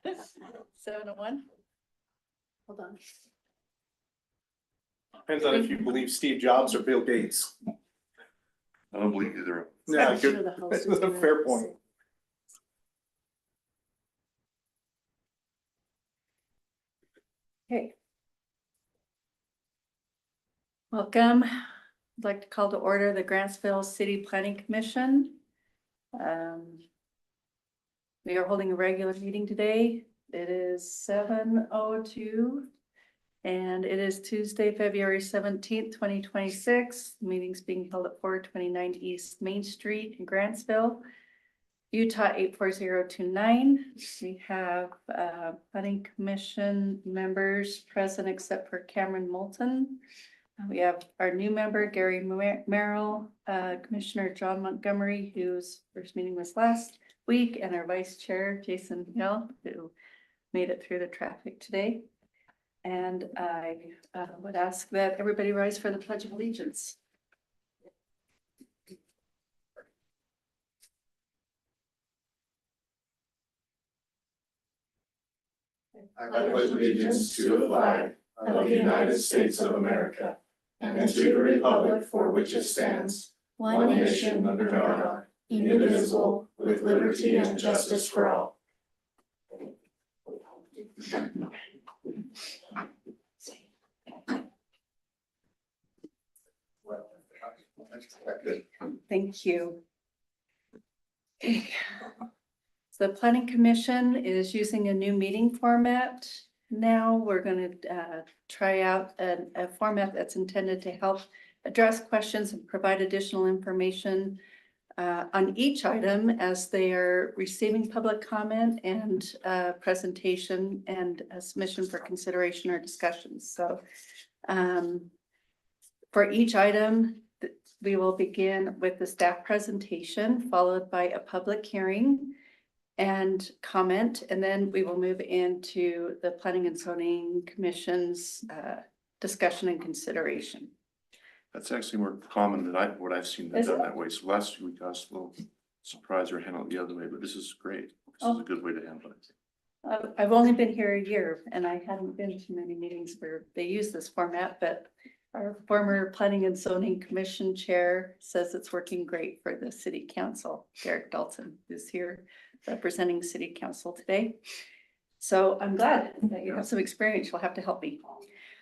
7:01. Hold on. Depends on if you believe Steve Jobs or Bill Gates. I don't believe either. Yeah, Sure, good. the host That's is a gonna fair point. say- Okay. Welcome. I'd like to call to order the Grantsville City Planning Commission. We are holding a regular meeting today. It is 7:02. And it is Tuesday, February 17th, 2026. The meeting's being held at 429 East Main Street in Grantsville, Utah 84029. We have planning commission members present except for Cameron Moulton. We have our new member, Gary Merrill, Commissioner John Montgomery, whose first meeting was last week, and our vice chair, Jason Hill, who made it through the traffic today. And I would ask that everybody rise for the Pledge of Allegiance. I pledge allegiance to the flag of the United States of America and to the republic for which it stands, one nation under God, indivisible, with liberty and justice for all. Thank you. So the Planning Commission is using a new meeting format. Now we're going to try out a format that's intended to help address questions and provide additional information on each item as they are receiving public comment and presentation and a submission for consideration or discussion. So for each item, we will begin with the staff presentation, followed by a public hearing and comment, and then we will move into the Planning and Zoning Commission's discussion and consideration. That's actually more common than what I've seen done that way. So last week I was a little surprised or handled it the other way, but this is great. This is a good way to handle it. I've only been here a year and I haven't been to many meetings where they use this format, but our former Planning and Zoning Commission Chair says it's working great for the City Council. Derek Dalton is here representing City Council today. So I'm glad that you have some experience. You'll have to help me.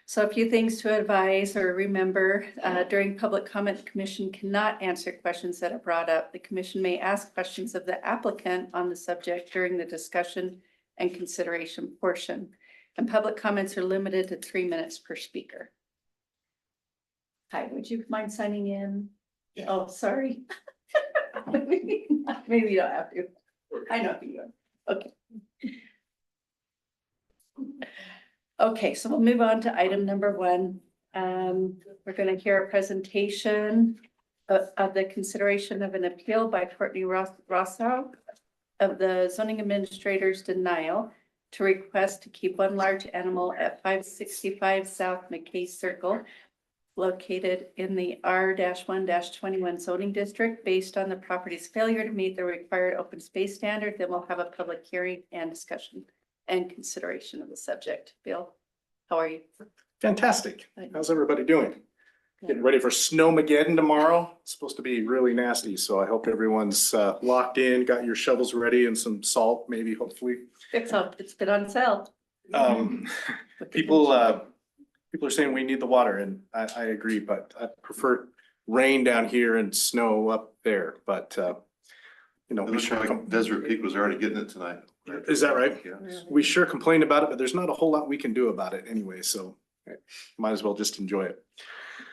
So a few things to advise or remember during public comment, the commission cannot answer questions that are brought up. The commission may ask questions of the applicant on the subject during the discussion and consideration portion. And public comments are limited to 3 minutes per speaker. Hi, would you mind signing in? Yeah. Oh, sorry. Maybe you don't have to. I know who you are. Okay. Okay, so we'll move on to item number 1. We're going to hear a presentation of the consideration of an appeal by Courtney Rosso of the zoning administrator's denial to request to keep one large animal at 565 South McKay Circle, located in the R-1-21 zoning district based on the property's failure to meet the required open space standard. Then we'll have a public hearing and discussion and consideration of the subject. Bill, how are you? Fantastic. How's everybody doing? Getting ready for Snowmageddon tomorrow. It's supposed to be really nasty, so I hope everyone's locked in, got your shovels ready and some salt, maybe, hopefully. It's been on sale. People are saying we need the water, and I agree, but I prefer rain down here and snow up there, but you know, It looks like Desert Peak was already getting it tonight. Is that right? Yes. We sure complained about it, but there's not a whole lot we can do about it anyway, so might as well just enjoy it.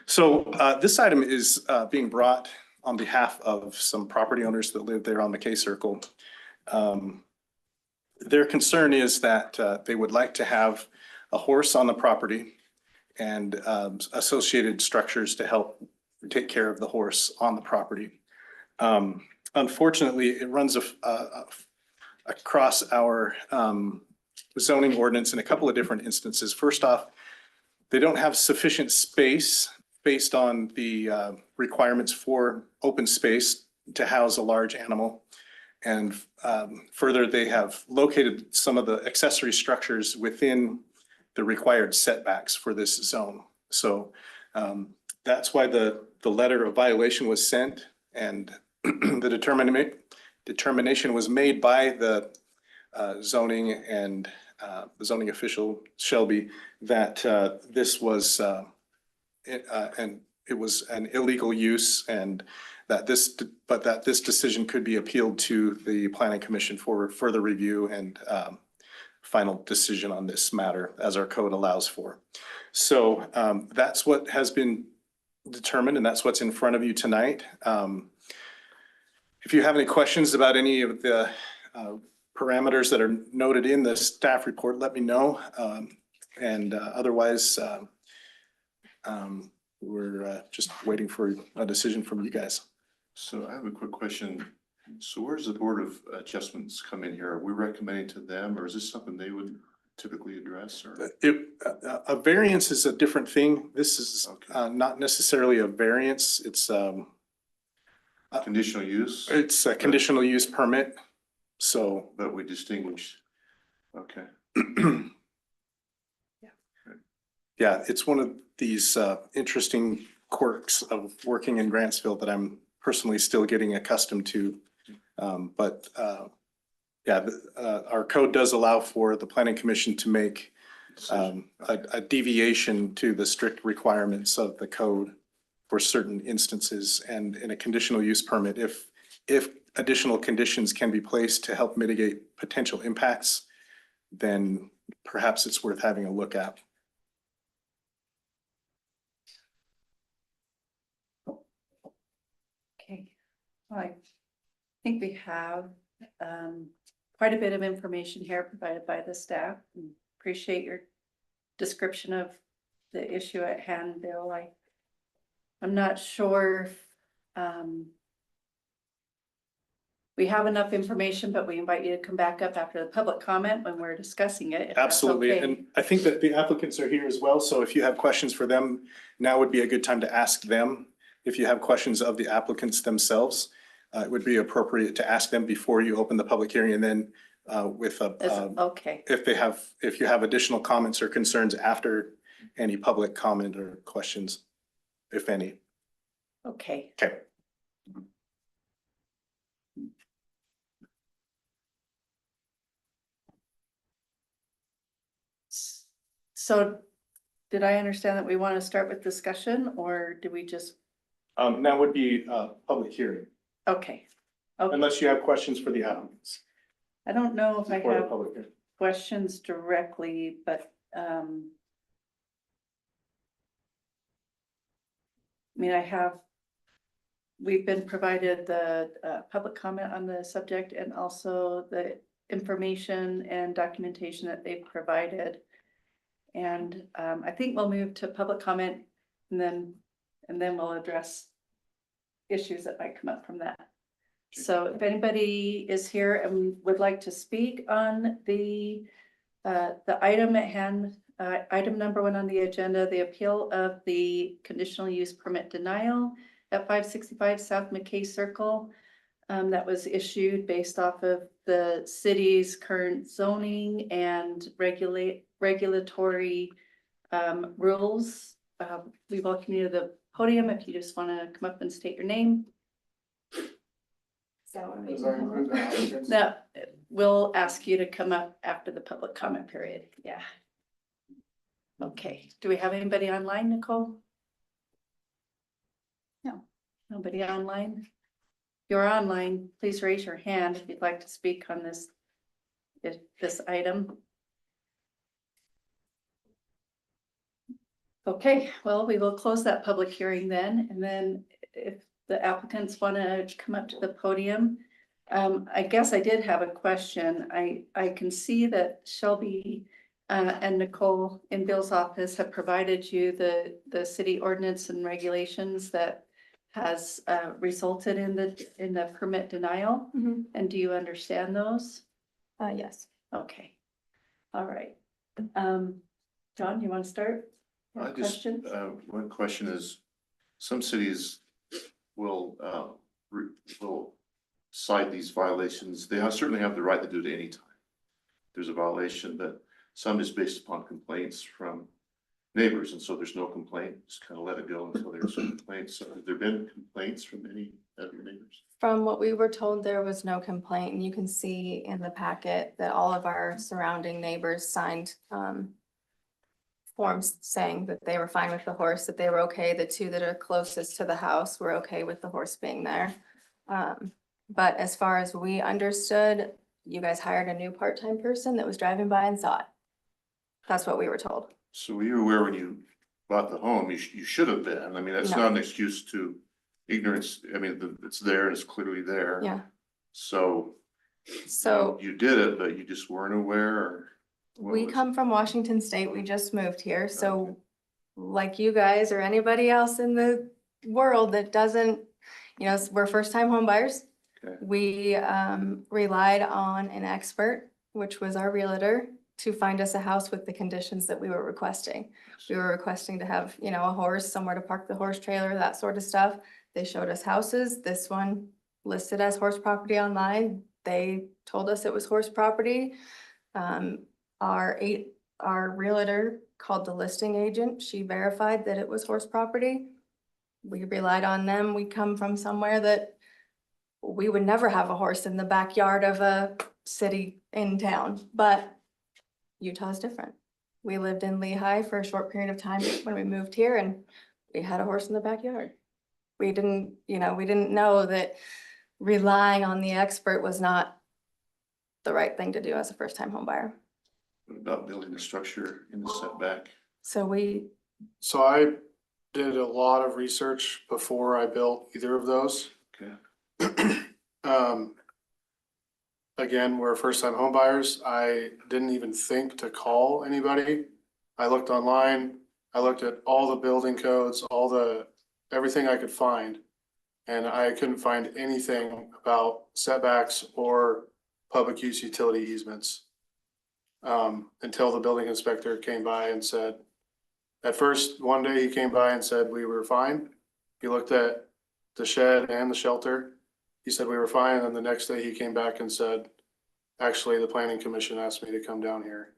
So this item is being brought on behalf of some property owners that live there on McKay Circle. Their concern is that they would like to have a horse on the property and associated structures to help take care of the horse on the property. Unfortunately, it runs across our zoning ordinance in a couple of different instances. First off, they don't have sufficient space based on the requirements for open space to house a large animal. And further, they have located some of the accessory structures within the required setbacks for this zone. So that's why the letter of violation was sent, and the determination was made by the zoning and the zoning official Shelby that this was and it was an illegal use, and that this decision could be appealed to the planning commission for further review and final decision on this matter as our code allows for. So that's what has been determined, and that's what's in front of you tonight. If you have any questions about any of the parameters that are noted in the staff report, let me know. Otherwise, we're just waiting for a decision from you guys. So I have a quick question. So where's the Board of Adjustments come in here? Are we recommending to them, or is this something they would typically address, or? A variance is a different thing. This is not necessarily a variance. It's Conditional use? it's a conditional use permit. So But we distinguish. Okay. yeah, it's one of these interesting quirks of working in Grantsville that I'm personally still getting accustomed to. Our code does allow for the planning commission to make a deviation to the strict requirements of the code for certain instances, and in a conditional use permit, if additional conditions can be placed to help mitigate potential impacts, then perhaps it's worth having a look at. Okay, well, I think we have quite a bit of information here provided by the staff. Appreciate your description of the issue at hand, Bill. I'm not sure if we have enough information, but we invite you to come back up after the public comment when we're discussing it. If that's Absolutely, okay. and I think that the applicants are here as well, so if you have questions for them, now would be a good time to ask them. If you have questions of the applicants themselves, it would be appropriate to ask them before you open the public hearing, and then Okay, if you have additional comments or concerns after any public comment or questions, if any. okay. Okay. So did I understand that we want to start with discussion, or do we just, Now would be a public hearing, okay. Okay, unless you have questions for the applicants I don't know if I before the have public hearing. questions directly, but I mean, we've been provided the public comment on the subject and also the information and documentation that they've provided. And I think we'll move to public comment and then we'll address issues that might come up from that. So if anybody is here and would like to speak on the item at hand, item number 1 on the agenda, the appeal of the conditional use permit denial at 565 South McKay Circle, that was issued based off of the city's current zoning and regulatory rules. We welcome you to the podium if you just want to come up and state your name. No, we'll ask you to come up after the public comment period. Yeah. Okay, do we have anybody online, Nicole? No, nobody online. If you're online, please raise your hand if you'd like to speak on this item. Okay, well, we will close that public hearing then, and then if the applicants want to come up to the podium. I guess I did have a question. I can see that Shelby and Nicole in Bill's office have provided you the city ordinance and regulations that has resulted in the permit denial. Mm-hmm. And do you understand those? Yes. Okay, all right. John, you want to start? You have a question? One question is, some cities will cite these violations. They certainly have the right to do it any time. There's a violation, but some is based upon complaints from neighbors, and so there's no complaint, just kind of let it go until there's some complaints. So have there been complaints from any of your neighbors? From what we were told, there was no complaint, and you can see in the packet that all of our surrounding neighbors signed forms saying that they were fine with the horse, that they were okay. The two that are closest to the house were okay with the horse being there. But as far as we understood, you guys hired a new part-time person that was driving by and saw it. That's what we were told. So were you aware when you bought the home, you should have been? I mean, that's No. not an excuse to ignorance. I mean, it's there and it's clearly there. Yeah. So So you did it, but you just weren't aware, or? what we was- come from Washington State. We just moved here. So like you guys or anybody else in the world that doesn't, we're first-time home buyers. Okay. We relied on an expert, which was our realtor, to find us a house with the conditions that we were requesting. We were requesting to have, a horse, somewhere to park the horse trailer, that sort of stuff. They showed us houses. This one listed as horse property online. They told us it was horse property. Our realtor called the listing agent. She verified that it was horse property. We relied on them. We come from somewhere that we would never have a horse in the backyard of a city in town, but Utah's different. We lived in Lehigh for a short period of time when we moved here, and we had a horse in the backyard. We didn't know that relying on the expert was not the right thing to do as a first-time home buyer. What about building the structure in the setback? So So I did a lot of research before I built either of those. Okay. Again, we're first-time home buyers. I didn't even think to call anybody. I looked online, I looked at all the building codes, everything I could find. And I couldn't find anything about setbacks or public use utility easements. Until the building inspector came by and said, at first, one day he came by and said we were fine. He looked at the shed and the shelter. He said we were fine, and then the next day he came back and said, actually, the planning commission asked me to come down here.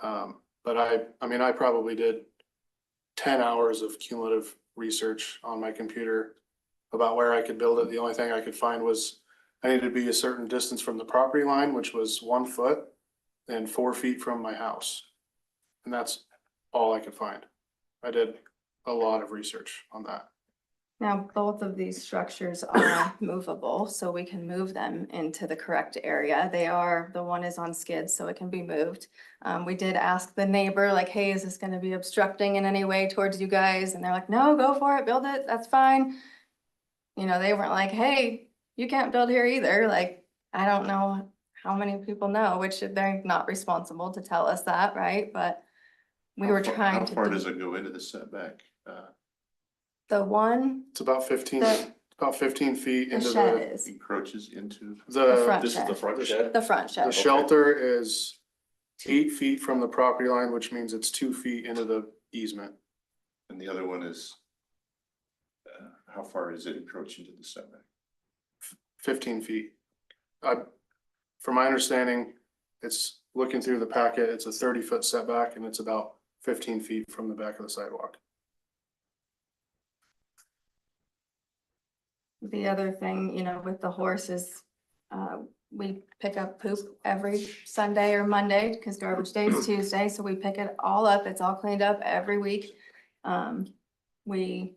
But I probably did 10 hours of cumulative research on my computer about where I could build it. The only thing I could find was I needed to be a certain distance from the property line, which was 1 foot and 4 feet from my house. And that's all I could find. I did a lot of research on that. now both of these structures are movable, so we can move them into the correct area. The one is on skids, so it can be moved. We did ask the neighbor, like, hey, is this gonna be obstructing in any way towards you guys? And they're like, no, go for it, build it, that's fine. They weren't like, hey, you can't build here either. Like, I don't know how many people know, which they're not responsible to tell us that, right? But we were trying to. How far does it go into the setback? The one, It's about 15 feet the into shed is, Encroaches into? the front This is the shed, front shed? the front The shed. shelter is 8 feet from the property line, which means it's 2 feet into the easement. And the other one is, how far does it encroach into the setback? 15 feet. From my understanding, it's looking through the packet, it's a 30-foot setback and it's about 15 feet from the back of the sidewalk. The other thing, with the horse is, we pick up poop every Sunday or Monday, because garbage day is Tuesday, so we pick it all up, it's all cleaned up every week. We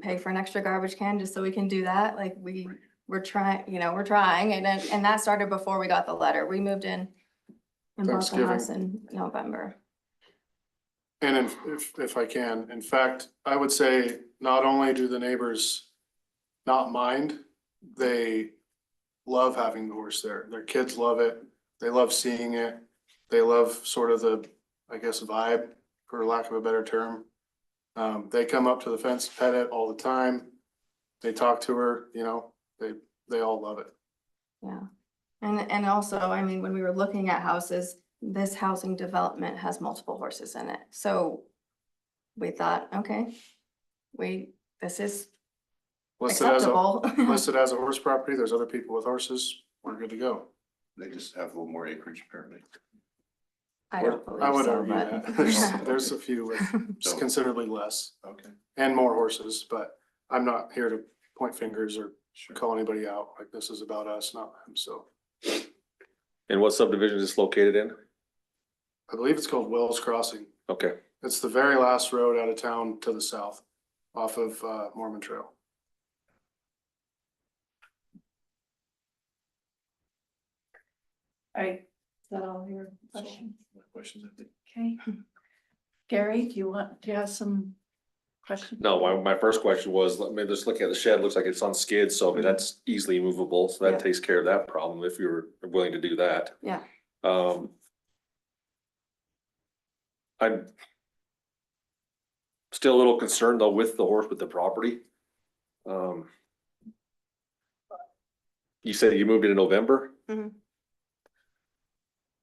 pay for an extra garbage can just so we can do that, like we're trying, and that started before we got the letter. We moved in and bought the Thanksgiving. house in November. And if I can, in fact, I would say not only do the neighbors not mind, they love having the horse there. Their kids love it. They love seeing it. They love sort of the, I guess, vibe, for lack of a better term. They come up to the fence, pet it all the time. They talk to her, they all love it. Yeah, and also, when we were looking at houses, this housing development has multiple horses in it, so we thought, okay, this is listed as a, acceptable. listed as a horse property. There's other people with horses. We're good to go. They just have a little more acreage apparently. I don't I believe would so, argue but. that. There's a few with considerably less Okay. and more horses, but I'm not here to point fingers or call anybody out. Like, this is about us, not them. So And what subdivision is this located in? I believe it's called Wells Crossing. Okay, It's the very last road out of town to the south off of Mormon Trail. All right, is that all your questions? My questions, I think. Okay. Gary, do you have some questions? no, my first question was, let me just look at the shed, looks like it's on skids, so I mean, that's easily movable, so Yeah. that takes care of that problem if you're willing to do that. Yeah. I'm still a little concerned though with the horse with the property. You said you moved it in November?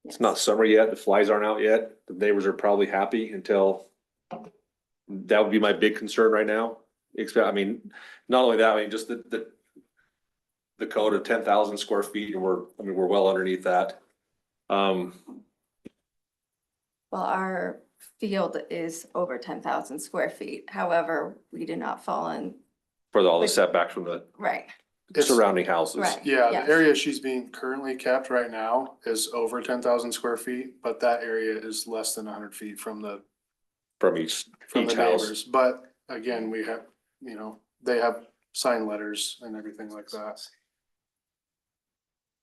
It's not summer yet, the flies aren't out yet, the neighbors are probably happy until. That would be my big concern right now. I mean, not only that, I mean, just the code of 10,000 square feet, and we're well underneath that. Well, our field is over 10,000 square feet. However, we do not fall in, For all the setbacks from the right, surrounding houses. right. Yeah, yes. the area she's being currently kept right now is over 10,000 square feet, but that area is less than 100 feet from the From each the house. neighbors. But again, we have, they have signed letters and everything like that.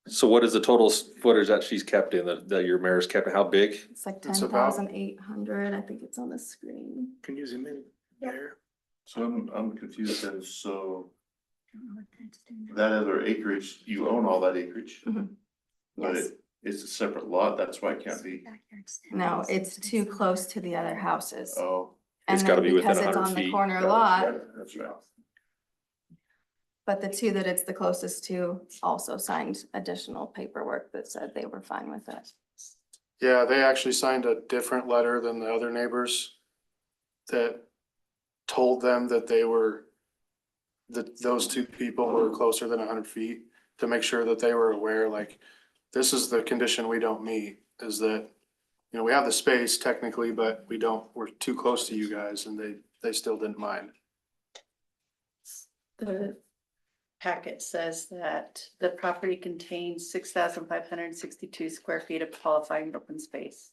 So what is the total footage that she's kept in, that your mayor's kept, how big? It's like It's about- 10,800. I think it's on the screen. Can you zoom in there? So I'm confused then, so that other acreage, you own all that acreage? But Yes. it's a separate lot, that's why it can't be, No, it's too close to the other houses. oh. And It's gotta then be within because it's 100 on the feet. corner lot, That's right. but the two that it's the closest to also signed additional paperwork that said they were fine with it. Yeah, they actually signed a different letter than the other neighbors that told them that that those two people were closer than 100 feet, to make sure that they were aware, like, this is the condition we don't meet, is that, we have the space technically, but we're too close to you guys, and they still didn't mind. The packet says that the property contains 6,562 square feet of qualifying open space,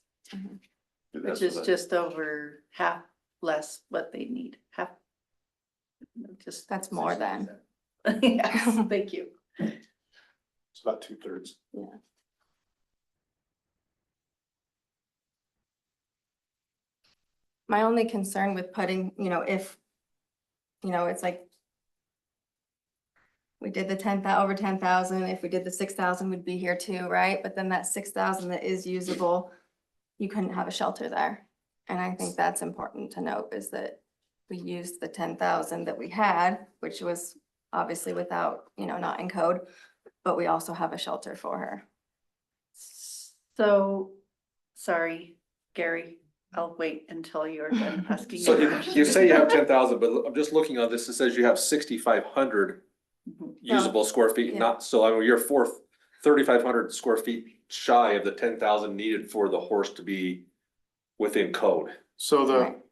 That's which is what I- just over half less what they need, half. Just. That's more than. Yes, thank you. It's about 2/3. Yeah. My only concern with putting, if, it's like we did the over 10,000, if we did the 6,000, we'd be here too, right? But then that 6,000 that is usable, you couldn't have a shelter there. And I think that's important to note, is that we used the 10,000 that we had, which was obviously without, not in code, but we also have a shelter for her. So, sorry, Gary, I'll wait until you're done asking. So your you question. say you have 10,000, but I'm just looking on this, it says you have 6,500 Mhm. usable square feet, Yeah. not, so I mean, you're 3,500 square feet shy of the 10,000 needed for the horse to be within code. So Right.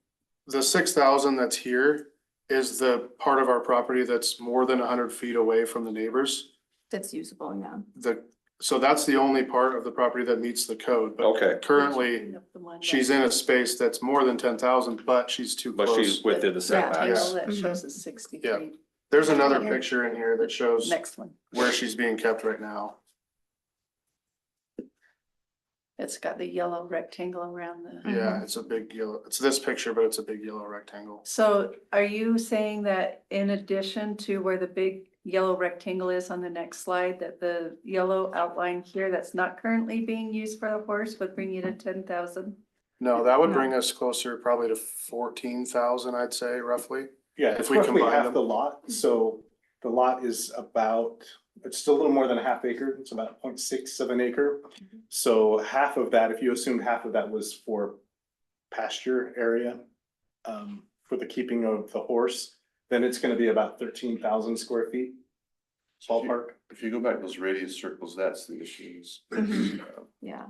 the 6,000 that's here is the part of our property that's more than 100 feet away from the neighbors. That's usable, yeah. So that's the only part of the property that meets the code, but Okay, currently The one she's that- in a space that's more than 10,000, but she's too but close. she's within the the setbacks. rectangle That Yeah. shows is 63. Yeah. There's another picture in here that shows Next one. where she's being kept right now. It's got the yellow rectangle around the. Yeah, it's a big yellow, it's this picture, but it's a big yellow rectangle. So are you saying that in addition to where the big yellow rectangle is on the next slide, that the yellow outline here that's not currently being used for the horse would bring you to 10,000? No, that would No. bring us closer probably to 14,000, I'd say roughly. Yeah, If it's we roughly combine half them. the lot, so the lot is it's still a little more than a half acre, it's about 0.6 of an acre. So half of that, if you assumed half of that was for pasture area, for the keeping of the horse, then it's gonna be about 13,000 square feet. Ballpark. If you go back those radius circles, that's the issues. Yeah.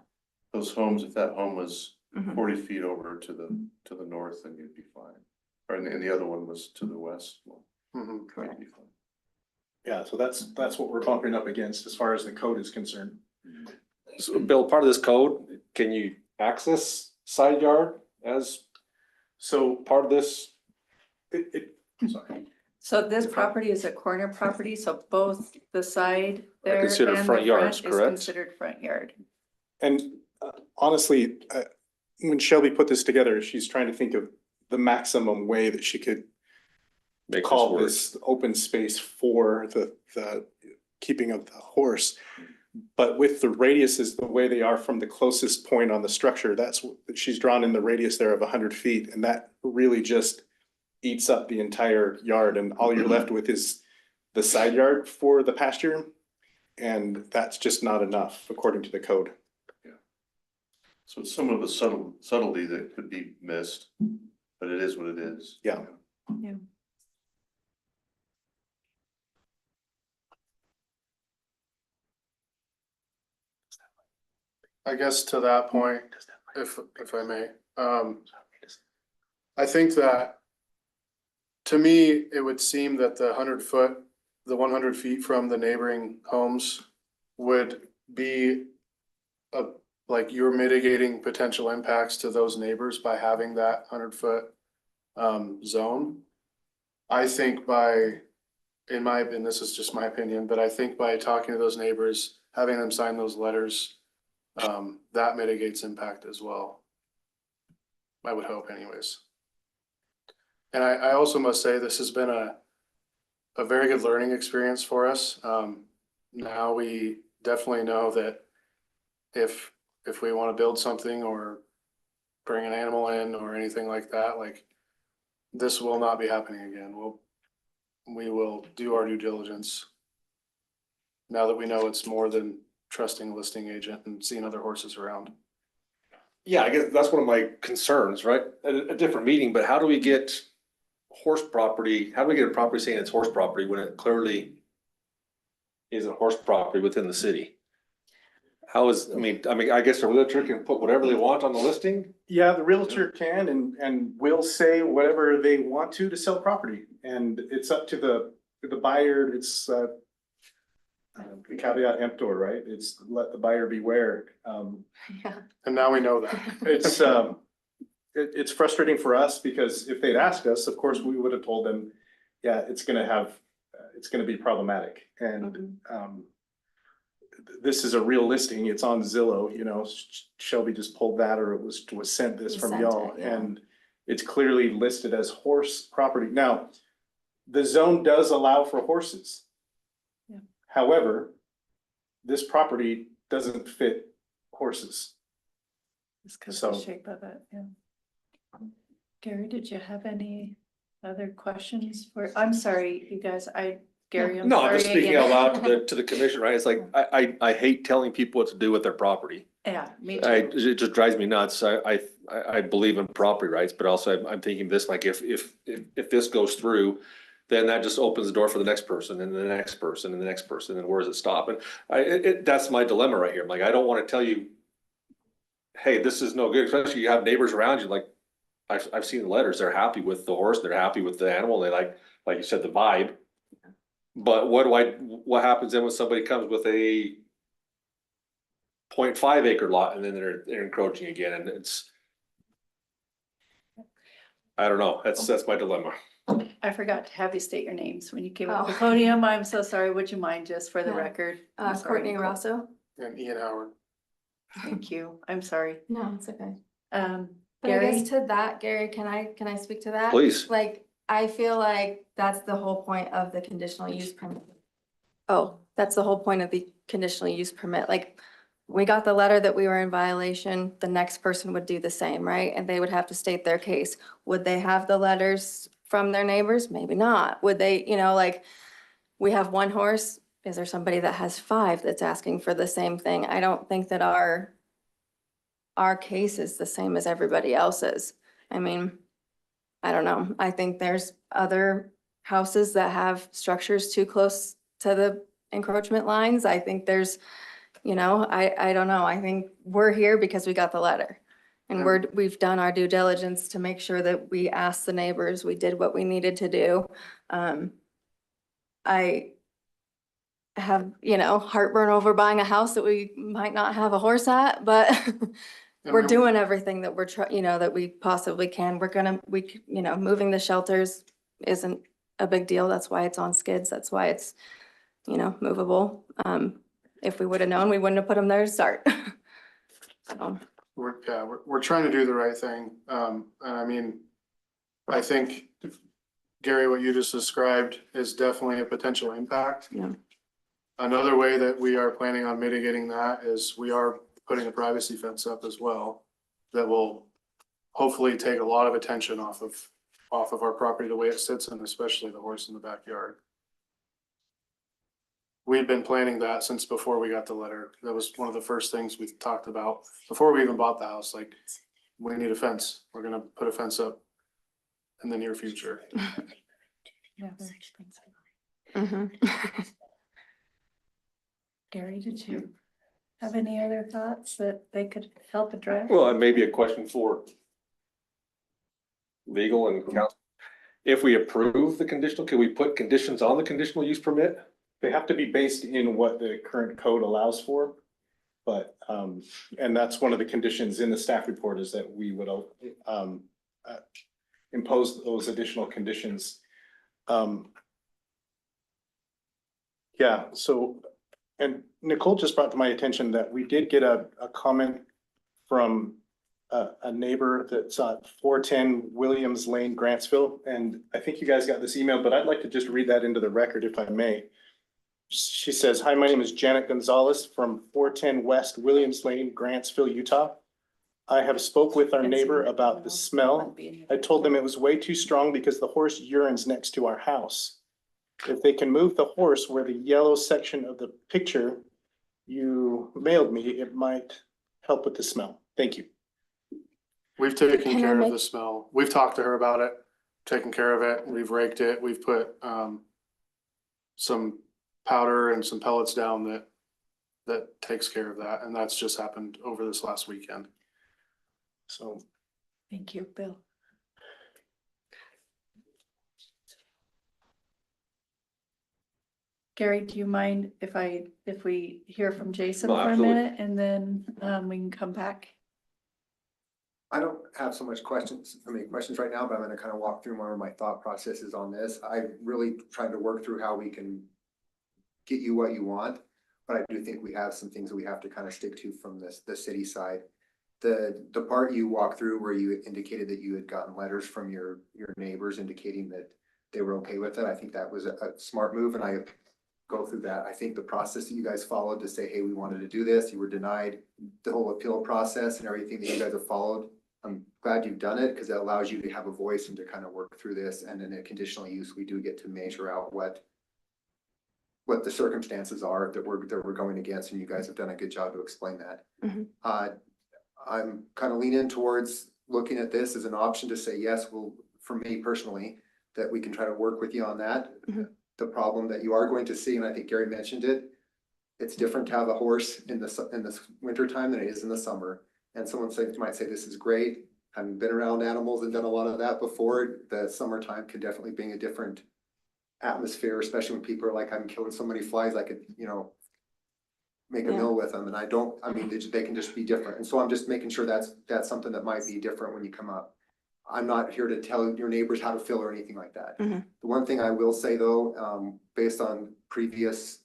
Those homes, if that home was Mhm. 40 feet over to the north, then you'd be fine. Or and the other one was to the west, well, Mhm. you'd Correct. be fine. Yeah, so that's what we're bumping up against as far as the code is concerned. So Bill, part of this code, can you access side yard as So part of this? sorry. So this property is a corner property, so both the side there and considered the front yards, front is correct? considered front yard. And honestly, when Shelby put this together, she's trying to think of the maximum way that she could Make this call work. this open space for the keeping of the horse. But with the radiuses, the way they are from the closest point on the structure, she's drawn in the radius there of 100 feet, and that really just eats up the entire yard, and all you're left with is the side yard for the pasture. And that's just not enough according to the code. So it's some of the subtlety that could be missed, but it is what it is. Yeah. Yeah. I guess to that point, if I may, I think that to me, it would seem that the 100 foot, the 100 feet from the neighboring homes would be like you're mitigating potential impacts to those neighbors by having that 100 foot zone. I think and this is just my opinion, but I think by talking to those neighbors, having them sign those letters, that mitigates impact as well. I would hope anyways. And I also must say, this has been a very good learning experience for us. Now we definitely know that if we want to build something or bring an animal in or anything like that, like this will not be happening again. We will do our due diligence. Now that we know it's more than trusting a listing agent and seeing other horses around. Yeah, I guess that's one of my concerns, right? At a different meeting, but how do we get horse property, how do we get a property saying it's horse property when it clearly isn't horse property within the city? How is, I guess a realtor can put whatever they want on the listing? Yeah, the realtor can and will say whatever they want to sell property, and it's up to the buyer. It's the caveat emptor, right? It's let the buyer beware. Yeah. And now we know that. It's frustrating for us because if they'd asked us, of course, we would have told them, yeah, it's gonna be problematic. And this is a real listing. It's on Zillow, Shelby just pulled that, or it was sent this We from sent y'all, it, yeah. and it's clearly listed as horse property. Now, the zone does allow for horses. Yeah. However, this property doesn't fit horses. Just because of the So- shape of it, yeah. Gary, did you have any other questions I'm sorry, you guys, Gary, I'm No, I'm sorry just speaking again. out loud to the commission, right? It's like, I hate telling people what to do with their property. Yeah, me too. It just drives me nuts. I believe in property rights, but also I'm thinking this, like, if this goes through, then that just opens the door for the next person and the next person and the next person, and where does it stop? And that's my dilemma right here. I'm like, I don't wanna tell you, hey, this is no good, especially you have neighbors around you, like, I've seen the letters, they're happy with the horse, they're happy with the animal, they like you said, the vibe. But what happens then when somebody comes with a 0.5 acre lot and then they're encroaching again, and I don't know, that's my dilemma. I forgot to have you state your names when you came up to the Oh. podium. I'm so sorry. Would you mind just for the Yeah. record? I'm sorry, Courtney Nicole. Rosso? And Ian Howard. Thank you. I'm sorry. No, it's okay. But I Gary, guess to that, Gary, can I speak to that? Please. Like, I feel like that's the whole point of the conditional use permit. Oh, that's the whole point of the conditional use permit. Like, we got the letter that we were in violation, the next person would do the same, right? And they would have to state their case. Would they have the letters from their neighbors? Maybe not. Would they, like, we have one horse, is there somebody that has 5 that's asking for the same thing? I don't think that our case is the same as everybody else's. I mean, I don't know. I think there's other houses that have structures too close to the encroachment lines. I think there's, I don't know. I think we're here because we got the letter. And we've done our due diligence to make sure that we asked the neighbors, we did what we needed to do. I have, heartburn over buying a house that we might not have a horse at, but we're doing everything that we're that we possibly can. Moving the shelters isn't a big deal. That's why it's on skids. That's why it's, movable. If we would have known, we wouldn't have put them there to start. So. We're trying to do the right thing. And I mean, I think Gary, what you just described is definitely a potential impact. Yeah. Another way that we are planning on mitigating that is we are putting a privacy fence up as well that will hopefully take a lot of attention off of our property, the way it sits, and especially the horse in the backyard. We've been planning that since before we got the letter. That was one of the first things we talked about before we even bought the house. Like, we need a fence. We're gonna put a fence up in the near future. Yeah, very expensive. Mhm. Gary, did you have any other thoughts that they could help address? Well, and maybe a question for legal and council. If we approve the conditional, can we put conditions on the conditional use permit? They have to be based in what the current code allows for. But, and that's one of the conditions in the staff report is that we would impose those additional conditions. Yeah, so, and Nicole just brought to my attention that we did get a comment from a neighbor that's at 410 Williams Lane, Grantsville. And I think you guys got this email, but I'd like to just read that into the record if I may. She says, "Hi, my name is Janet Gonzalez from 410 West Williams Lane, Grantsville, Utah. I have spoke with our neighbor about the smell. I told them it was way too strong because the horse urines next to our house. If they can move the horse where the yellow section of the picture you mailed me, it might help with the smell. Thank you." We've taken Can I care of make- the smell. We've talked to her about it, taken care of it. We've raked it. We've put some powder and some pellets down that takes care of that. And that's just happened over this last weekend. So Thank you, Bill. Gary, do you mind if we hear from Jason No, for a absolutely. minute and then we can come back? I don't have so much questions right now, but I'm gonna kind of walk through more of my thought processes on this. I really tried to work through how we can get you what you want, but I do think we have some things that we have to kind of stick to from the city side. The part you walked through where you indicated that you had gotten letters from your neighbors indicating that they were okay with it, I think that was a smart move, and I go through that. I think the process that you guys followed to say, hey, we wanted to do this, you were denied, the whole appeal process and everything that you guys have followed. I'm glad you've done it because it allows you to have a voice and to kind of work through this. And in a conditional use, we do get to measure out what the circumstances are that we're going against, and you guys have done a good job to explain that. Mhm. I'm kind of leaning towards looking at this as an option to say, yes, well, for me personally, that we can try to work with you on that. Mhm. The problem that you are going to see, and I think Gary mentioned it, it's different to have a horse in the winter time than it is in the summer. And someone might say, this is great. Having been around animals and done a lot of that before, the summertime can definitely bring a different atmosphere, especially when people are like, I'm killing so many flies, I could, make a Yeah. meal with them. And they can just be different. And so I'm just making sure that's something that might be different when you come up. I'm not here to tell your neighbors how to feel or anything like that. Mhm. The one thing I will say though, based on previous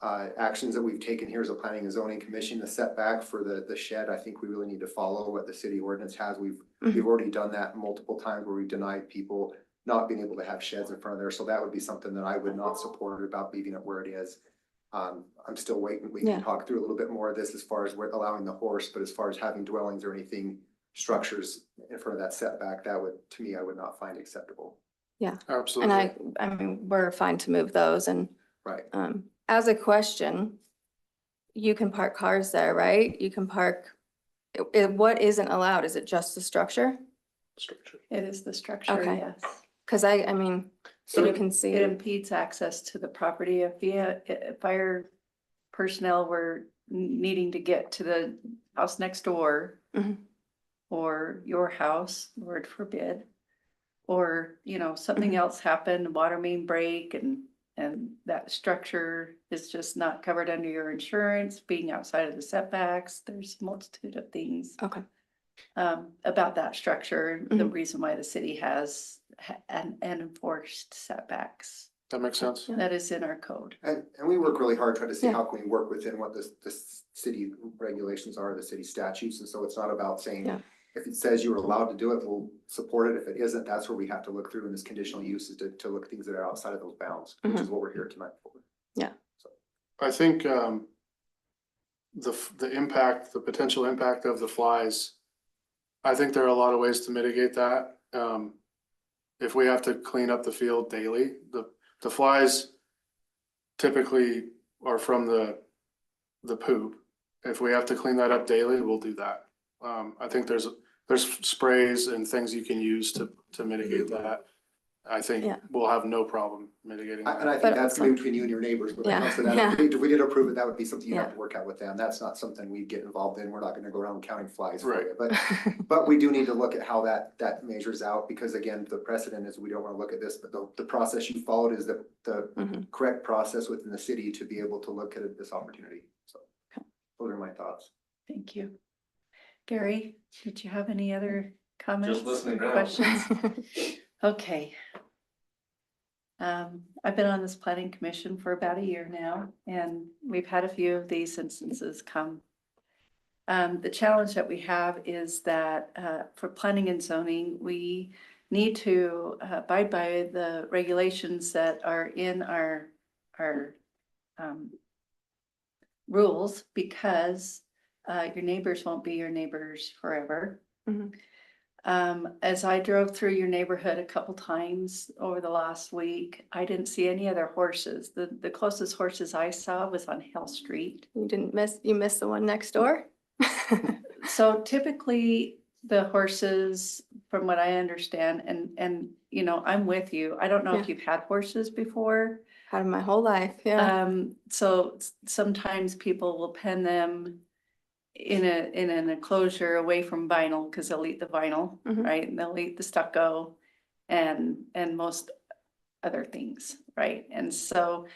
actions that we've taken here as a planning and zoning commission, the setback for the shed, I think we really need to follow what the city ordinance has. We've already done that multiple times where we've denied people not being able to have sheds in front of there. So that would be something that I would not support about leaving it where it is. I'm still waiting. We Yeah. can talk through a little bit more of this as far as we're allowing the horse, but as far as having dwellings or anything, structures in front of that setback, that would, to me, I would not find acceptable. Absolutely. And I mean, we're fine to move those. And Right. as a question, you can park cars there, right? You can park, what isn't allowed? Is it just the structure? structure. It is the structure, Okay. yes. Cause I mean, so you can see It it. impedes access to the property if fire personnel were needing to get to the house next door. Mhm. Or your house, Lord forbid. Or, something Mhm. else happened, water main break and that structure is just not covered under your insurance, being outside of the setbacks. There's a multitude of things. Okay. About that structure, the Mhm. reason why the city has and enforced setbacks. That makes sense. That is in our code. And we work really hard trying to see Yeah. how can we work within what the city regulations are, the city statutes, and so it's not about saying. Yeah. If it says you're allowed to do it, we'll support it. If it isn't, that's where we have to look through in this conditional use is to look at things that are outside of those bounds, which is what we're here tonight for. I think, the impact, the potential impact of the flies, I think there are a lot of ways to mitigate that. If we have to clean up the field daily, the flies typically are from the poop. If we have to clean that up daily, we'll do that. I think there's sprays and things you can use to mitigate that. I think Yeah. we'll have no problem mitigating And that. I But think that's also- gonna be between you and your neighbors, when it Yeah, comes to that. yeah. If we did approve it, that would be something you have Yeah. to work out with them. That's not something we get involved in. We're not gonna go around counting flies for Right. you, but we do need to look at how that measures out, because again, the precedent is we don't wanna look at this, but the process you followed is the Mhm. correct process within the city to be able to look at this opportunity, so. Those are my thoughts. Thank you. Gary, did you have any other comments? listening now. Questions? Okay. I've been on this planning commission for about a year now, and we've had a few of these instances come. The challenge that we have is that, for planning and zoning, we need to abide by the regulations that are in our, rules, because, your neighbors won't be your neighbors forever. Mhm. As I drove through your neighborhood a couple times over the last week, I didn't see any other horses. The closest horses I saw was on Hill Street. You missed the one next door? So typically the horses, from what I understand, and I'm with you. I don't know if Yeah. you've had horses before. Had them my whole life, yeah. So sometimes people will pen them in an enclosure away from vinyl, because they'll eat the vinyl, Mhm. right? And they'll eat the stucco and most other things, right? And so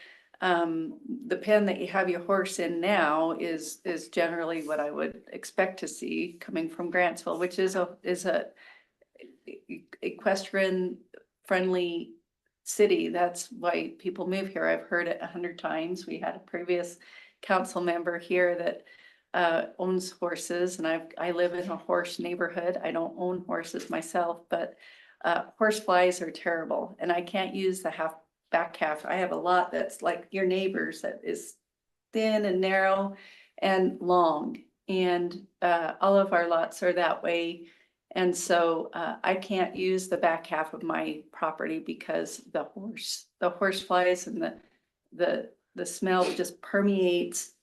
the pen that you have your horse in now is generally what I would expect to see coming from Grantsville, which is a equestrian friendly city. That's why people move here. I've heard it 100 times. We had a previous council member here that owns horses, and I live in a horse neighborhood. I don't own horses myself, but horse flies are terrible, and I can't use the back half. I have a lot that's like your neighbor's, that is thin and narrow and long, and all of our lots are that way. And so I can't use the back half of my property because the horse flies and the smell just permeates.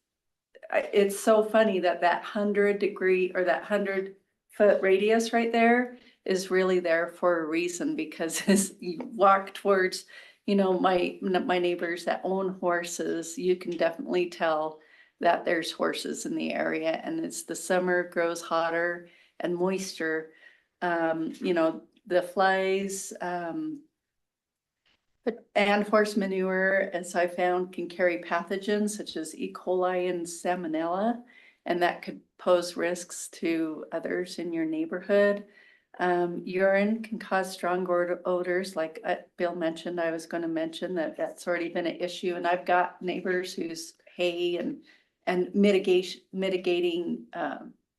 It's so funny that 100-degree or that 100-foot radius right there is really there for a reason, because as you walk towards, my neighbors that own horses, you can definitely tell that there's horses in the area, and as the summer grows hotter and moisture, the flies, and horse manure, as I found, can carry pathogens such as E. coli and salmonella, and that could pose risks to others in your neighborhood. Urine can cause strong odors, like Bill mentioned. I was going to mention that's already been an issue, and I've got neighbors whose hay and mitigating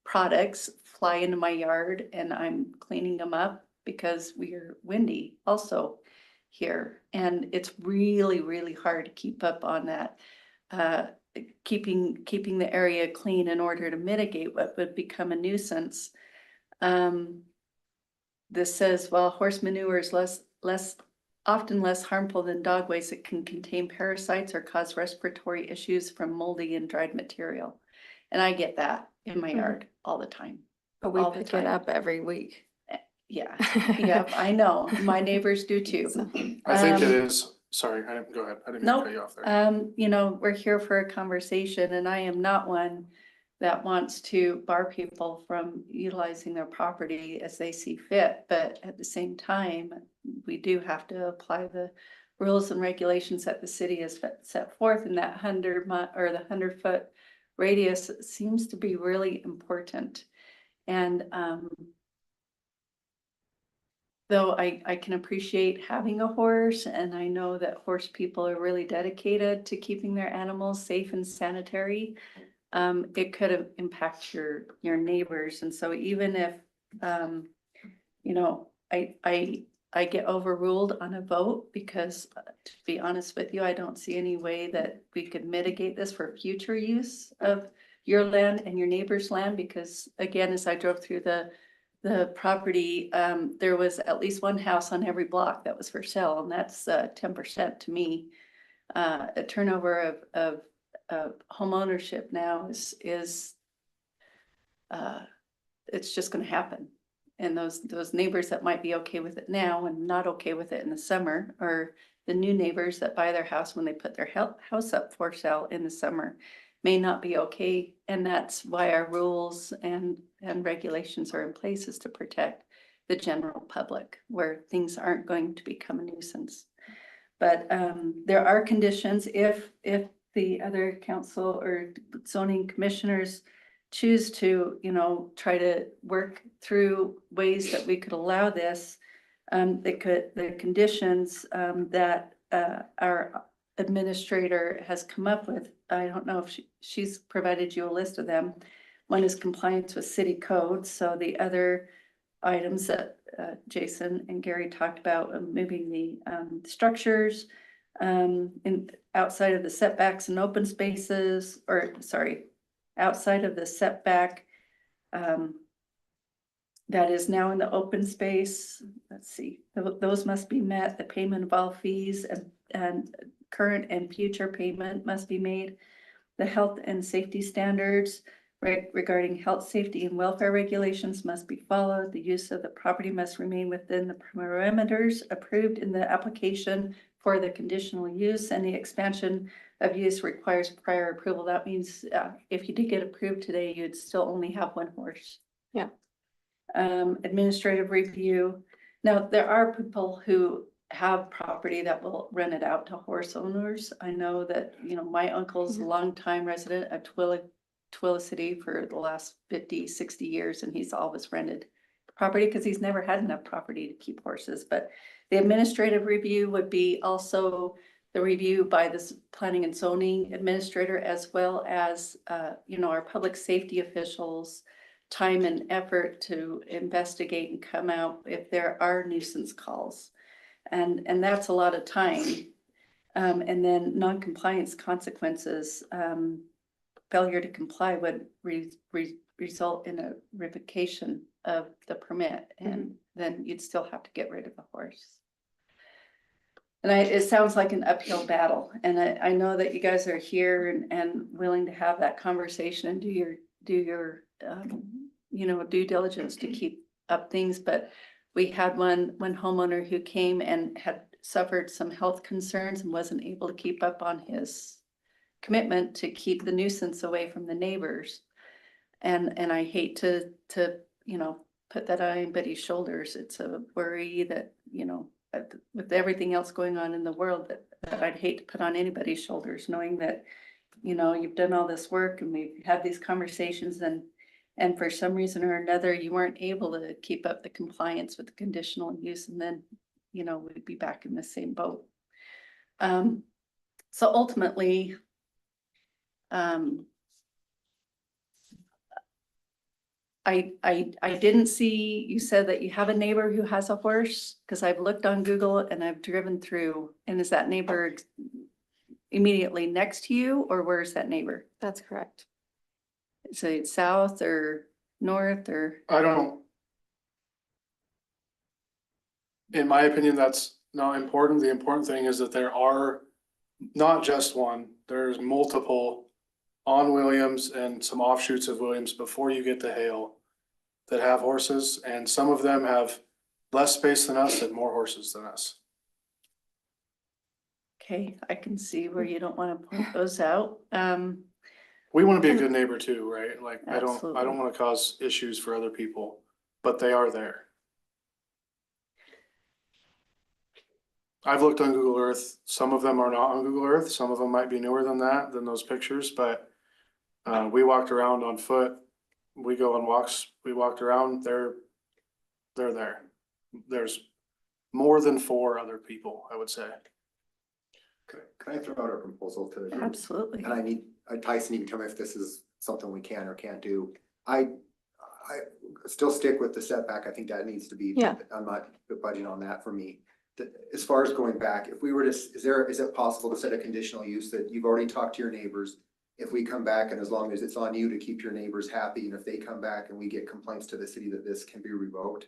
products fly into my yard, and I'm cleaning them up because we're windy also here, and it's really, really hard to keep up on that. Keeping the area clean in order to mitigate what would become a nuisance. This says, while horse manure is often less harmful than dog waste, it can contain parasites or cause respiratory issues from moldy and dried material. And I get that in my yard all the time. But we all the pick it time. up every week. Yeah, yeah, I know. My neighbors do too. So, I think it Um, is, sorry, go ahead. I didn't mean to Nope. cut you off there. You know, we're here for a conversation and I am not one that wants to bar people from utilizing their property as they see fit. But at the same time, we do have to apply the rules and regulations that the city has set forth, and that 100-foot radius seems to be really important. And though I can appreciate having a horse, and I know that horse people are really dedicated to keeping their animals safe and sanitary, it could impact your neighbors. And so even if, you know, I get overruled on a vote because, to be honest with you, I don't see any way that we could mitigate this for future use of your land and your neighbor's land, because again, as I drove through the property, there was at least one house on every block that was for sale, and that's 10% to me. A turnover of home ownership now is it's just going to happen. And those neighbors that might be okay with it now and not okay with it in the summer, or the new neighbors that buy their house when they put their house up for sale in the summer, may not be okay. And that's why our rules and regulations are in place, is to protect the general public, where things aren't going to become a nuisance. But there are conditions if the other council or zoning commissioners choose to, you know, try to work through ways that we could allow this. The conditions that our administrator has come up with, I don't know if she's provided you a list of them. One is compliance with city code. So the other items that Jason and Gary talked about, moving the structures in outside of the setbacks and open spaces, or sorry, outside of the setback that is now in the open space. Let's see, those must be met. The payment of all fees and current and future payment must be made. The health and safety standards regarding health, safety, and welfare regulations must be followed. The use of the property must remain within the parameters approved in the application for the conditional use, and the expansion of use requires prior approval. That means if you did get approved today, you'd still only have one horse. Yeah. Administrative review. Now, there are people who have property that will rent it out to horse owners. I know that, you know, my uncle's a longtime resident of Twila City for the last 50, 60 years, and he's always rented property because he's never had enough property to keep horses. But the administrative review would be also the review by this planning and zoning administrator, as well as, you know, our public safety officials' time and effort to investigate and come out if there are nuisance calls. And that's a lot of time. And then non-compliance consequences, failure to comply would result in a revocation of the permit, and then you'd still have to get rid of the horse. And it sounds like an uphill battle, and I know that you guys are here and willing to have that conversation and do your you know, due diligence to keep up things. But we had one homeowner who came and had suffered some health concerns and wasn't able to keep up on his commitment to keep the nuisance away from the neighbors. And I hate to, you know, put that on anybody's shoulders. It's a worry that, you know, with everything else going on in the world, that I'd hate to put on anybody's shoulders, knowing that, you know, you've done all this work and we've had these conversations, and for some reason or another, you weren't able to keep up the compliance with the conditional use, and then, you know, we'd be back in the same boat. So ultimately, I didn't see, you said that you have a neighbor who has a horse, because I've looked on Google and I've driven through, and is that neighbor immediately next to you, or where's that neighbor? that's correct. Is it south or north or? I don't. In my opinion, that's not important. The important thing is that there are not just one, there's multiple on Williams and some offshoots of Williams before you get to Hale that have horses, and some of them have less space than us and more horses than us. Okay, I can see where you don't want to point those out. We want to be a good neighbor too, right? Like, I Absolutely. don't want to cause issues for other people, but they are there. I've looked on Google Earth. Some of them are not on Google Earth. Some of them might be newer than that, than those pictures, but we walked around on foot. We go on walks. We walked around. They're there. There's more than 4 other people, I would say. Can I throw out a proposal to the group? Absolutely. And I need, Tyson, you can tell me if this is something we can or can't do. I still stick with the setback. I think that needs to be. Yeah. I'm not budging on that for me. As far as going back, if we were to, is it possible to set a conditional use that you've already talked to your neighbors? If we come back and as long as it's on you to keep your neighbors happy, and if they come back and we get complaints to the city that this can be revoked,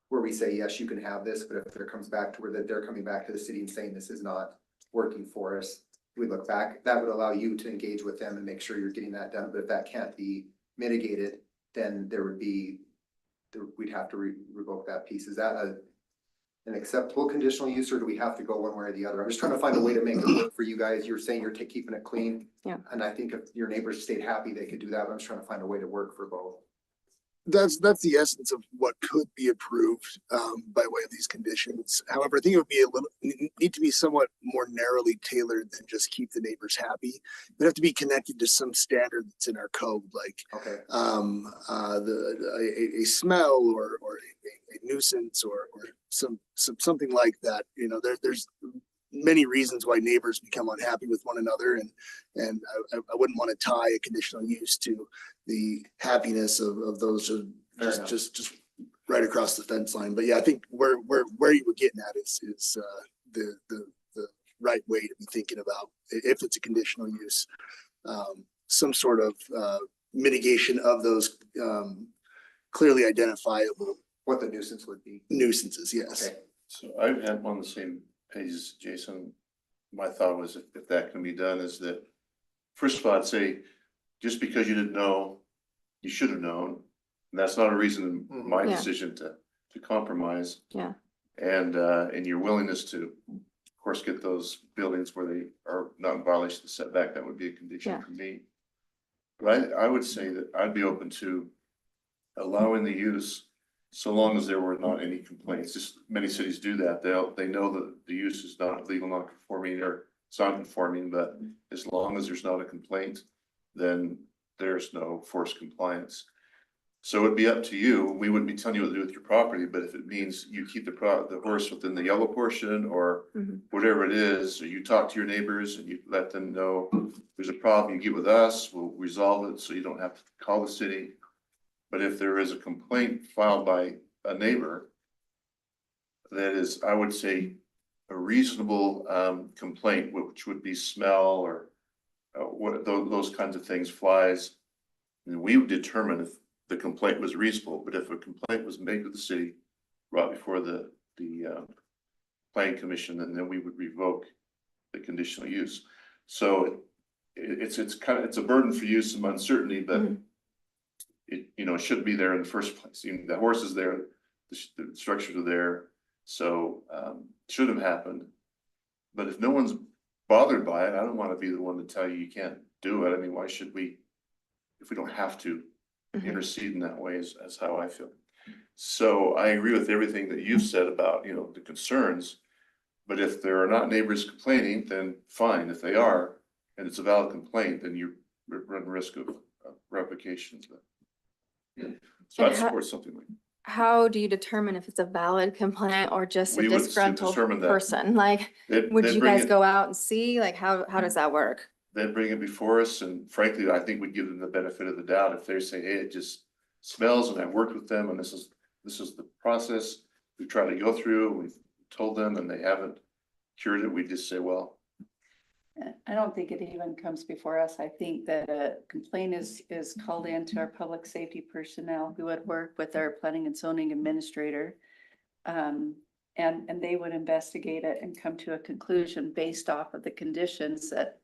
where we say, yes, you can have this, but if there comes back to where that they're coming back to the city and saying this is not working for us, we look back, that would allow you to engage with them and make sure you're getting that done. But if that can't be mitigated, then we'd have to revoke that piece. Is that an acceptable conditional use, or do we have to go one way or the other? I'm just trying to find a way to make it work for you guys. You're saying you're keeping it clean. Yeah. And I think if your neighbors stayed happy, they could do that, but I'm just trying to find a way to work for both. That's the essence of what could be approved by way of these conditions. However, I think it would be need to be somewhat more narrowly tailored than just keep the neighbors happy. It would have to be connected to some standard that's in our code, like Okay. a smell or a nuisance or something like that. You know, there's many reasons why neighbors become unhappy with one another, and I wouldn't want to tie a conditional use to the happiness of those just right across the fence line. But yeah, I think where you were getting at is the right way to be thinking about, if it's a conditional use, some sort of mitigation of those clearly identifiable What the nuisance would be. nuisances. Yes. Okay. So I have on the same page as Jason. My thought was if that can be done is that, first of all, I'd say, just because you didn't know, you should have known. And that's not a reason in my Yeah. decision to compromise. Yeah. And your willingness to, of course, get those buildings where they are not in violation of the setback, that would be a condition Yeah. for me. But I would say that I'd be open to allowing the use so long as there were not any complaints. Just many cities do that. They know that the use is not legal, not conforming, or it's not conforming, but as long as there's not a complaint, then there's no forced compliance. So it'd be up to you. We wouldn't be telling you what to do with your property, but if it means you keep the horse within the yellow portion or Mhm. whatever it is, or you talk to your neighbors and you let them know there's a problem, you get with us, we'll resolve it so you don't have to call the city. But if there is a complaint filed by a neighbor, that is, I would say, a reasonable complaint, which would be smell or what those kinds of things, flies. And we would determine if the complaint was reasonable. But if a complaint was made to the city, brought before the planning commission, and then we would revoke the conditional use. So it's a burden for you, some uncertainty, but Mhm. it shouldn't be there in the first place. The horse is there, the structures are there, so it should have happened. But if no one's bothered by it, I don't want to be the one to tell you can't do it. I mean, why should we, if we don't have to Mhm. intercede in that way, is how I feel. So I agree with everything that you've said about, the concerns. But if there are not neighbors complaining, then fine. If they are, and it's a valid complaint, then you run risk of revocation. So And I'd support something like. How do you determine if it's a valid complaint or just a We would disgruntled determine that. person? Like, They'd would you bring guys it- go out and see? Like, how does that work? They'd bring it before us, and frankly, I think we'd give them the benefit of the doubt if they say, hey, it just smells, and I've worked with them, and this is the process we try to go through, we've told them, and they haven't cured it. We just say, well, I don't think it even comes before us. I think that a complaint is called in to our public safety personnel who would work with our planning and zoning administrator. And they would investigate it and come to a conclusion based off of the conditions that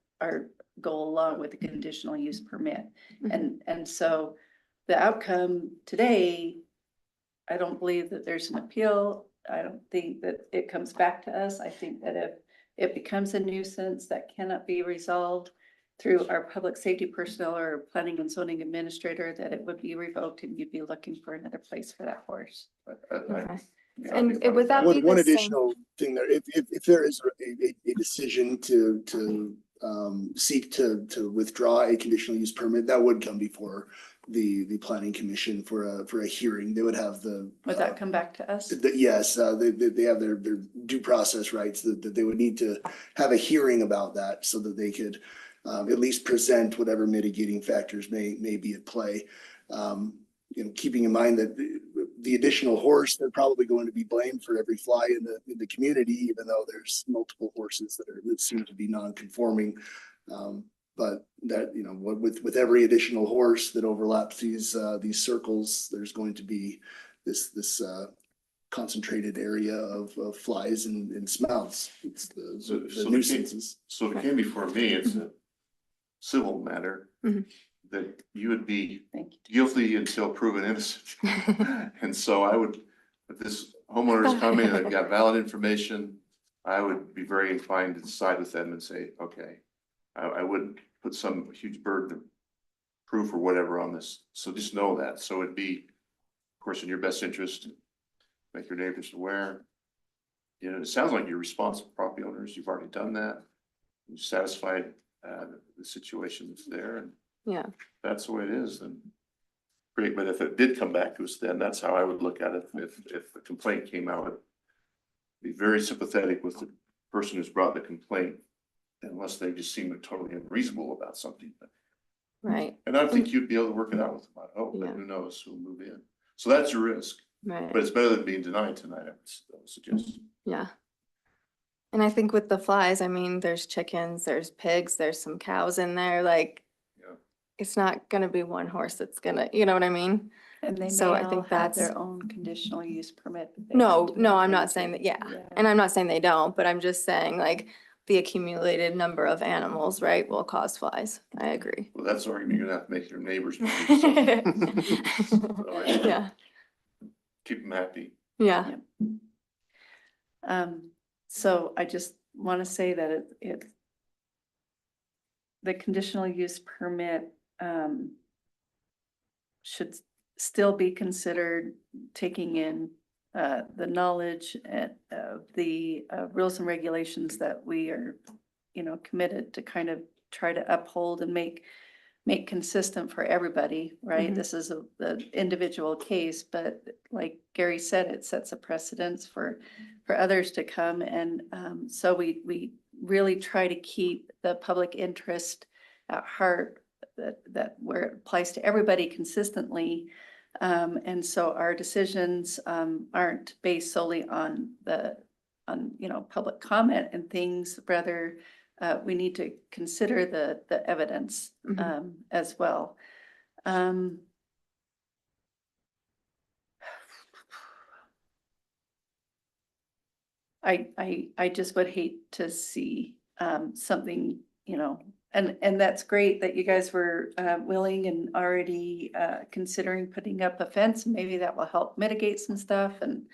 go along with the conditional use permit. Mhm. And so the outcome today I don't believe that there's an appeal. I don't think that it comes back to us. I think that if it becomes a nuisance that cannot be resolved through our public safety personnel or planning and zoning administrator, that it would be revoked and you'd be looking for another place for that horse. Okay. Yeah, And I'd be would that fine. be One the same? additional thing there, if there is a decision to seek to withdraw a conditional use permit, that would come before the planning commission for a hearing. They would have the. Would that come back to us? Yes, they have their due process rights that they would need to have a hearing about that so that they could at least present whatever mitigating factors may be at play. Keeping in mind that the additional horse, they're probably going to be blamed for every fly in the community, even though there's multiple horses that seem to be non-conforming. But that, with every additional horse that overlaps these circles, there's going to be this concentrated area of flies and smells. It's So the the nuisances. So it came before me, it's a civil matter Mhm. that you would be Thank you. guilty until proven innocent. And so I would, if this homeowner's coming and they've got valid information, I would be very inclined to side with them and say, okay, I wouldn't put some huge burden of proof or whatever on this. So just know that. So it'd be, of course, in your best interest, make your neighbors aware. It sounds like you're responsible property owners. You've already done that. You satisfied the situation that's there, and Yeah, that's the way it is, then great. But if it did come back to us, then that's how I would look at it. If the complaint came out, I'd be very sympathetic with the person who's brought the complaint, unless they just seem totally unreasonable about something. right, And I think you'd be able to work it out with them. I hope, but Yeah. who knows who'll move in. So that's your risk, right. but it's better than being denied tonight, I would suggest. Yeah. And I think with the flies, I mean, there's chickens, there's pigs, there's some cows in there, like. Yeah. It's not gonna be one horse that's gonna, you know what I mean? And they So may I all think have that's- their own conditional use permit. that they No, have to no, I'm adhere not saying to. that, yeah. And I'm not saying they don't, but I'm just saying like the accumulated number of animals, right, will cause flies. I agree. Well, that's the argument you're gonna have to make your neighbors. believe, so Yeah, keep them happy. yeah, So I just want to say that the conditional use permit, should still be considered taking in, the knowledge of the, rules and regulations that we are, committed to kind of try to uphold and make consistent for everybody, right? Mhm. This is the individual case, but like Gary said, it sets a precedence for others to come. And so we really try to keep the public interest at heart, that where it applies to everybody consistently. And so our decisions aren't based solely on public comment and things, rather we need to consider the evidence Mhm. as well. I just would hate to see something, and that's great that you guys were willing and already considering putting up a fence. Maybe that will help mitigate some stuff, and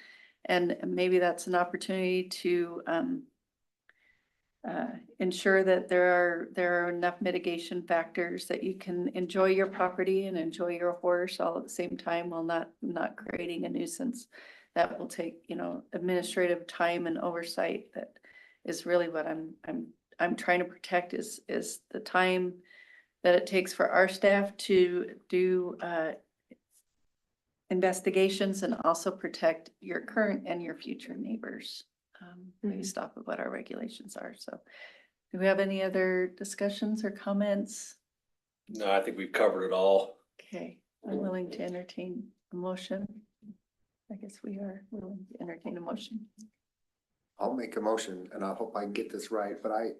maybe that's an opportunity to ensure that there are enough mitigation factors that you can enjoy your property and enjoy your horse all at the same time, while not creating a nuisance. That will take, administrative time and oversight. That is really what I'm trying to protect, is the time that it takes for our staff to do investigations, and also protect your current and your future neighbors based off of what our regulations are. So do we have any other discussions or comments? No, I think we've covered it all. Okay, I'm willing to entertain a motion. I guess we are willing to entertain a motion. I'll make a motion, and I hope I get this right, but I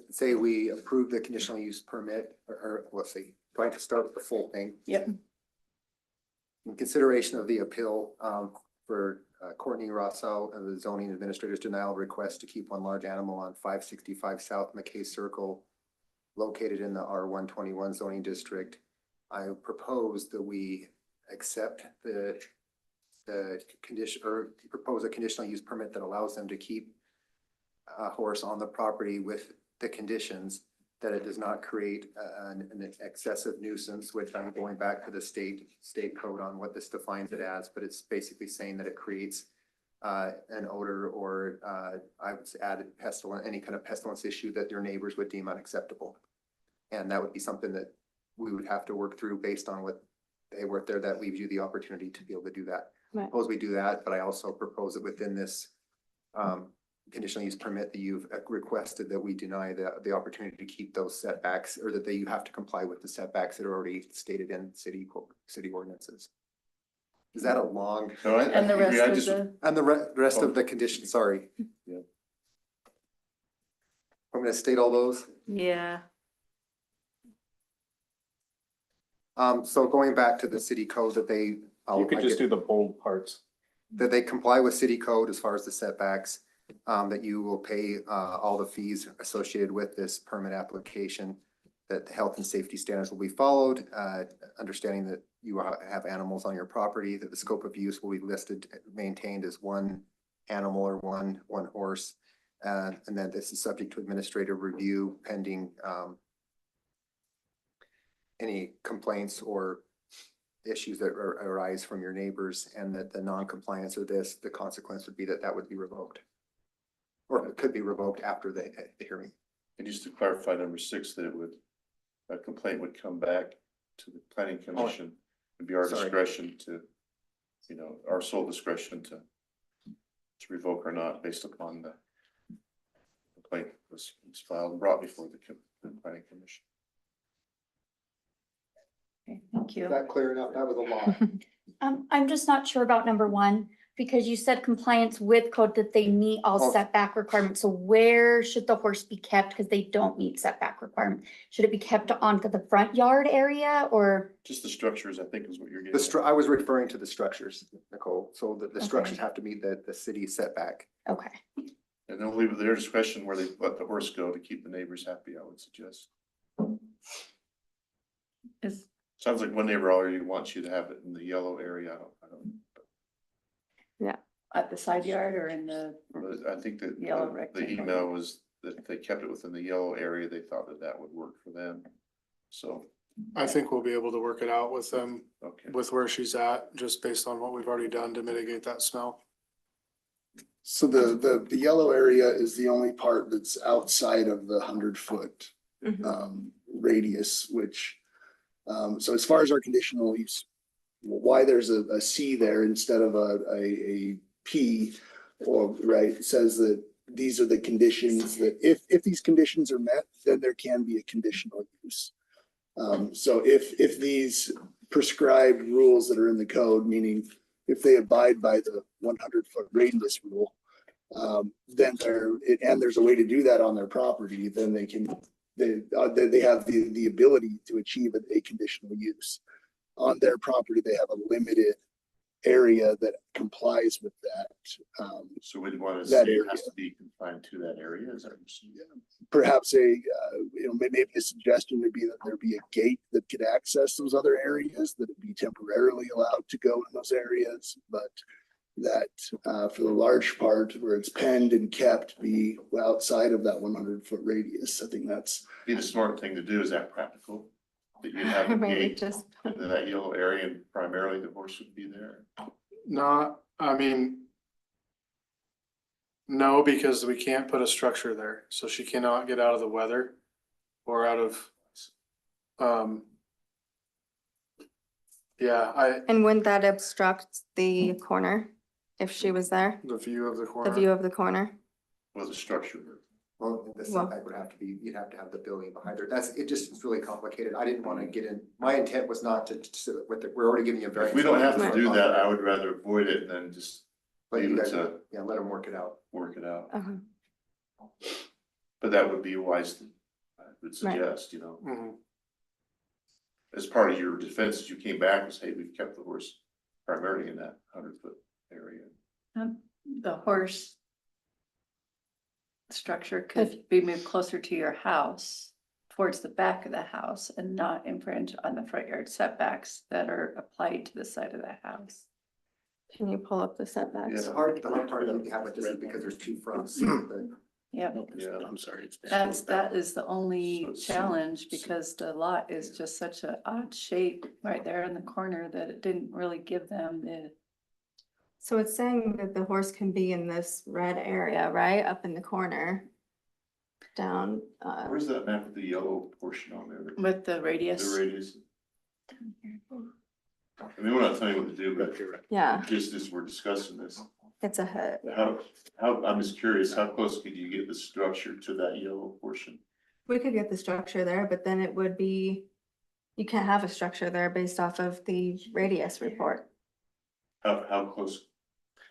say we approve the conditional use permit, or let's see, do I have to start with the full thing? Yep. In consideration of the appeal for Courtney Rossell and the zoning administrator's denial request to keep one large animal on 565 South McKay Circle, located in the R121 zoning district, I propose that we accept the the condition, or propose a conditional use permit that allows them to keep a horse on the property with the conditions that it does not create an excessive nuisance, which I'm going back to the state code on what this defines it as, but it's basically saying that it creates an odor or I would add pestilence, any kind of pestilence issue that their neighbors would deem unacceptable. And that would be something that we would have to work through based on what they work there. That leaves you the opportunity to be able to do that. Right. Suppose we do that, but I also propose that within this conditional use permit that you've requested that we deny the opportunity to keep those setbacks, or that you have to comply with the setbacks that are already stated in city ordinances. Is that a long, No, I And the agree. rest I of just, the, and the rest of the conditions, sorry. Yeah. I'm gonna state all those. yeah, So going back to the city code that they. You could just do the bold parts. That they comply with city code as far as the setbacks, that you will pay all the fees associated with this permit application, that the health and safety standards will be followed, understanding that you have animals on your property, that the scope of use will be listed, maintained as one animal or one horse, and then this is subject to administrative review pending any complaints or issues that arise from your neighbors, and that the non-compliance of this, the consequence would be that would be revoked. Or it could be revoked after the hearing. and just to clarify number 6, that it would, a complaint would come back to the planning commission. It'd be our Sorry. discretion to, our sole discretion to revoke or not based upon the complaint was filed and brought before the planning commission. okay, thank you. Is that clear enough? That was a lot. I'm just not sure about number 1, because you said compliance with code, that they meet all Oh. setback requirements. So where should the horse be kept? Because they don't meet setback requirements. Should it be kept onto the front yard area, or? Just the structures, I think, is what you're getting at. I was referring to the structures, Nicole, so the Okay. structures have to meet the city setback. Okay, And they'll leave it their discretion where they let the horse go to keep the neighbors happy, I would suggest. Is, Sounds like one neighbor already wants you to have it in the yellow area. I don't, at the side yard or in the, but I think that Yellow the rectangle. email was that if they kept it within the yellow area, they thought that would work for them. So, I think we'll be able to work it out with them, okay. with where she's at, just based on what we've already done to mitigate that smell. So the yellow area is the only part that's outside of the 100-foot radius, which, so as far as our conditional use, why there's a C there instead of a P, or right, it says that these are the conditions that if these conditions are met, then there can be a conditional use. So if these prescribed rules that are in the code, meaning if they abide by the 100-foot radius rule, then there's a way to do that on their property, then they have the ability to achieve a conditional use. On their property, they have a limited area that complies with that. So we'd want to That say it area. has to be confined to that area, is that what you're saying? Perhaps maybe a suggestion would be that there be a gate that could access those other areas, that it be temporarily allowed to go in those areas, but that for the large part where it's penned and kept be outside of that 100-foot radius. I think that's Be the smart thing to do. Is that practical? That you have a Maybe gate just, into that yellow area and primarily the horse would be there. No, because we can't put a structure there, so she cannot get out of the weather or out of, and wouldn't that obstruct the corner if she was there, the view of the the corner. view of the corner? Was a structure. Well, the setback would have to be, you'd have to have the building behind her. It's really complicated. I didn't want to get in, my intent was not to, we're already giving you a very. If we don't have to Right. do that, I would rather avoid it than just But leave you it guys, to yeah, let them work it out. work it out. Uh-huh. But that would be wise, I would Right. suggest, Mhm. as part of your defense, as you came back and say, we've kept the horse primarily in that 100-foot area. the horse structure could be moved closer to your house, towards the back of the house, and not infringe on the front yard setbacks that are applied to the side of the house. Can you pull up the setbacks? The hard part that we have with this is because there's two fronts, but Yep. Yeah, I'm sorry. That is the only So it's- challenge because the lot is just such an odd shape right there in the corner that it didn't really give them the, So it's saying that the horse can be in this red area, right, up in the corner. Down, Where's that map with the yellow portion on there? with the radius. The radius. I mean, we're not telling you what to do, but yeah, just as we're discussing this, it's a hut. I'm just curious, how close could you get the structure to that yellow portion? We could get the structure there, but then it would be, you can't have a structure there based off of the radius report. How close?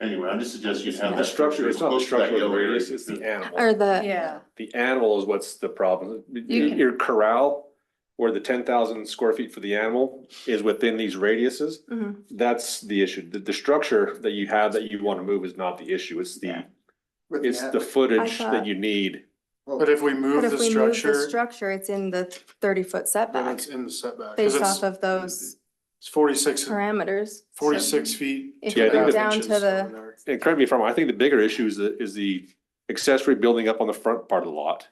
Anyway, I'm just suggesting you have The that structure, it's not the close to that structure of the yellow area. radius, it's the animal. Or the, Yeah, The animal is what's the problem. You can- Your corral, where the 10,000 square feet for the animal is within these radiuses, Mhm. that's the issue. The structure that you have that you want to move is not the issue. It's Yeah. with it's that- the footage I thought- that you need. But if we move but if the we move the structure, structure, it's in the 30-foot then setback it's in the setback. 'Cause based it's- off of those It's 46 parameters. 46 feet. If you go down to inches the- over there. And correct me if I'm wrong, I think the bigger issue is the accessory building up on the front part of the lot.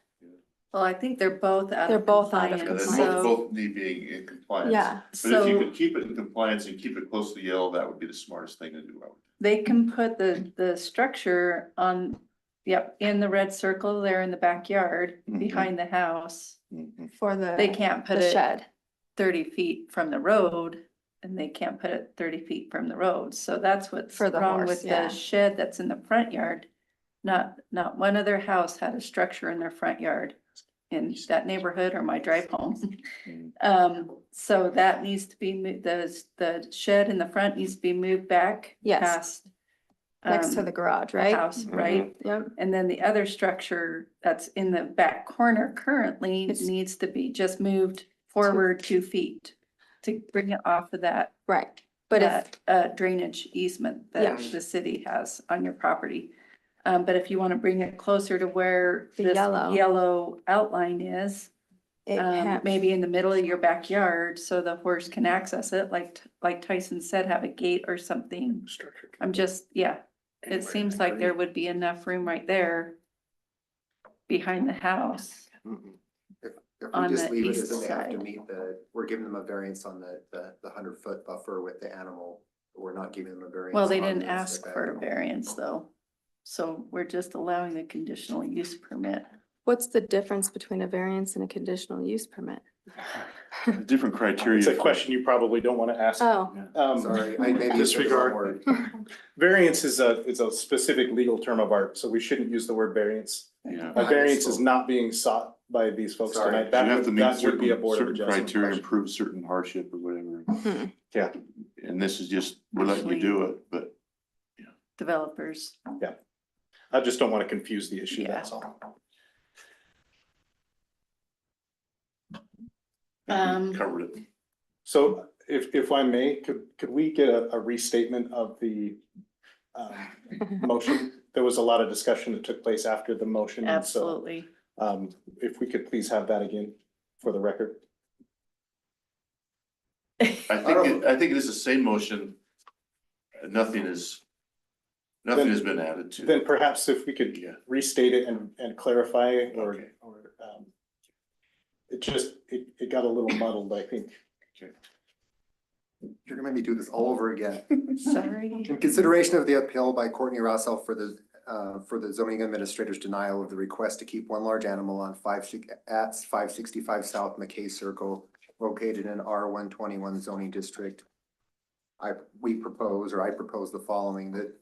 well, I think they're both out They're of both out of Yeah, compliance, they compliance. both so, both need being in compliance. Yeah, But if you so could keep it in compliance and keep it close to the yellow, that would be the smartest thing to do. I would think. they can put the structure on, yep, in the red circle there in the backyard, Mhm. behind the house. for the. They can't put the it shed. 30 feet from the road, and they can't put it 30 feet from the road, so that's what's For the wrong horse, with yeah. the shed that's in the front yard. Not one other house had a structure in their front yard in that neighborhood or my drive home. So that needs to be, the shed in the front needs to be moved back. Yes. Past. Next to the garage, right? House, right? Mhm, Yep, And then the other structure that's in the back corner currently It's- needs to be just moved forward 2 feet to bring it off of that, right. But if, drainage easement Yeah. that the city has on your property. But if you want to bring it closer to where The this yellow. yellow outline is, it can't, maybe in the middle of your backyard, so the horse can access it, like Tyson said, have a gate or something. I'm just, yeah, it seems like there would be enough room right there behind the house. If we on just the leave it east as in they have to side. meet we're giving them a variance on the 100-foot buffer with the animal. We're not giving them a variance. Well, they on didn't the ask setback. for a variance though. So we're just allowing the conditional use permit. what's the difference between a variance and a conditional use permit? Different criteria. It's a question you probably don't want to ask. Oh, Sorry, I maybe. used the Disregard. wrong word. Variance is a specific legal term of art, so we shouldn't use the word variance. Yeah. A I variance is misspoke. not being sought by these folks Sorry. tonight. You That have to would, meet that would be a certain, board of certain adjustment criteria, question. prove certain hardship or whatever. Yeah, And this is just, we're letting you do it, but Developers. I just don't want to confuse the issue, Yeah. that's all. I think we covered it. So if I may, could we get a restatement of the motion? There was a lot of discussion that took place after the motion. and so, Absolutely. If we could please have that again for the record. I think it is the same motion. Nothing has been added to. Then perhaps if we could Yeah. restate it and clarify or, Okay. it got a little muddled, I think. You're gonna make me do this all over again. Sorry. In consideration of the appeal by Courtney Rossell for the zoning administrator's denial of the request to keep one large animal on 565 South McKay Circle located in R121 zoning district. I propose the following, that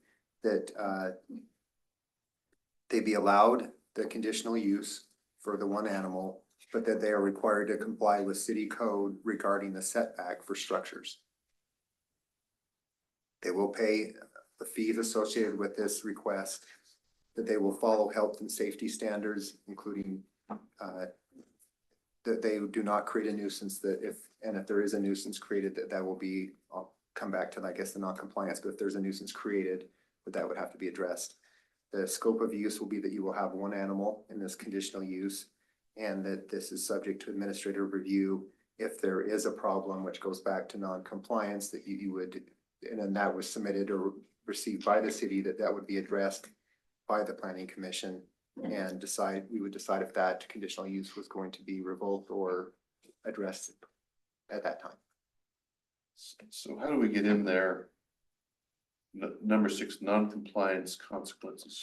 they be allowed the conditional use for the one animal, but that they are required to comply with city code regarding the setback for structures. They will pay the fees associated with this request, that they will follow health and safety standards, including that they do not create a nuisance, that if there is a nuisance created, that will be, I'll come back to, I guess, the non-compliance, but if there's a nuisance created, that would have to be addressed. The scope of use will be that you will have one animal in this conditional use, and that this is subject to administrative review. If there is a problem, which goes back to non-compliance, that you would, and then that was submitted or received by the city, that would be addressed by the planning commission and we would decide if that conditional use was going to be revoked or addressed at that time. So how do we get in there? Number 6, non-compliance consequences,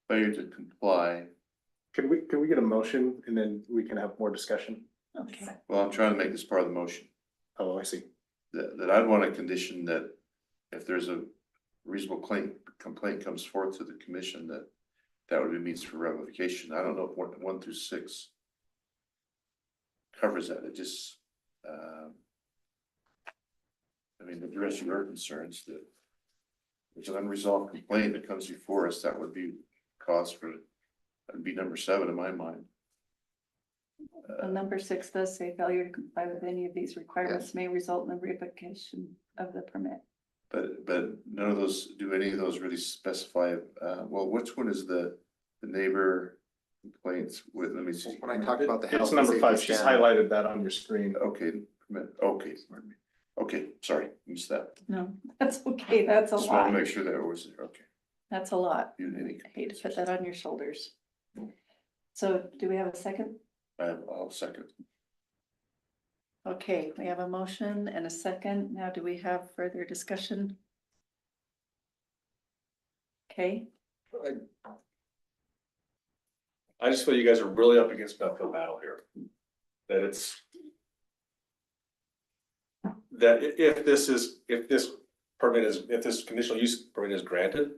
failure to comply. Can we get a motion and then we can have more discussion? Okay. Well, I'm trying to make this part of the motion, Oh, I see. that I'd want a condition that if there's a reasonable complaint comes forth to the commission, that would be means for revocation. I don't know if 1 through 6 covers that. It just, I mean, address your concerns that there's an unresolved complaint that comes before us, that would be cause for, that'd be number 7 in my mind. Number 6 does say failure to comply with any of these requirements may result in the revocation of the permit. But none of those, do any of those really specify, well, which one is the neighbor complaints with, let me see. When I talked about the health It's and number safety 5. She's standard, highlighted that on your screen. Okay, okay, pardon me. Okay, sorry, missed that. No, that's okay. That's a Just want lot. to make sure that it was, okay. That's a lot. You did any I hate to put that on your shoulders. So do we have a second? I'll second. Okay, we have a motion and a second. Now, do we have further discussion? Okay, I just feel you guys are really up against an uphill battle here. That it's. That if this conditional use permit is granted,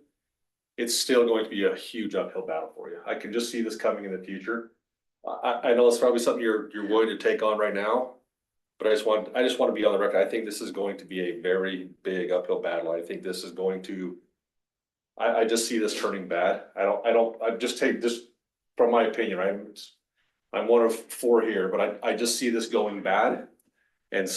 it's still going to be a huge uphill battle for you. I can just see this coming in the future. I know it's probably something you're willing to take on right now, but I just want to be on the record. I think this is going to be a very big uphill battle. I think this is going to. I just see this turning bad. I just take this from my opinion. I'm one of 4 here, but I just see this going bad, and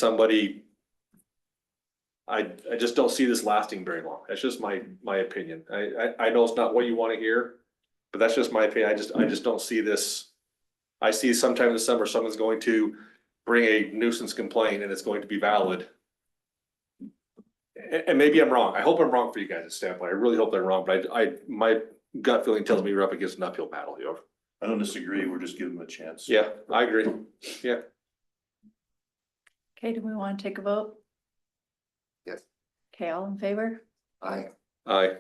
I just don't see this lasting very long. That's just my opinion. I know it's not what you want to hear, but that's just my opinion. I just don't see this. I see sometime in the summer, someone's going to bring a nuisance complaint and it's going to be valid. And maybe I'm wrong. I hope I'm wrong for you guys' standpoint. I really hope I'm wrong, but my gut feeling tells me we're up against an uphill battle here. I don't disagree, we're just giving them a chance. Yeah, I agree. Yeah. okay, do we want to take a vote? Yes. Okay, all in favor? I, Aye.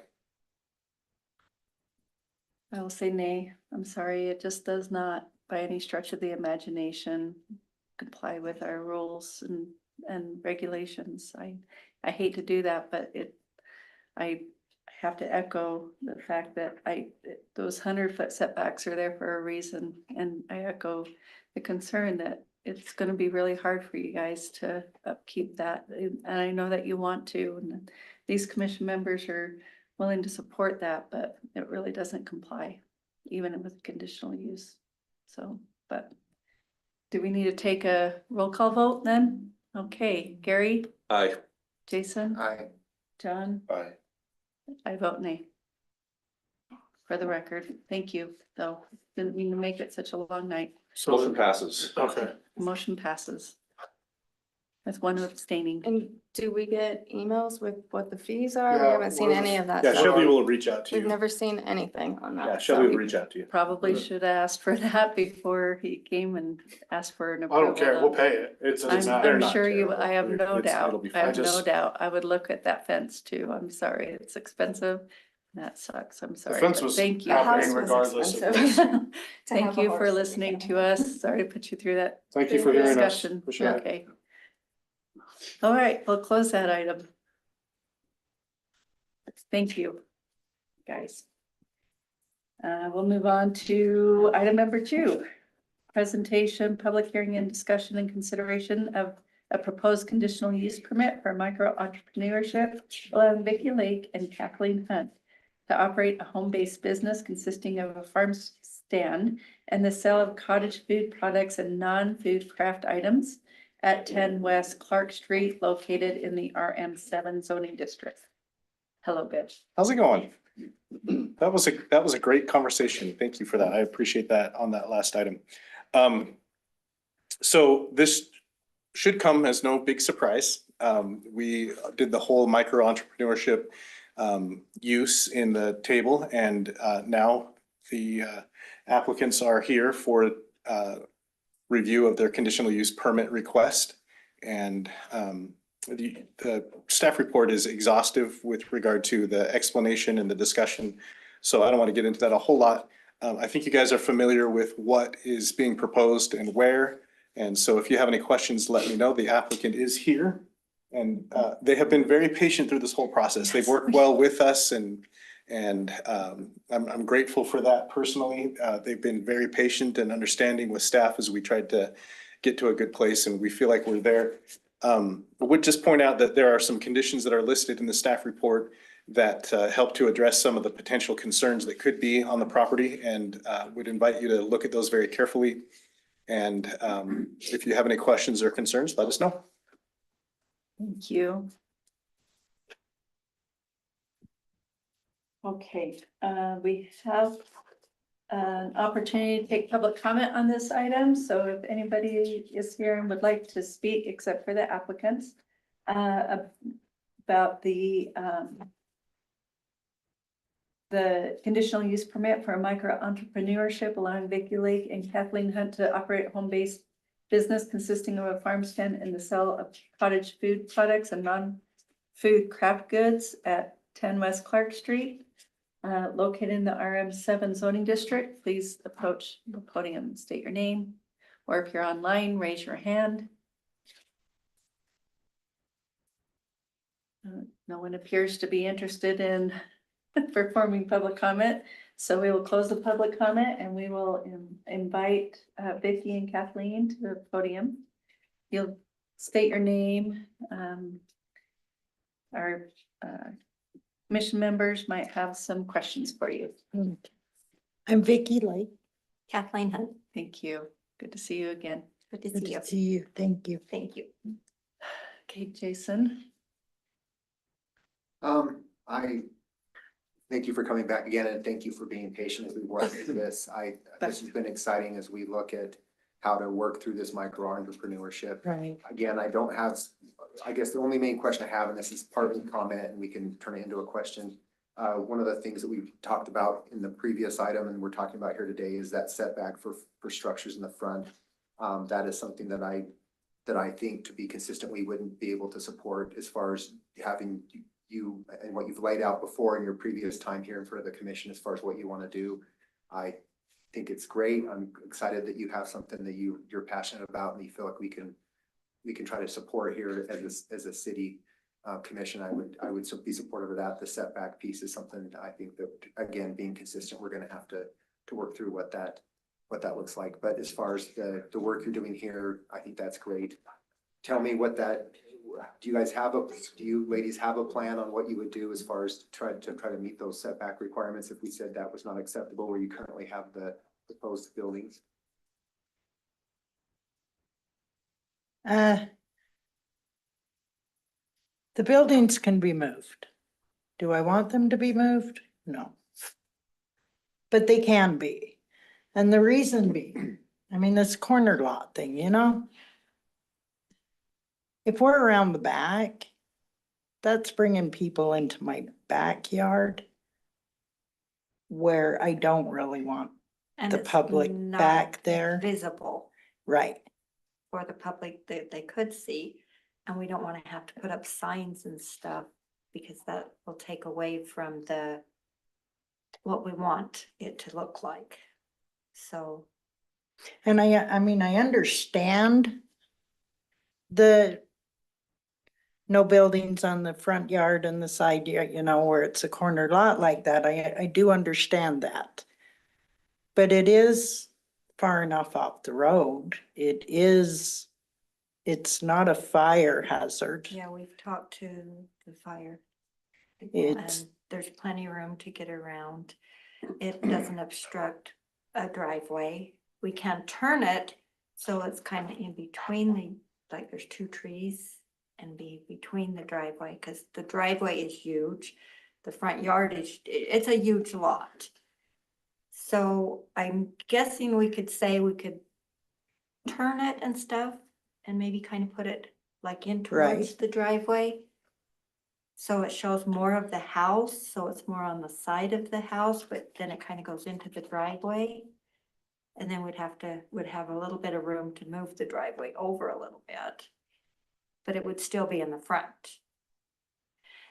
I will say nay. I'm sorry, it just does not by any stretch of the imagination comply with our rules and regulations. I hate to do that, but I have to echo the fact that those 100-foot setbacks are there for a reason. And I echo the concern that it's going to be really hard for you guys to upkeep that. And I know that you want to, and these commission members are willing to support that, but it really doesn't comply, even with conditional use. So, but do we need to take a roll call vote then? Okay, Gary, Aye. Jason, John, Aye. I vote nay. For the record, thank you, though. Didn't mean to make it such a long night. Motion passes. Okay, Motion passes. With one abstaining. And do we get emails with what the fees are? We Yeah, haven't seen any of that Yeah, stuff. Shelby will reach out to We've you. never seen anything on that. Yeah, so- Shelby will reach out to you. Probably should have asked for that before he came and asked for an I approval. don't care, we'll pay it. It's, I'm not sure you, terrible. I have no It'll doubt, be I have fine. no Just- doubt. I would look at that fence too. I'm sorry, it's expensive. That sucks, I'm the sorry. fence but was Thank you. happening House was regardless of expensive. this. Thank have a you for horse that we listening can to have. us. Sorry to put you through that Thank you for hearing us. discussion. Appreciate it. Okay. All right, we'll close that item. Thank you, guys. We'll move on to item number 2. Presentation, public hearing and discussion and consideration of a proposed conditional use permit for micro entrepreneurship, allowing Vicky Lake and Kathleen Hunt to operate a home-based business consisting of a farm stand and the sale of cottage food products and non-food craft items at 10 West Clark Street, located in the RM7 zoning district. Hello, Bitch. How's it going? That was a great conversation. Thank you for that. I appreciate that on that last item. So this should come as no big surprise. We did the whole micro entrepreneurship use in the table. And now the applicants are here for review of their conditional use permit request. And the staff report is exhaustive with regard to the explanation and the discussion. So I don't want to get into that a whole lot. I think you guys are familiar with what is being proposed and where. And so if you have any questions, let me know. The applicant is here. And they have been very patient through this whole process. They've worked well with us, and I'm grateful for that personally. They've been very patient and understanding with staff as we tried to get to a good place, and we feel like we're there. I would just point out that there are some conditions that are listed in the staff report that help to address some of the potential concerns that could be on the property, and would invite you to look at those very carefully. And if you have any questions or concerns, let us know. Thank you. Okay, we have an opportunity to take public comment on this item. So if anybody is here and would like to speak, except for the applicants, about the conditional use permit for micro entrepreneurship, allowing Vicky Lake and Kathleen Hunt to operate home-based business consisting of a farm stand and the sale of cottage food products and non-food craft goods at 10 West Clark Street, located in the RM7 zoning district. Please approach the podium and state your name, or if you're online, raise your hand. No one appears to be interested in performing public comment. So we will close the public comment and we will invite Vicky and Kathleen to the podium. You'll state your name. Our commission members might have some questions for you. I'm Vicky Lake. Kathleen Hunt. Thank you. Good to see you again. Good to Good see you. to see you. Thank you. Thank you. Okay, Jason. I thank you for coming back again, and thank you for being patient as we work through this. This has been exciting as we look at how to work through this micro entrepreneurship. Right. Again, I don't have, I guess the only main question I have, and this is part of the comment and we can turn it into a question. One of the things that we've talked about in the previous item and we're talking about here today is that setback for structures in the front. That is something that I think to be consistent, we wouldn't be able to support as far as having you and what you've laid out before in your previous time here in front of the commission as far as what you want to do. I think it's great. I'm excited that you have something that you're passionate about and you feel like we can try to support here as a city commission. I would be supportive of that. The setback piece is something I think that, again, being consistent, we're going to have to work through what that looks like. But as far as the work you're doing here, I think that's great. Tell me do you ladies have a plan on what you would do as far as try to meet those setback requirements if we said that was not acceptable where you currently have the proposed buildings? The buildings can be moved. Do I want them to be moved? No. But they can be. And the reason being, I mean, this corner lot thing, if we're around the back, that's bringing people into my backyard where I don't really want And the it's public not back there. Visible Right. for the public that they could see. And we don't want to have to put up signs and stuff because that will take away from what we want it to look like. So. And I mean, I understand no buildings on the front yard and the side yard, where it's a corner lot like that. I do understand that. But it is far enough off the road. It's not a fire hazard. Yeah, we've talked to the fire. It's- And there's plenty of room to get around. It doesn't obstruct a driveway. We can turn it so it's kind of in between like there's two trees and be between the driveway because the driveway is huge. The front yard it's a huge lot. So I'm guessing we could turn it and stuff and maybe kind of put it like in towards Right. the driveway. So it shows more of the house, so it's more on the side of the house, but then it kind of goes into the driveway. And then would have a little bit of room to move the driveway over a little bit. But it would still be in the front.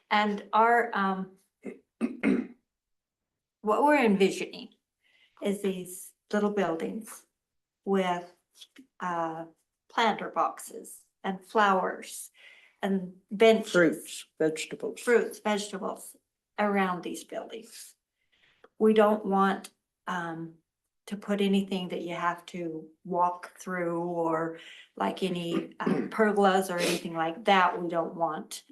And our, what we're envisioning is these little buildings with planter boxes and flowers and benches. Fruits, vegetables. Vegetables around these buildings. We don't want to put anything that you have to walk through or like any pergolas or anything like that. We don't want.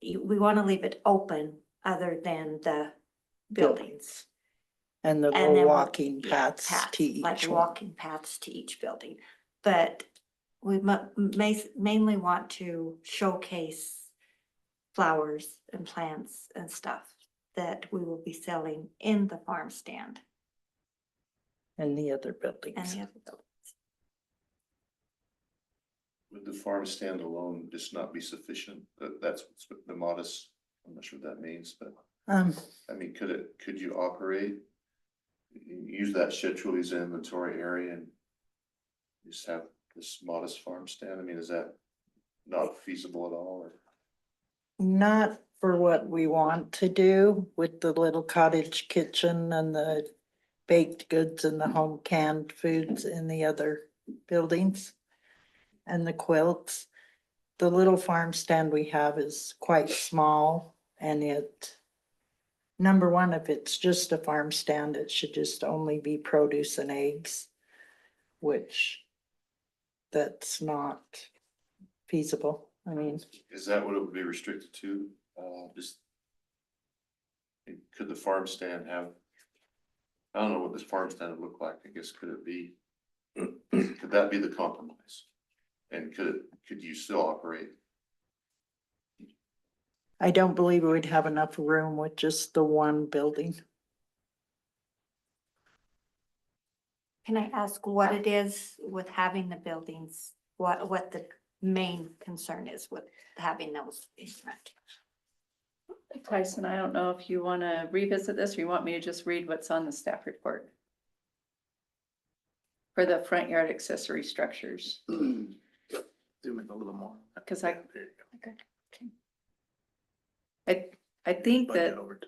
We want to leave it open other than the buildings. And the And little then we'll- walking paths to Like each one. walking paths to each building. But we mainly want to showcase flowers and plants and stuff that we will be selling in the farm stand And the other and buildings. the other buildings. Would the farm stand alone just not be sufficient? That's what's the modest, I'm not sure what that means, but I mean, could you operate? Use that shed truly as an inventory area and just have this modest farm stand? I mean, is that not feasible at all or? Not for what we want to do with the little cottage kitchen and the baked goods and the home canned foods in the other buildings. And the quilts. The little farm stand we have is quite small and number one, if it's just a farm stand, it should just only be produce and eggs, which that's not feasible. I mean, Is that what it would be restricted to? Just. Could the farm stand have? I don't know what this farm stand would look like. I guess could it be? Could that be the compromise? And could you still operate? I don't believe we'd have enough room with just the one building. Can I ask what it is with having the buildings? What the main concern is with having those in front? Tyson, I don't know if you want to revisit this or you want me to just read what's on the staff report. For the front yard accessory structures, Zoom in a little more. because There you go. I think Bring that over to-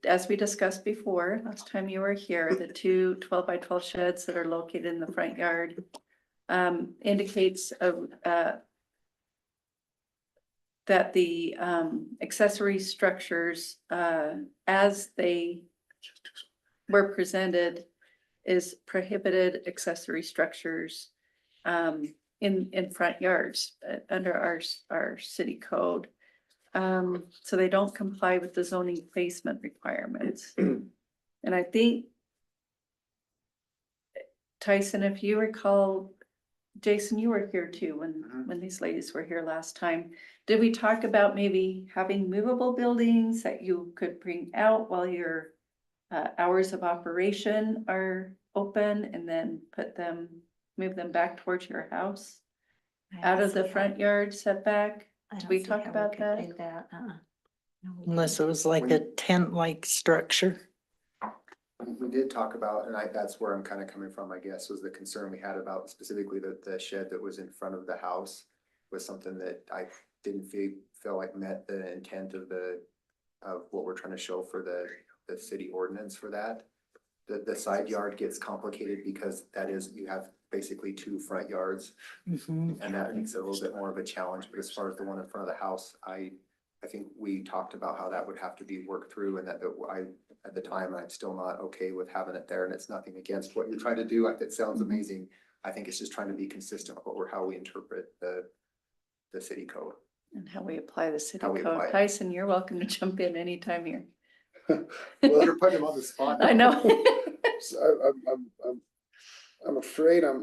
as we discussed before, last time you were here, the two 12 by 12 sheds that are located in the front yard indicates that the accessory structures as they were presented is prohibited accessory structures in front yards under our city code. So they don't comply with the zoning placement requirements. And I think, Tyson, if you recall, Jason, you were here too when these ladies were here last time. Did we talk about maybe having movable buildings that you could bring out while your hours of operation are open and then move them back towards your house? Out of the front yard setback? Did we talk about that? Unless it was like a tent-like structure. We did talk about, and that's where I'm kind of coming from, I guess, was the concern we had about specifically the shed that was in front of the house was something that I didn't feel like met the intent of what we're trying to show for the city ordinance for that. The side yard gets complicated because you have basically two front yards. Mhm. And that makes it a little bit more of a challenge, but as far as the one in front of the house, I think we talked about how that would have to be worked through and that at the time, I'm still not okay with having it there and it's nothing against what you're trying to do. It sounds amazing. I think it's just trying to be consistent with how we interpret the city code. And how we apply the city How we apply code. it. Tyson, you're welcome to jump in anytime here. Well, You're putting them on the spot. I know. So I'm afraid I'm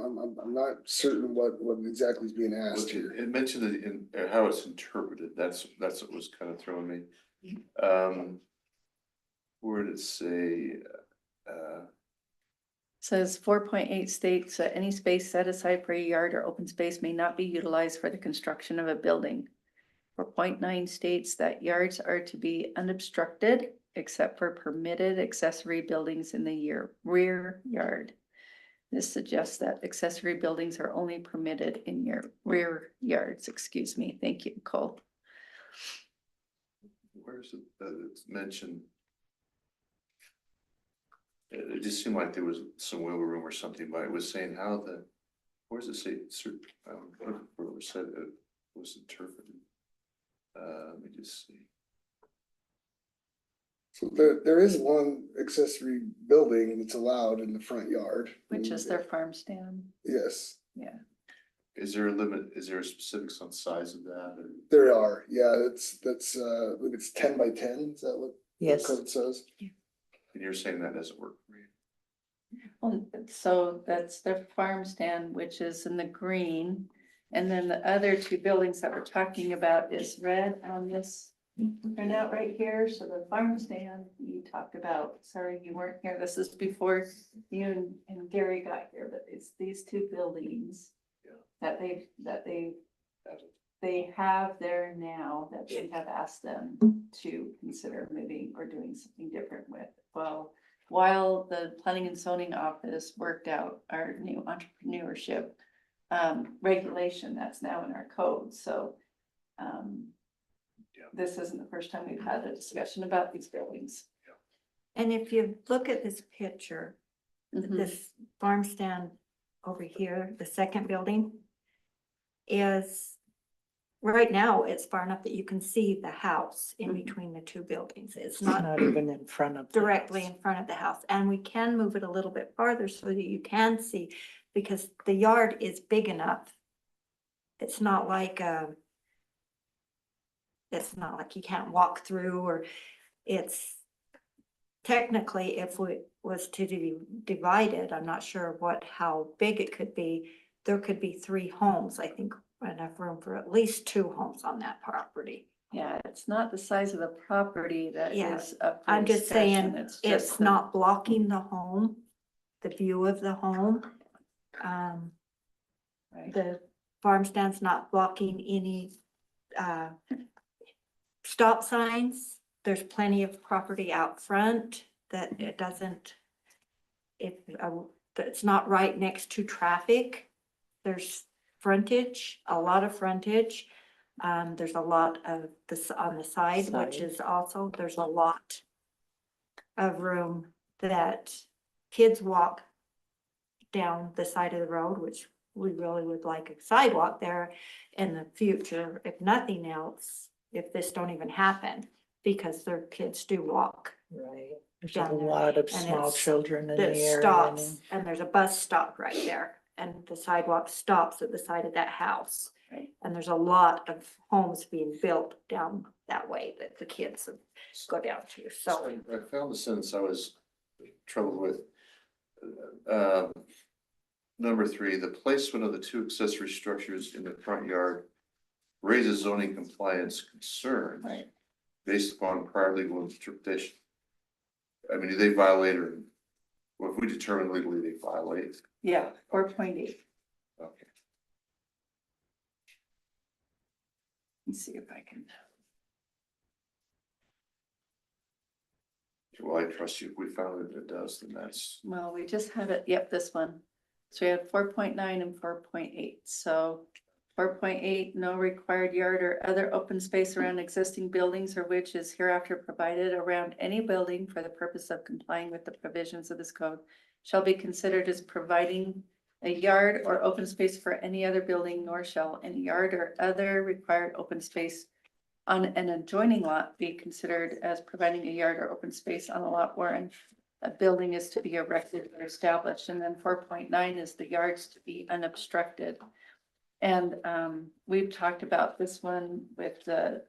not certain what exactly is being asked here. It mentioned it in how it's interpreted. That's what was kind of throwing me. Where did it say? Says 4.8 states that any space set aside for a yard or open space may not be utilized for the construction of a building. 4.9 states that yards are to be unobstructed except for permitted accessory buildings in the rear yard. This suggests that accessory buildings are only permitted in your rear yards, excuse me. Thank you, Cole. Where's it, it's mentioned? It just seemed like there was some wiggle room or something, but it was saying how the, where does it say, where it was said it was interpreted? Let me just see. So there is one accessory building that's allowed in the front yard. Which is their farm stand. Yes, Yeah. Is there a limit, is there a specifics on size of that or? there are, yeah, that's, I believe it's 10 by 10, is that what the Yes. code says? And you're saying that doesn't work for you? Well, so that's their farm stand, which is in the green. And then the other two buildings that we're talking about is red on this printout right here. So the farm stand you talked about, sorry, you weren't here. This is before you and Gary got here, but it's these two buildings that they have there now that they have asked them to consider moving or doing something different with. Well, while the planning and zoning office worked out our new entrepreneurship regulation that's now in our code, so this isn't the first time we've had a discussion about these buildings. And if you look at this picture, Mhm. this farm stand over here, the second building is, right now, it's far enough that you can see the house in between the two buildings. It's It's not not even in front of. the directly house. in front of the house, and we can move it a little bit farther so that you can see, because the yard is big enough. It's not like you can't walk through, or it's technically, if we was to divide it, I'm not sure how big it could be. There could be 3 homes, I think, enough room for at least 2 homes on that property. Yeah, it's not the size of the property that Yeah, is up for I'm just discussion. saying, It's it's just the- not blocking the home, the view of the home. right. The farm stand's not blocking any stop signs. There's plenty of property out front that it doesn't, it's not right next to traffic. There's frontage, a lot of frontage. There's a lot of this on the side, which is also, there's a lot of room that kids walk down the side of the road, which we really would like a sidewalk there in the future, if nothing else, if this don't even happen, because their kids do walk. Right, there's a down there, lot of and small it's- children in the That area. stops, and there's a bus stop right there, and the sidewalk stops at the side of that house. Right. And there's a lot of homes being built down that way that the kids go down to, so. I found the sentence I was troubled with. Number 3, the placement of the 2 accessory structures in the front yard raises zoning compliance concerns. Right. Based upon prior legal interpretation. I mean, do they violate, or well, if we determine legally they violate? Yeah, 4.8. Okay. Let's see if I can. Well, I trust you. If we found that it does, then that's. Well, we just have it, yep, this one. So we had 4.9 and 4.8, so 4.8, no required yard or other open space around existing buildings or which is hereafter provided around any building for the purpose of complying with the provisions of this code shall be considered as providing a yard or open space for any other building, nor shall any yard or other required open space on an adjoining lot be considered as providing a yard or open space on a lot wherein a building is to be erected or established. And then 4.9 is the yards to be unobstructed. And we've talked about this one with the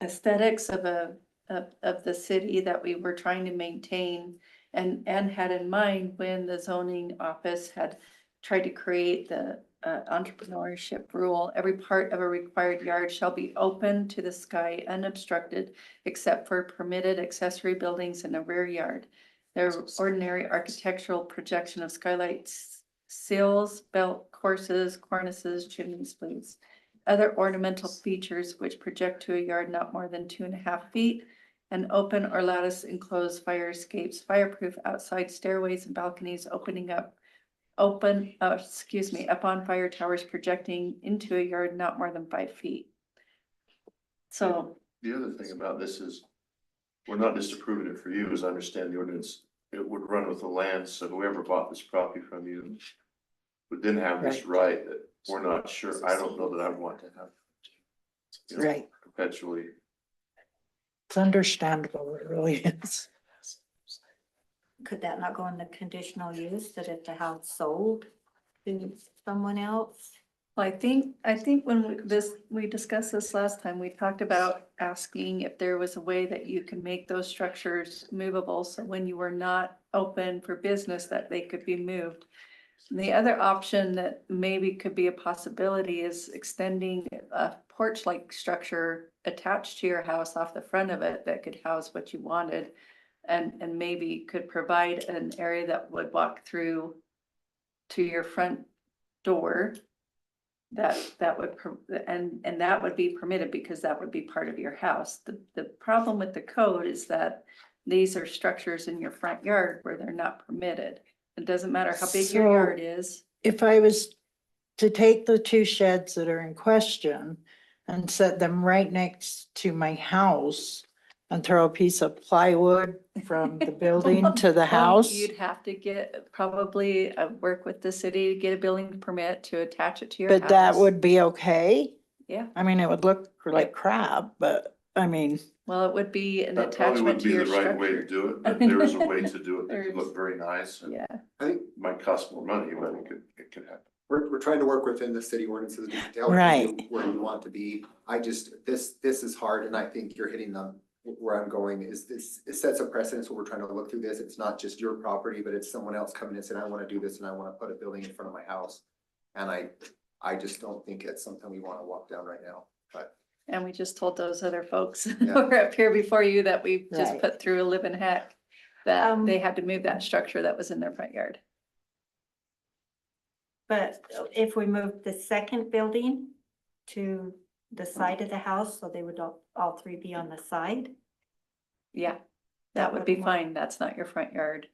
aesthetics of the city that we were trying to maintain and had in mind when the zoning office had tried to create the entrepreneurship rule. Every part of a required yard shall be open to the sky, unobstructed, except for permitted accessory buildings in the rear yard. Their ordinary architectural projection of skylights, sills, belt courses, cornices, chimney spleens, other ornamental features which project to a yard not more than 2.5 feet. And open or lattice enclosed fire escapes, fireproof outside stairways and balconies opening up. Up on fire towers projecting into a yard not more than 5 feet. So, The other thing about this is, we're not just approving it for you, as I understand the ordinance, it would run with the land, so whoever bought this property from you would then have this right that we're not sure, I don't know that I want to have. You know, Right. perpetually. It's understandable, it really is. Could that not go in the conditional use, that if the house sold to someone else? well, I think when we discussed this last time, we talked about asking if there was a way that you can make those structures movable, so when you were not open for business, that they could be moved. And the other option that maybe could be a possibility is extending a porch-like structure attached to your house off the front of it that could house what you wanted. And maybe could provide an area that would walk through to your front door. That would, and that would be permitted because that would be part of your house. The problem with the code is that these are structures in your front yard where they're not permitted. It doesn't matter how big your So- yard is. If I was to take the two sheds that are in question and set them right next to my house and throw a piece of plywood from the building to the house, You'd have to get, probably work with the city to get a building permit to attach it to your house. but that would be okay? Yeah, I mean, it would look like crap, but I mean, well, it would be an That probably attachment wouldn't to be your the right way to structure. do it, but there is a way to do it that could There's- look very nice. And Yeah, I think might cost more money, but it could happen. we're trying to work within the city ordinances to help you Right. where you want to be. I just, this is hard, and I think you're hitting where I'm going is this, it sets a precedence when we're trying to look through this. It's not just your property, but it's someone else coming in and saying, I want to do this and I want to put a building in front of my house. And I just don't think it's something we want to walk down right now, but. and we just told those other folks who Yeah. were up here before you that we just Right. put through a living heck. That Um, they had to move that structure that was in their front yard. But if we moved the second building to the side of the house, so they would all three be on the side? Yeah, That that would be would work. fine. That's not your front yard,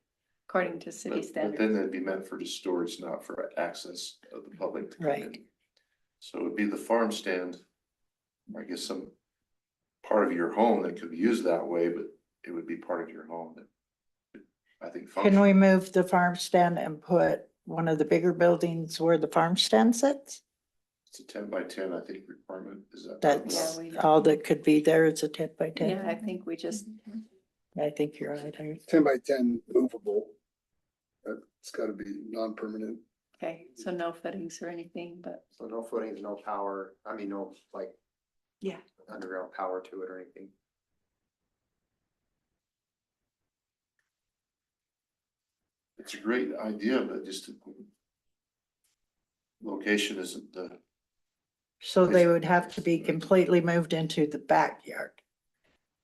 according to city But then standards. they'd be meant for just storage, not for access of the public to come Right. in. So it'd be the farm stand, I guess some part of your home that could be used that way, but it would be part of your home that I think. can we function. move the farm stand and put one of the bigger buildings where the farm stand sits? It's a 10 by 10, I think, requirement, is that? That's we- all that could be there is a 10 by 10. Yeah, I think we just, I think you're right. I- 10 by 10 movable. It's gotta be non-permanent. okay, so no footings or anything, but So no footings, no power, I mean, no like. Yeah. Underground power to it or anything. It's a great idea, but just location isn't the, So they would have to be completely moved into the backyard.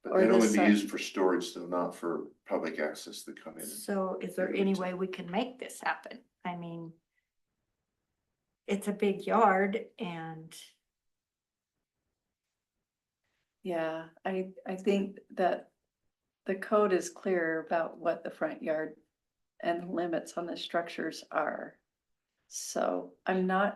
but Or they'd the only be side. used for storage, though, not for public access to come in. So is there any way we can make this happen? I mean, it's a big yard and yeah, I think that the code is clear about what the front yard and the limits on the structures are. So I'm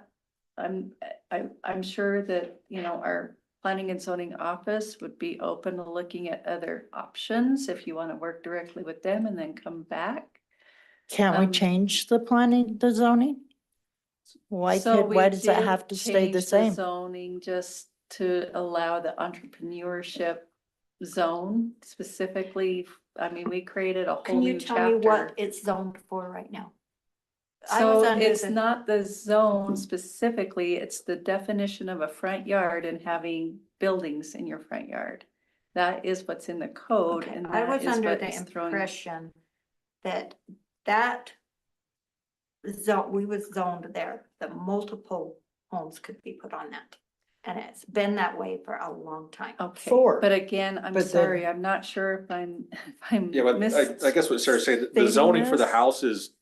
sure that, you know, our planning and zoning office would be open to looking at other options if you want to work directly with them and then come back. Can't we Um, change the planning, the zoning? Why So could, why we does that did have to stay the change same? Zoning just to allow the entrepreneurship zone specifically. I mean, we created a whole can you new tell me what chapter. it's zoned for right now? I was So under it's the- not the zone specifically, it's the definition of a front yard and having buildings in your front yard. That is what's in the code Okay, and I that was is under what the is throwing. impression that that zone, we was zoned there, that multiple homes could be put on that. And it's been that way for a long time. Okay, Four. but again, I'm But then- sorry, I'm not sure if I'm. Yeah, but I guess what Sarah's saying, the misstating zoning for the this. house is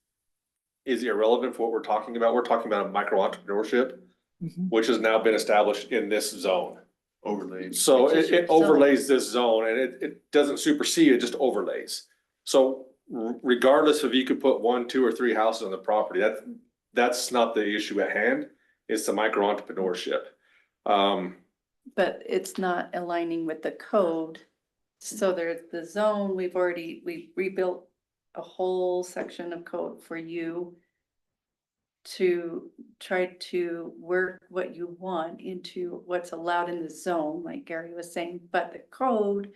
irrelevant for what we're talking about. We're talking about a micro entrepreneurship. Mhm. which has now been established in this zone. Overlaid. So Which is it your zone. overlays this zone and it doesn't supersede, it just overlays. So regardless if you could put 1, 2, or 3 houses on the property, that's not the issue at hand. It's the micro entrepreneurship. But it's not aligning with the code. So there's the zone, we rebuilt a whole section of code for you to try to work what you want into what's allowed in the zone, like Gary was saying, but the code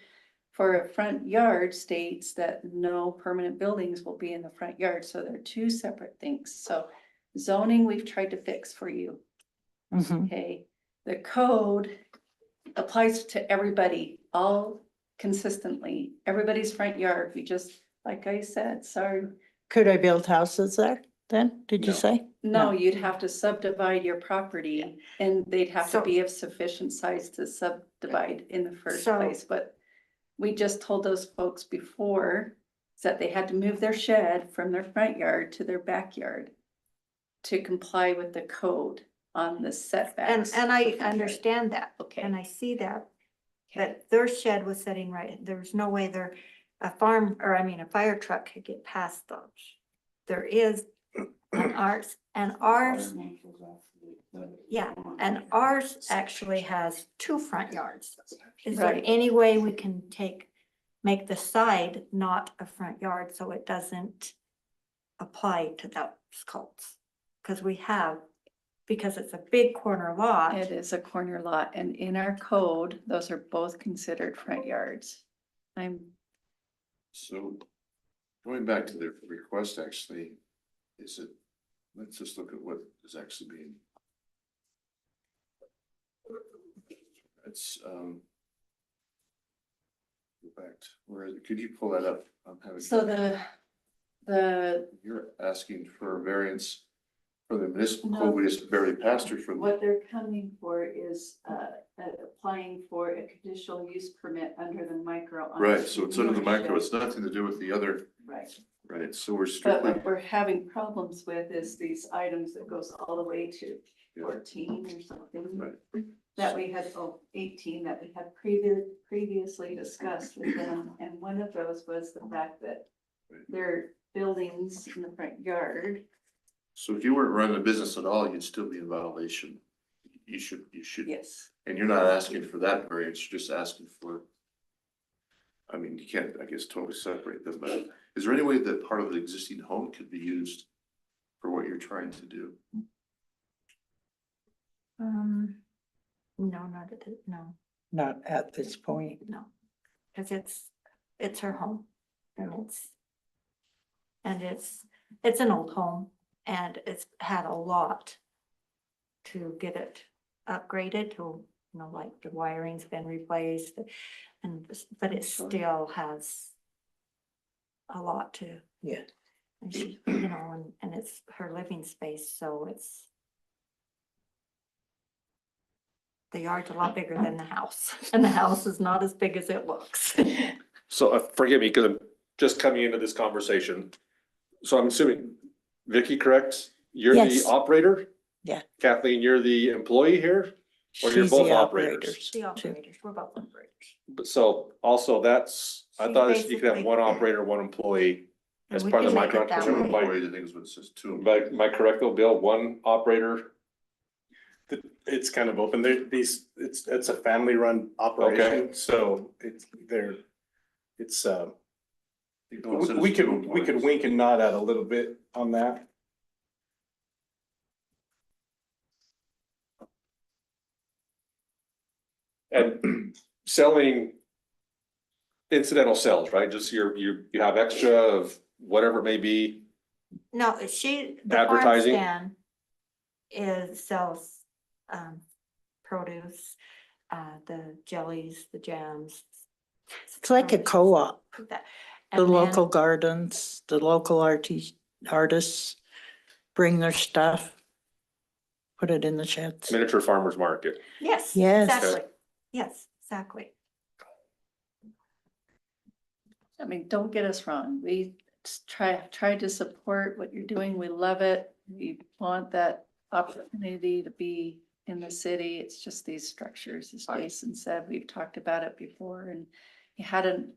for a front yard states that no permanent buildings will be in the front yard, so they're two separate things. So zoning, we've tried to fix for you. Mhm. Okay, the code applies to everybody, all consistently, everybody's front yard. We just, like I said, sorry. Could I build houses there then, did you No. say? No, No. you'd have to subdivide your property and they'd have to So- be of sufficient size to subdivide in the first So- place, but we just told those folks before that they had to move their shed from their front yard to their backyard to comply with the code on the setbacks. And for I front yard. understand that, Okay. and I see that, but their shed was sitting right, there was no way a fire truck could get past those. There is an ours, yeah, and ours actually has 2 front yards. Is there Right. any way we can make the side not a front yard so it doesn't apply to those codes? Because it's a big corner lot. It is a corner lot, and in our code, those are both considered front yards. So going back to the request, actually, let's just look at what is actually being. It's, go back, where is it? Could you pull that up? I'm having. So the, You're asking for a variance for the municipal No. code we just barely passed, or for what they're coming for is, applying for a conditional use permit under the micro. right, so it's under the micro, entrepreneurship. it's nothing to do with the other, Right, right, so we're but strictly. what we're having problems with is these items that goes all the way to Yeah. 14 or something. Right. That we had, 18 that we had previously discussed with them, and one of those was the fact that there are buildings in the front yard. So if you weren't running a business at all, you'd still be in violation. You should, Yes. and you're not asking for that variance, you're just asking for. I mean, you can't, I guess, totally separate them, but is there any way that part of the existing home could be used for what you're trying to do? No, not at it, no, Not at this point. no, because it's her home, and it's an old home, and it's had a lot to get it upgraded to, like the wiring's been replaced, but it still has a lot to. Yeah. And she, and it's her living space, so the yard's a lot bigger than the house, and the house is not as big as it looks. So forgive me, because I'm just coming into this conversation. So I'm assuming, Vicky, correct? You're Yes. the operator? Yeah. Kathleen, you're the employee here? Or you're She's both the operators? The operators, we're both operators. But so also that's, I She's thought you could have basically- one operator, one employee And as we part of the can make micro it that Two way. entrepreneur. employees, I think is what it says, two. Am I correct though, Bill? One operator? It's kind of open. It's a family-run operation, so we could wink and nod at a little bit on that. And selling incidental sales, right? Just you have extra of whatever it may be. No, the farm Advertising? stand sells, produce, the jellies, the jams. It's like a co-op. That- The and then- local gardens, the local artists bring their stuff, put it in the sheds. Miniature farmers market. Yes, Yes. exactly. Yes, exactly. I mean, don't get us wrong. We try to support what you're doing. We love it. We want that opportunity to be in the city. It's just these structures, as Jason said, we've talked about it before, and you hadn't,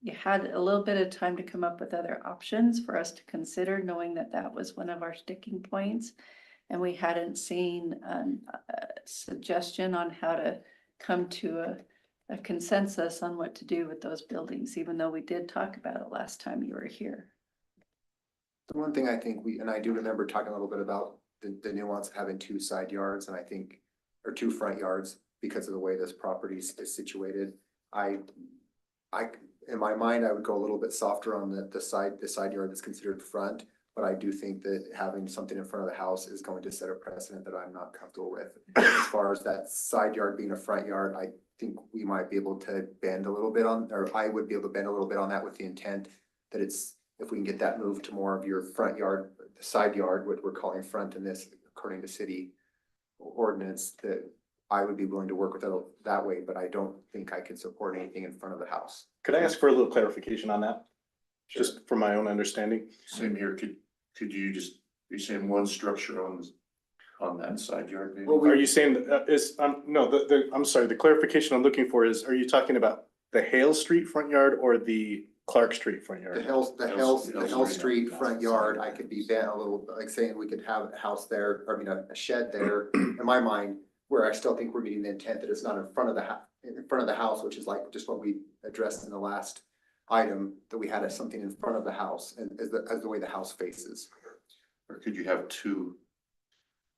you had a little bit of time to come up with other options for us to consider, knowing that that was one of our sticking points. And we hadn't seen a suggestion on how to come to a consensus on what to do with those buildings, even though we did talk about it last time you were here. The one thing I think and I do remember talking a little bit about the nuance of having two side yards and I think, or two front yards because of the way this property is situated. In my mind, I would go a little bit softer on the side yard that's considered front. But I do think that having something in front of the house is going to set a precedent that I'm not comfortable with. As far as that side yard being a front yard, I think we might be able to bend a little bit on, or I would be able to bend a little bit on that with the intent that it's, if we can get that moved to more of your front yard, the side yard, what we're calling front in this, according to city ordinance, that I would be willing to work with it that way, but I don't think I could support anything in front of the house. Could I ask for a little clarification on that? Just for my own understanding? Same here, could you just, you're saying one structure on that side yard maybe? Are you saying that no, I'm sorry, the clarification I'm looking for is, are you talking about the Hale Street front yard or the Clark Street front The yard? Hill Street front yard, I could be bent a little, like saying we could have a house there, I mean, a shed there, in my mind, where I still think we're meeting the intent that it's not in front of the house, which is like just what we addressed in the last item, that we had something in front of the house and as the way the house faces. Or could you have two,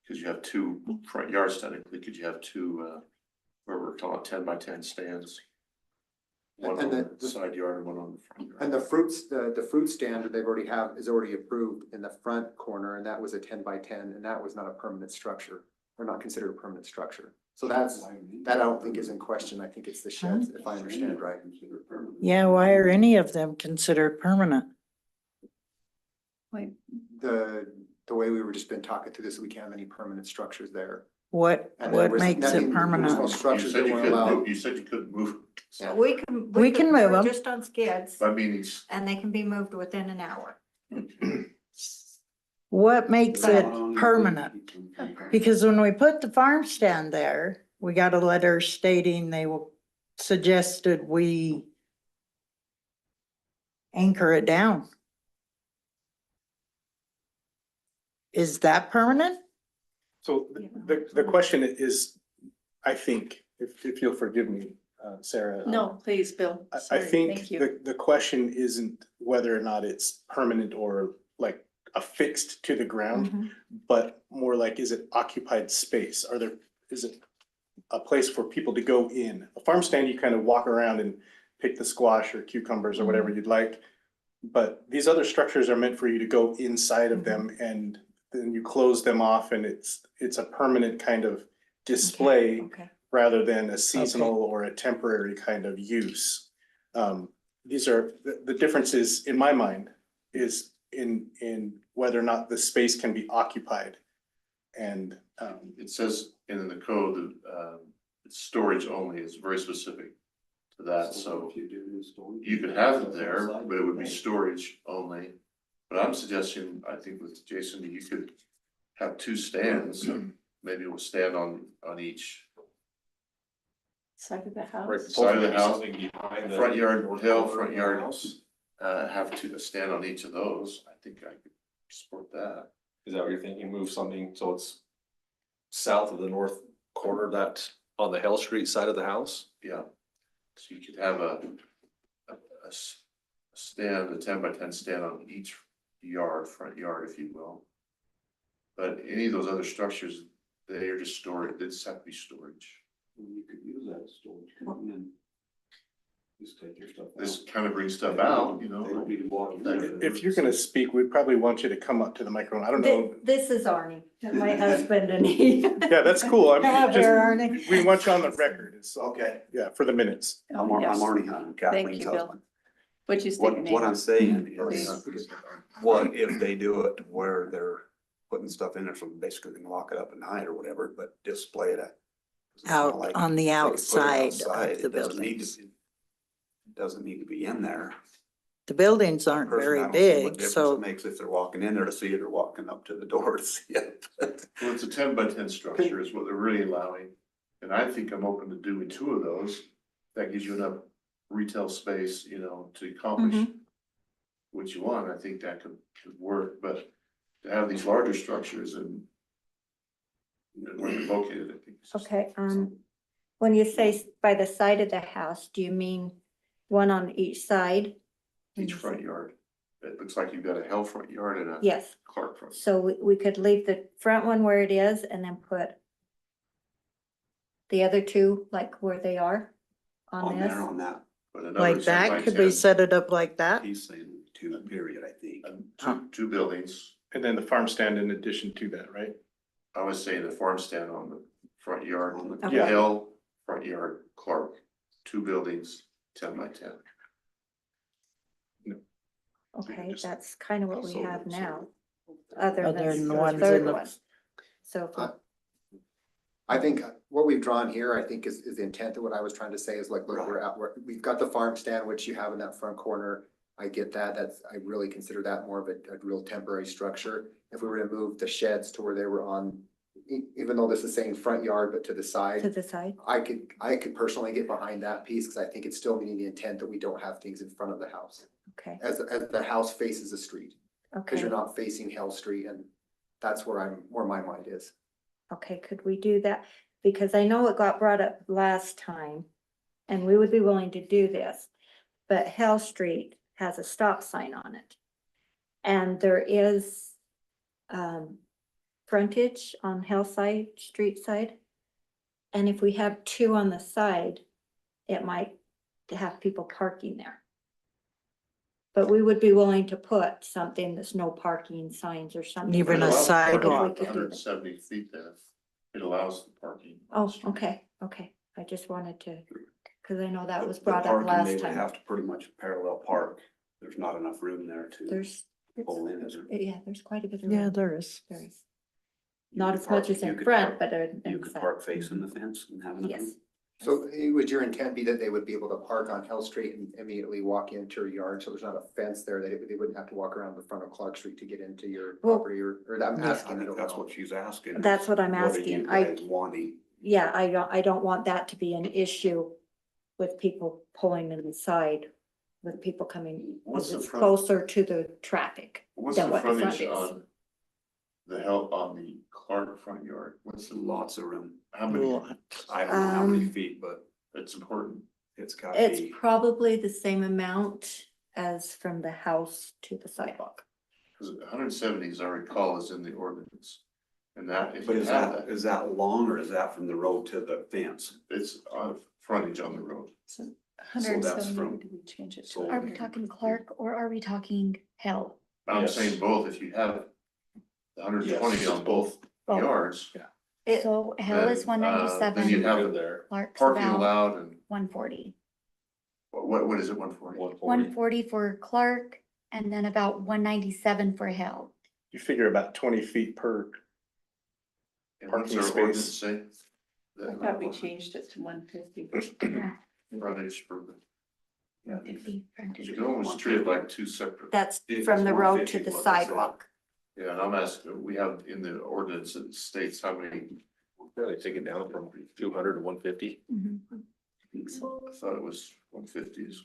because you have two front yards technically, could you have two, where we're calling 10 by 10 stands? One And on the side yard and one on the front yard. And the fruit stand that they've already is already approved in the front corner, and that was a 10 by 10, and that was not a permanent structure, or not considered a permanent structure. So that I don't think is in question. I think it's the sheds, if I understand right. Yeah, why are any of them considered permanent? Wait, The way we were just been talking through this, we can't have any permanent structures there. What And there was makes nothing- it there was no permanent? You structures said that you weren't couldn't allowed. move, you said you couldn't move. So we can. We can move 'em. Just on skids, I mean, it's, and they can be moved within an hour. What makes it permanent? Because when we put the farm stand there, we got a letter stating suggested we anchor it down. Is that permanent? So the question is, I think, if you'll forgive me, Sarah. no, please, Bill. I Sorry, think thank you. the question isn't whether or not it's permanent or like affixed to the ground, Mhm. but more like, is it occupied space? Is it a place for people to go in? A farm stand, you kind of walk around and pick the squash or cucumbers or whatever you'd like. But these other structures are meant for you to go inside of them and then you close them off and it's a permanent kind of display Okay. rather than a seasonal or a temporary kind of use. These are, the differences in my mind is in whether or not the space can be occupied. And it says in the code that, it's storage only, it's very specific to that, so you could have it there, but it would be storage only. But I'm suggesting, I think with Jason, you could have two stands, maybe we'll stand on each Side of the Right, house. side of the house, something behind the front yard, north hill, corner front of the yard, house. have to stand on each of those. I think I could support that. Is that what you're thinking? Move something so it's south of the north corner, that on the Hale Street side of the house? Yeah, so you could have a stand, a 10 by 10 stand on each yard, front yard, if you will. But any of those other structures, they are just storage, they just have to be storage. You could use that storage, come in. Just take your stuff out. This kind of brings stuff out, you know. They don't need to walk in. if you're gonna speak, we'd probably want you to come up to the microphone. I don't know. This is Arnie, my husband, and he. Yeah, that's cool. I'm Hello just, there, Arnie. we want you on the record. It's, Okay, yeah, for the minutes. I'm Yes. Arnie Hunt, Kathleen's you, Bill. husband. Would you state your name? What I'm saying Please. is, what if they do it where they're putting stuff in there, so basically they can lock it up at night or whatever, but display it at. Out on the they could put it outside outside. of the It doesn't need buildings. to- it Doesn't need to be in there. The buildings aren't Personally, I very don't see what big, difference so it makes if they're walking in there to see it or walking up to the door to see it. Well, it's a 10 by 10 structure is what they're really allowing. And I think I'm open to doing 2 of those. That gives you enough retail space, you know, to accomplish what you want. I think that could work, but to have these larger structures and where they're located, I think. it's just- Okay, when you say by the side of the house, do you mean one on each side? Each front yard. It looks like you've got a Hell front yard and a Yes, Clark front. so we could leave the front one where it is and then put the other two like where they are on On there, this. on that, But another Like 10 that, by could 10, we set it up like that? he's saying 2 period, I think. and two buildings. And then the farm stand in addition to that, right? I was saying the farm stand on the front yard, on the Okay. Hell front yard, Clark, 2 buildings, 10 by 10. Okay, just- that's kind of what we So- have so- now, other Other than than the the ones third in the- one. So if we- I think what we've drawn here, I think is the intent of what I was trying to say is like, look, we're at, we've got the farm stand, which you have in that front corner. I get that, I really consider that more of a real temporary structure. If we were to move the sheds to where they were on, even though this is saying front yard, but to the to side, the side, I could personally get behind that piece, because I think it's still meeting the intent that we don't have things in front of the house. okay, As the house faces the street, because you're okay, not facing Hell Street, and that's where my mind is. okay, could we do that? Because I know it got brought up last time, and we would be willing to do this, but Hell Street has a stop sign on it. And there is frontage on Hillside, street side. And if we have 2 on the side, it might have people parking there. But we would be willing to put something that's no parking signs or something. Even It a allows parking sidewalk. up to 170 feet there. It allows the parking. on the Oh, street. okay, I just wanted to, because I know that The- was the brought up parking, they last would time. Have to pretty much parallel park. There's not enough room there to There's, pull in, is there? yeah, there's quite a bit of Yeah, room. there is. There is. You Not could as park- much as you in could front, park- but You could inside. park facing the fence and have enough Yes. room. So would your intent be that they would be able to park on Hell Street and immediately walk into your yard, so there's not a fence there, that they wouldn't have to walk around the front of Clark Street to get into your Well- property, or I'm I asking, I think don't that's know. what she's asking. That's is what I'm are you asking. I- guys wanting? Yeah, I don't want that to be an issue with people pulling inside, with people coming, What's because the it's front- closer to the traffic. What's than the what the front frontage is. on the Hell, on the Clark front yard? What's the Lots of room. how many? Lot. I don't know how many Um, feet, but It's important. it's got It's to be. probably the same amount as from the house to the sidewalk. Because 170, as I recall, is in the ordinance. And that, if But you is have that, that, is that long or is that from the road to the fence? it's on frontage on the road. So 170, from- did we change it so- to? Are we talking Clark or are we talking Hell? I'm Yes. saying both, if you have the 120 Yes, on both Both. yards. So Hell is then, Then you 197, have there. Clark's parking about allowed and 140. what is it, 140? 140 for Clark and then about 197 for Hell. You figure about 20 feet per, And what's Parking our ordinance space. say? I thought we changed it to 150. Frontage for the, 150 because you frontage. can almost treat it like 2 separate. That's It's from the road to 150 the what it said. sidewalk. Yeah, and I'm asking, we have in the ordinance that states how many, Really take it down from 200 to 150. Mhm. I thought it was 150s.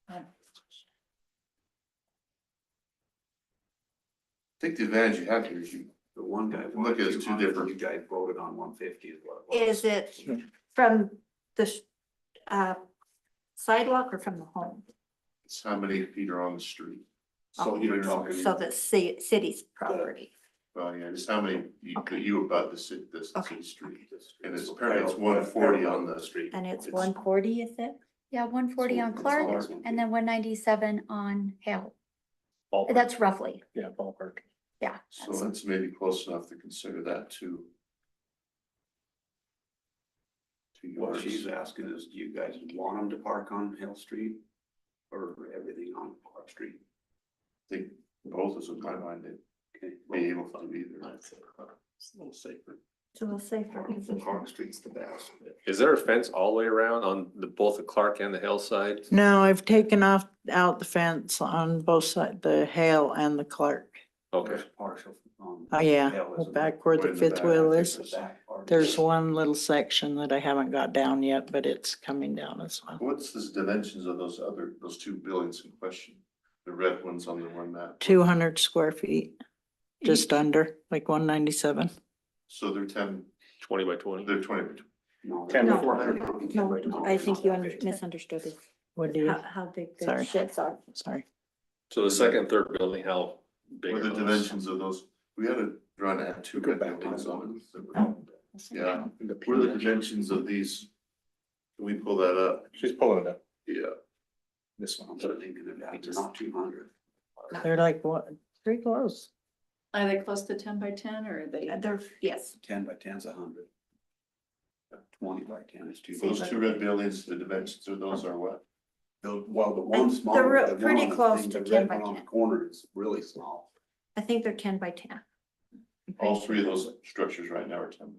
I think the advantage you have here is you, The one guy. Look, wanted it's two 200, different- You guys voted on 150 is what it was. Is it from the sidewalk or from the home? it's how many feet are on the street. So you're talking. So the city's property. Well, yeah, just how many Okay. you about the city, this Okay. city street. And it's apparently it's 140 on the street. And it's It's- 140, is it? Yeah, 140 on It's Clark Clark. and then 197 on Hell. Ballpark. That's roughly, Yeah, ballpark. yeah. So that's maybe close enough to consider that too. What she's asking is, do you guys want them to park on Hill Street? Or everything on Clark Street? I think both is in my mind, they'd Okay. be able to do either. It's a little safer. It's a little safer. Clark Street's the best. Is there a fence all the way around on both the Clark and the Hill side? No, I've taken out the fence on both sides, the Hale and the Clark. Okay, There's partial Oh, yeah, Hill, isn't back where Way the in the fifth back, wheel it? is. It's the back part. There's one little section that I haven't got down yet, but it's coming down as well. What's the dimensions of those two buildings in question? The red ones on the one map? 200 square feet, just under, like 197. So they're 10, 20 by 20. they're 20. No, 10 by No. 400. No, I think you misunderstood it. What do you, How big the Sorry. sheds are. sorry. So the second and third building, how big What are are the those? dimensions of those? We had a run at two Go red back to buildings that on one. it. Yeah, what are the dimensions of these? Can we pull that up? She's pulling it up. Yeah. This one. But I think it's not 200. They're like, what, pretty close. Are they close to 10 by 10 or are they? They're, yes, 10 by 10 is 100. 20 by 10 is 200. Those two red buildings, the dimensions of those are what? Well, the one they're smaller, the one pretty on the close thing, to the 10 red by one on 10. the corner is really small. I think they're 10 by 10. All three of those structures right now are 10.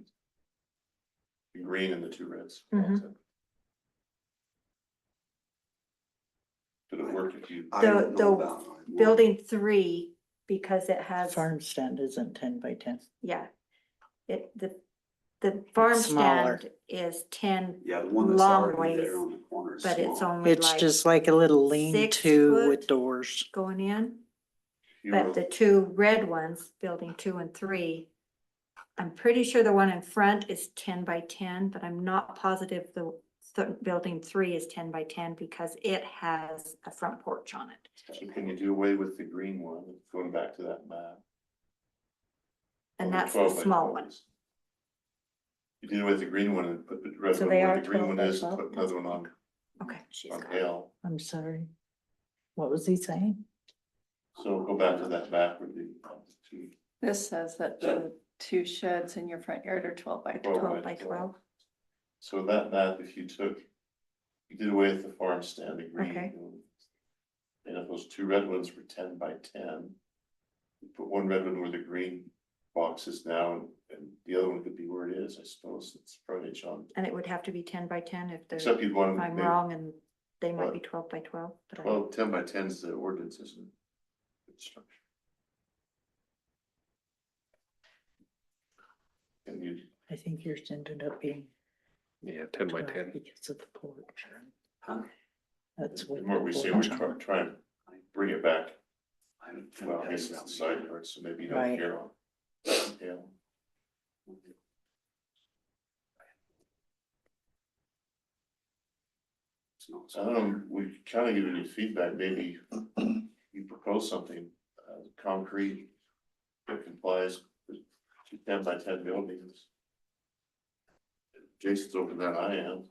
The green and the two reds. Mhm. Did it work if you? I don't The- know about mine. Building 3, because it has, Farm stand isn't 10 by 10. yeah. The farm smaller. stand is 10, Yeah, the one that's long already ways, there on the corner is but it's small. only It's like just like a little 6 lean-to foot. with doors. going in. you But were- the two red ones, building 2 and 3, I'm pretty sure the one in front is 10 by 10, but I'm not positive the building 3 is 10 by 10 because it has a front porch on it. So can you do away with the green one, going back to that map? And Or that's the 12 by small 12 one. is? You did away with the green one and put the red So one they where are the green 12 one by is and 12? put another one on, Okay, she's on got it. Hale. I'm sorry. What was he saying? So go back to that map with the two. This says that the two sheds in your front yard are 12 by 12. 12 by 12. So that map, if you took, you did away with the farm stand, the green. Okay. And if those two red ones were 10 by 10, you put one red one where the green box is now and the other one could be where it is, I suppose, it's frontage on. And it would have to be 10 by 10 if they're, Except you'd want if to I'm make wrong and they might What? be 12 by 12. But I- 10 by 10 is the ordinance, isn't it? Good structure. And you, I think yours ended up being Yeah, 10 by 12 10. because of the porch. Huh? That's the what. more the we see, porch we're on. trying to bring it back. I haven't Well, I guess it's the side yard, so maybe you don't Right. care on. Yeah. It's not I so- don't know, we kind of give you feedback, maybe you propose something, concrete that complies with 10 by 10 buildings. Jason's over that, I am.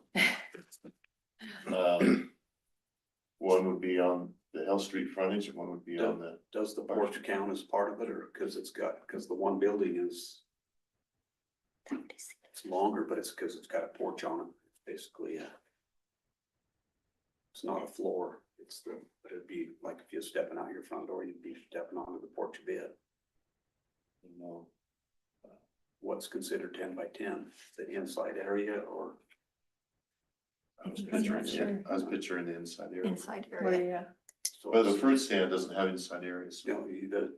One would be on the Hill Street frontage and one would be on the, Does the porch count as part of it, or because because the one building is, it's longer, but it's because it's got a porch on it, basically, it's not a floor, but it'd be like if you're stepping out your front door, you'd be stepping onto the porch a bit. you know, What's considered 10 by 10, the inside area, or I was I'm not picturing, sure. I was picturing the inside area. Inside What area. do you? so But the it's- fruit stand doesn't have inside areas. you know,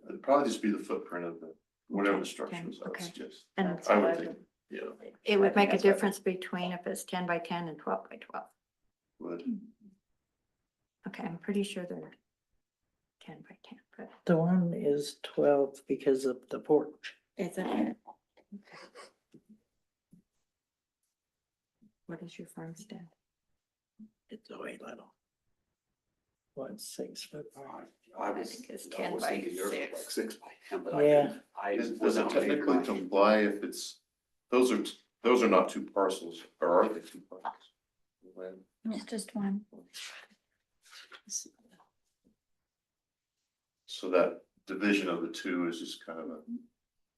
It'd probably just be the footprint of the, whatever the Okay, structure is, I would okay. suggest. And That's I what would I think, yeah, it would I think make a that's what- difference between if it's 10 by 10 and 12 by 12. would. Okay, I'm pretty sure they're 10 by 10, but The one is 12 because of the porch. is it? What is your farm stand? It's way little. What, 6 foot? I was, think it's I 10 was by thinking yours was 6. like 6 by 10, but Yeah. Does it without technically making my- comply if it's, those are not two parcels, or are they two parcels? When- It's just one. So that division of the two is just kind of a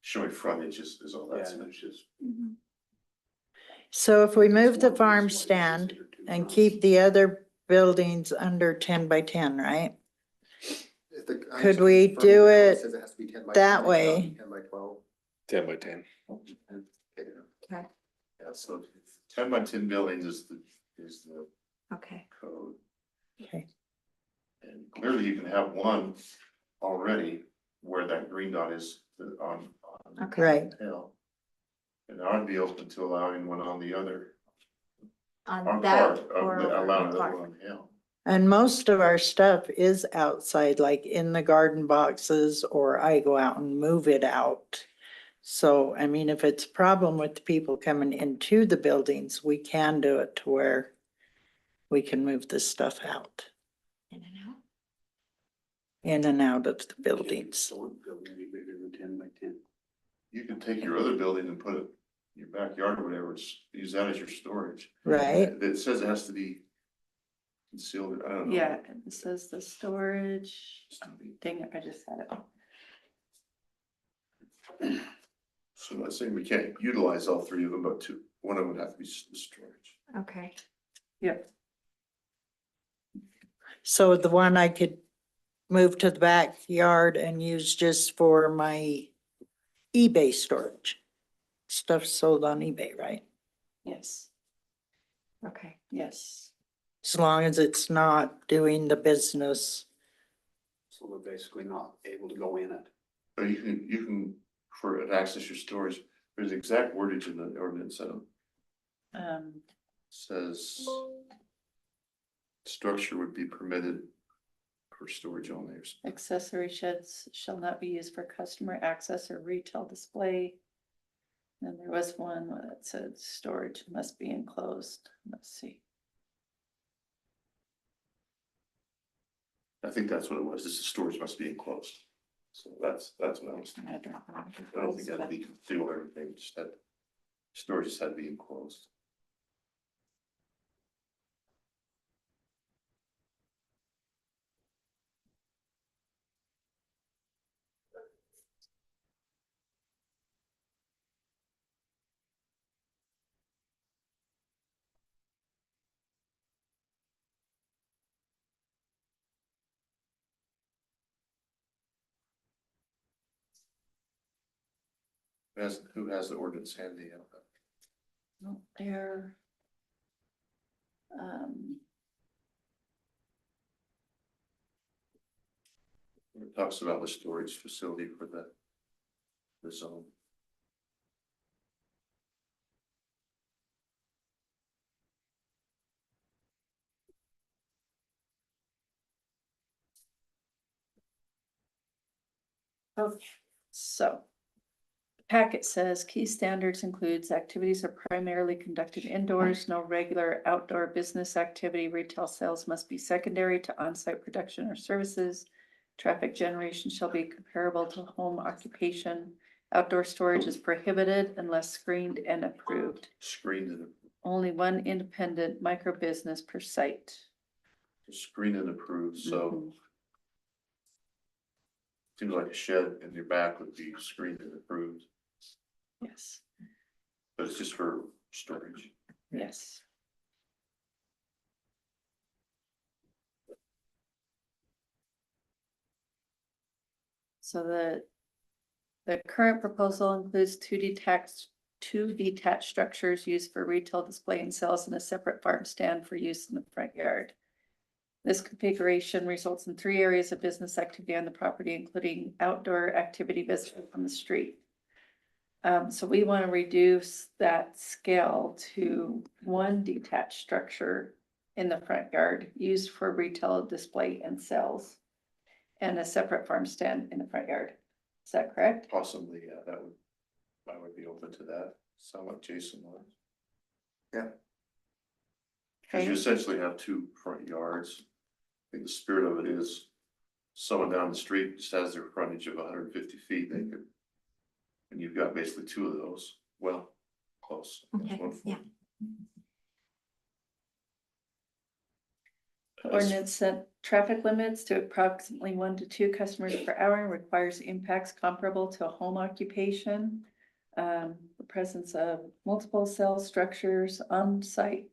showing frontage is all Yeah, that's. and it's just. So if we move the one is farm what is stand considered two and fronts. keep the other buildings under 10 by 10, right? If the- I'm Could just we confirming do the code it says it has to be 10 by that 10, it cannot way? be 10 by 12. 10 by 10. Okay, Yeah, so 10 by 10 buildings is the okay. code. Okay. And clearly you can have one already where that green dot is on. Okay. Right. Hill. And I'd be open to allowing one on the other, On on that part, or over allowing on the Clark. one on the hill. And most of our stuff is outside, like in the garden boxes, or I go out and move it out. So, I mean, if it's a problem with people coming into the buildings, we can do it to where we can move this stuff out, In and out. in and out of the buildings. So building will be bigger than 10 by 10. You can take your other building and put it in your backyard or whatever, use that as your storage. Right? It says it has to be concealed, I don't know. Yeah, it says the storage, dang it, I just had it. So I'm not saying we can't utilize all three of them, but one of them would have to be storage. Okay. Yep. So the one I could move to the backyard and use just for my eBay storage. Stuff sold on eBay, right? Yes, Okay. yes. As long as it's not doing the business. So we're basically not able to go in it. But you can, for to access your storage, there's exact wordage in the ordinance, says structure would be permitted for storage only or something. Accessory sheds shall not be used for customer access or retail display. And there was one that said storage must be enclosed. Let's see. I think that's what it was, this storage must be enclosed. So that's what I was thinking. I don't know. I don't think that'd be do everything, just that storage just had to be enclosed. Who has the ordinance handy? No, there. Um, It talks about the storage facility for the zone. okay, so. Packet says key standards includes activities are primarily conducted indoors, no regular outdoor business activity, retail sales must be secondary to on-site production or services. Traffic generation shall be comparable to home occupation. Outdoor storage is prohibited unless screened and approved. Screened and Only one independent micro business per site. screened and approved, so. Mhm. Seems like a shed in your back would be screened and approved, Yes, but it's just for storage. yes. So the current proposal includes two detached structures used for retail display and sales and a separate farm stand for use in the front yard. This configuration results in 3 areas of business activity on the property, including outdoor activity visible from the street. So we want to reduce that scale to 1 detached structure in the front yard used for retail display and sales, and a separate farm stand in the front yard. Is that correct? Possibly, yeah, I would be open to that, sound like Jason was. Yeah. Cause you Okay. essentially have 2 front yards. I think the spirit of it is someone down the street just has their frontage of 150 feet, they could. And you've got basically 2 of those, well, close. Okay, yeah. The ordinance set traffic limits to approximately 1 to 2 customers per hour and requires impacts comparable to a home occupation. The presence of multiple sales structures on site,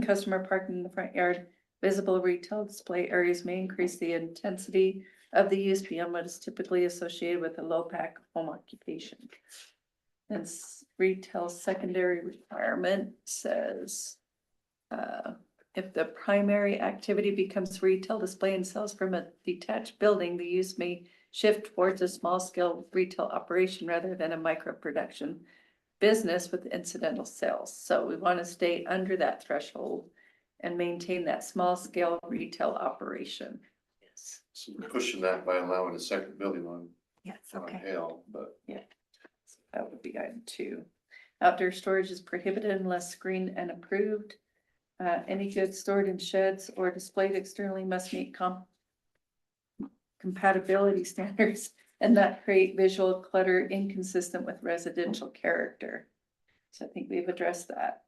customer parking in the front yard, visible retail display areas may increase the intensity of the use beyond what is typically associated with a low pack home occupation. And retail secondary requirement says, if the primary activity becomes retail display and sales from a detached building, the use shift towards a small scale retail operation rather than a micro production business with incidental sales. So we want to stay under that threshold and maintain that small scale retail operation. Yes. So we're pushing that by allowing a second building on, Yes, on okay. Hale, but That would be item 2. Outdoor storage is prohibited unless screened and approved. Any goods stored in sheds or displayed externally must meet compatibility standards and not create visual clutter inconsistent with residential character. So I think we've addressed that.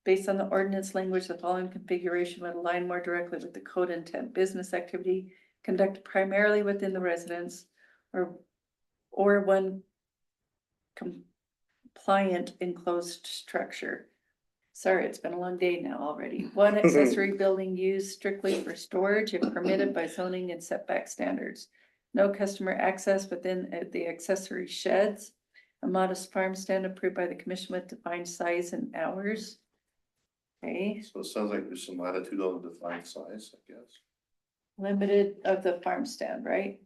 Based on the ordinance language, the following configuration would align more directly with the code intent: business activity conducted primarily within the residence or one compliant enclosed structure. Sorry, it's been a long day now already. One accessory building used strictly for storage if permitted by zoning and setback standards. No customer access within the accessory sheds. A modest farm stand approved by the commission with defined size and hours. Okay, so it sounds like there's some latitude on the defined size, I guess. limited of the farm stand, right?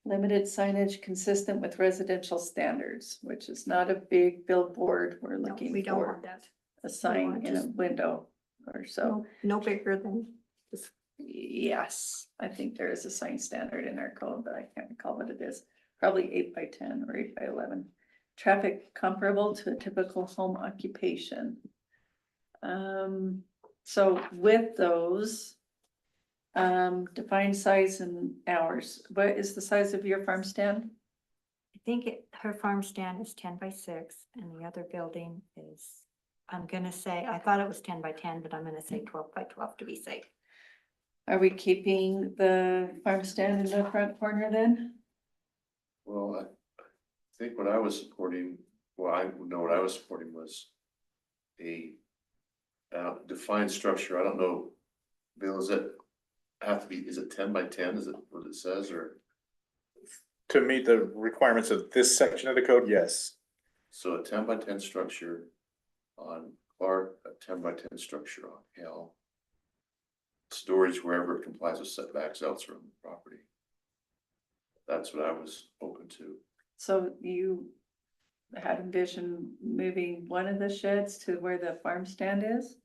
Limited signage consistent with residential standards, which is not a big billboard we're No, looking we don't for. want that. A sign want in a just- window or so. No bigger than this. Yes, I think there is a sign standard in our code, but I can't recall what it is. Probably 8x10 or 8x11. Traffic comparable to a typical home occupation. So with those, define size and hours. What is the size of your farm stand? I think her farm stand is 10x6 and the other building is, I'm gonna say, I thought it was 10x10, but I'm gonna say 12x12 to be safe. Are we keeping the farm stand in the front corner then? Well, I think what I was supporting, well, I know what I was supporting was a defined structure. I don't know, Bill, does it have to be, is it 10x10? Is it what it says, or? To meet the requirements of this section of the code, yes. So a 10x10 structure on Clark, a 10x10 structure on Hale. Storage wherever it complies with setbacks elsewhere on the property. That's what I was open to. So you had envisioned moving one of the sheds to where the farm stand is?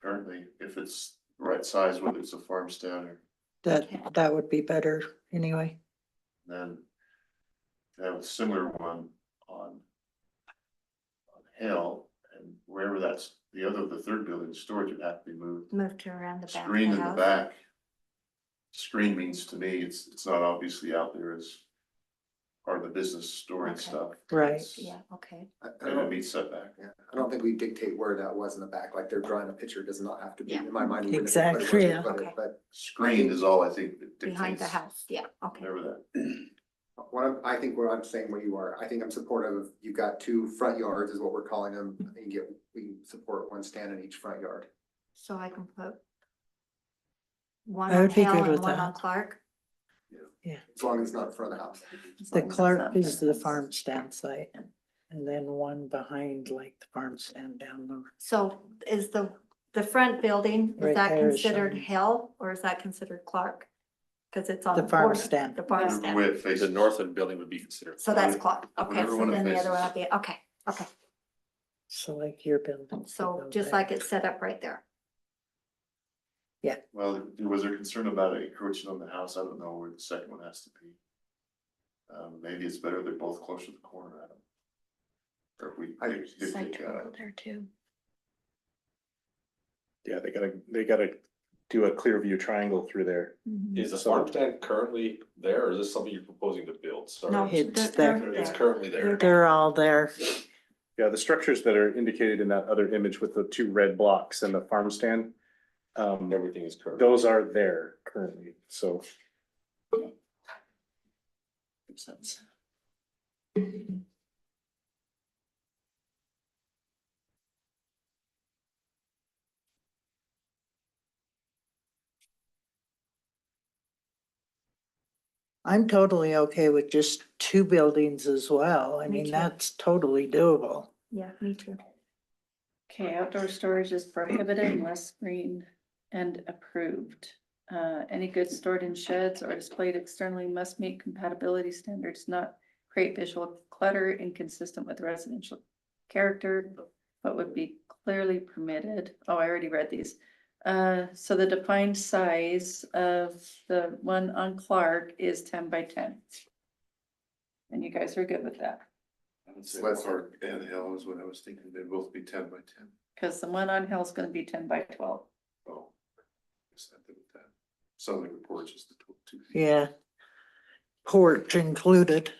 Apparently, if it's the right size, whether it's a farm stand or That would be better anyway. then to have a similar one on Hale, and wherever that's the third building, storage would have to be moved. Moved to around the back of Screen the in the house. back. Screen means to me, it's not obviously out there as part of the business storing Okay. stuff. Right. It's- Yeah, okay. I And it don't, meets setback. yeah, I don't think we dictate where that was in the back, like they're drawing a picture, does not have to be, Yeah. in my mind. we wouldn't have to put Exactly, where they yeah. put it, Okay. But Screen is all I think that Behind the dictates house, yeah, okay. whatever that. I think what I'm saying where you are, I think I'm supportive of, you've got 2 front yards is what we're calling them. I think we support 1 stand in each front yard. So I can put one I on would be Hale good and with one that. on Clark. As long as it's not in front of the house. As The long as it's Clark not- is the farm stand site. And then one behind like the farm stand down the. So is the front building, is Right that there is considered showing. Hale or is that considered Clark? Cause it's on The the farm border, stand. the farm Whatever stand. way it faces. The north end building would be considered. So that's Clark, okay, Whatever so one it then the other one faces. will be, okay, okay. So like your building. So just like it's set up right there. Well, was there concern about it encroaching on the house? I don't know where the second one has to be. Maybe it's better they're both close to the corner. I don't. Or if we. there too. Yeah, they gotta do a clear view triangle through there. Is the farm stand currently there, or is this something you're proposing to build? Sorry. No, It's they're there. It's there. currently there. They're all there. Yeah, the structures that are indicated in that other image with the 2 red blocks and the farm stand. Everything is current. Those are there currently, so. Makes sense. I'm totally okay with just 2 buildings as well. I Me mean, too. that's totally doable. Yeah, me too. Okay, outdoor storage is prohibited unless screened and approved. Any goods stored in sheds or displayed externally must meet compatibility standards, not create visual clutter inconsistent with residential character, but would be clearly permitted. Oh, I already read these. So the defined size of the one on Clark is 10 by 10. And you guys are good with that? I would say Clark and Hill is what I was thinking. They'd both be 10 by 10. Because the one on Hill is gonna be 10 by 12. Oh. Guess I did with that. Some of the reports is the 2 feet. Yeah. Porch included.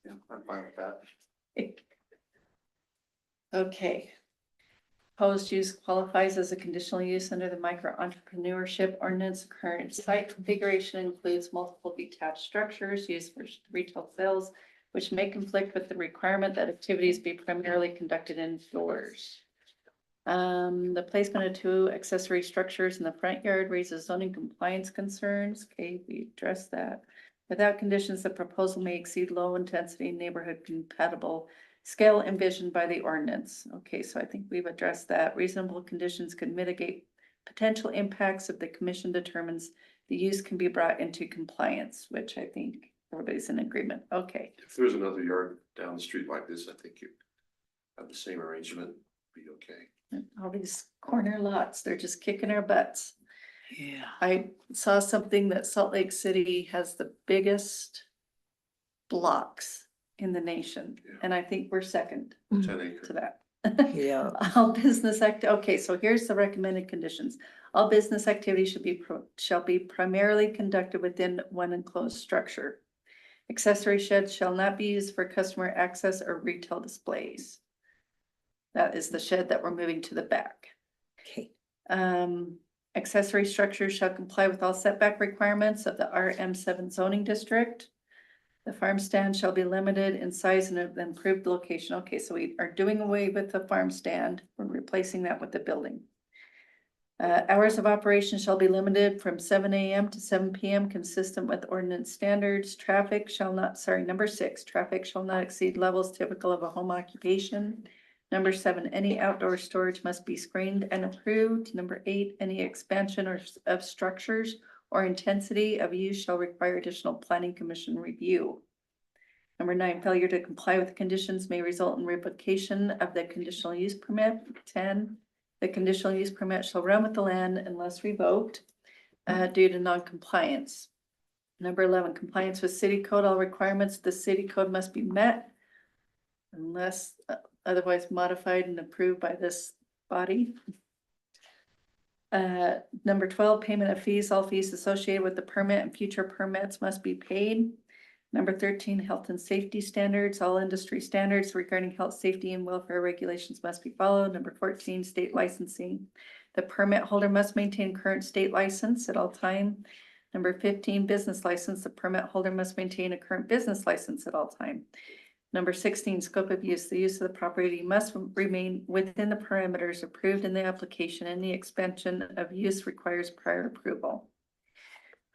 Yeah, I'm fine with that. Okay. Proposed use qualifies as a conditional use under the micro entrepreneurship ordinance. Current site configuration includes multiple detached structures used for retail sales, which may conflict with the requirement that activities be primarily conducted indoors. The placement of 2 accessory structures in the front yard raises zoning compliance concerns. Okay, we addressed that. Without conditions, the proposal may exceed low intensity neighborhood compatible scale envisioned by the ordinance. Okay, so I think we've addressed that. Reasonable conditions could mitigate potential impacts if the commission determines the use can be brought into compliance, which I think everybody's in agreement. Okay. If there's another yard down the street like this, I think you have the same arrangement, be okay. All these corner lots, they're just kicking our butts. Yeah. I saw something that Salt Lake City has the biggest blocks in the nation, Yeah. and I think we're second 10 acre. to that. Yeah. All business okay, so here's the recommended conditions. All business activity shall be primarily conducted within one enclosed structure. Accessory sheds shall not be used for customer access or retail displays. That is the shed that we're moving to the back. Okay. Accessory structures shall comply with all setback requirements of the RM7 zoning district. The farm stand shall be limited in size and of improved location. Okay, so we are doing away with the farm stand. We're replacing that with the building. Hours of operation shall be limited from 7 a.m. to 7 p.m. consistent with ordinance standards. Traffic shall not, number 6, traffic shall not exceed levels typical of a home occupation. Number 7, any outdoor storage must be screened and approved. Number 8, any expansion of structures or intensity of use shall require additional planning commission review. Number 9, failure to comply with conditions may result in revocation of the conditional use permit. 10, the conditional use permit shall run with the land unless revoked due to non-compliance. Number 11, compliance with city code. All requirements of the city code must be met unless otherwise modified and approved by this body. Number 12, payment of fees. All fees associated with the permit and future permits must be paid. Number 13, health and safety standards. All industry standards regarding health, safety, and welfare regulations must be followed. Number 14, state licensing. The permit holder must maintain current state license at all time. Number 15, business license. The permit holder must maintain a current business license at all time. Number 16, scope of use. The use of the property must remain within the parameters approved in the application, and the expansion of use requires prior approval.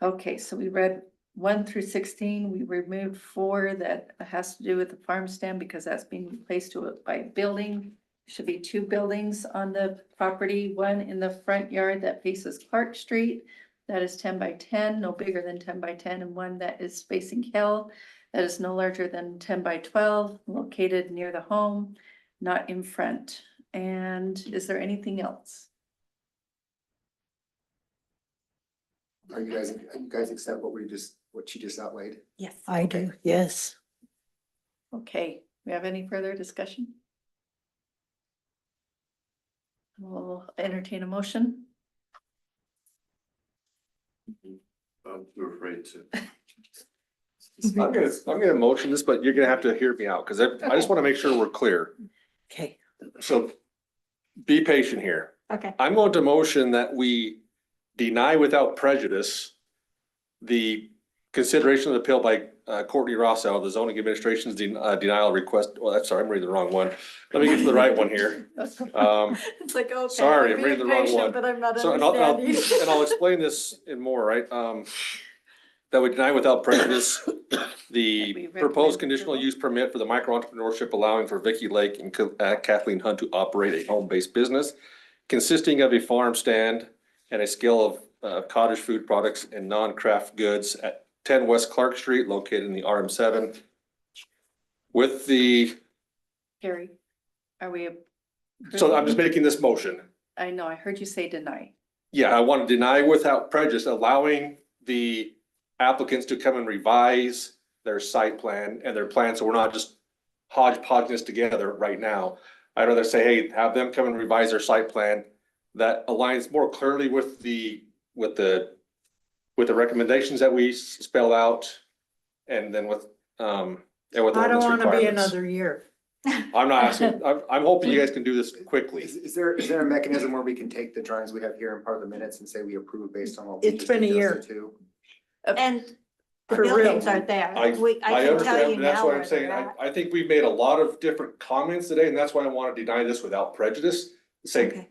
Okay, so we read 1 through 16. We removed 4 that has to do with the farm stand because that's being replaced by a building. Should be 2 buildings on the property, one in the front yard that faces Clark Street. That is 10 by 10, no bigger than 10 by 10, and one that is facing Hill. That is no larger than 10 by 12, located near the home, not in front. And is there anything else? Are you guys accept what she just outlaid? Yes. I do, yes. Okay, we have any further discussion? We'll entertain a motion. I'm too afraid to. I'm gonna motion this, but you're gonna have to hear me out, because I just want to make sure we're clear. Okay. So be patient here. Okay. I'm going to motion that we deny without prejudice the consideration of the appeal by Courtney Rossell, the zoning administration's denial request. Well, that's sorry, I'm reading the wrong one. Let me get to the right one here. It's like, okay. Sorry, I'm reading the wrong one. But I'm not So, and I'll explain this in more, right? That we deny without prejudice That the we proposed recommend conditional approval. use permit for the micro entrepreneurship allowing for Vicky Lake and Kathleen Hunt to operate a home-based business consisting of a farm stand and a scale of cottage food products and non-craft goods at 10 West Clark Street, located in the RM7. With the, Gary, are we? so I'm just approving? making this motion. I know, I heard you say deny. Yeah, I want to deny without prejudice, allowing the applicants to come and revise their site plan and their plan, so we're not just hodgepodging this together right now. I'd rather say, hey, have them come and revise their site plan that aligns more clearly with the recommendations that we spell out, and then with and with I don't ordinance wanna be requirements. another year. I'm not asking, I'm hoping you guys can do this quickly. Is there a mechanism where we can take the drawings we have here and part of the minutes and say we approve based on what? we It's just been a year. adjusted to? And the For real. buildings are there. I I can tell understand, you and that's now what I'm where saying. they're at. I think we've made a lot of different comments today, and that's why I want to deny this without prejudice. Say, Okay.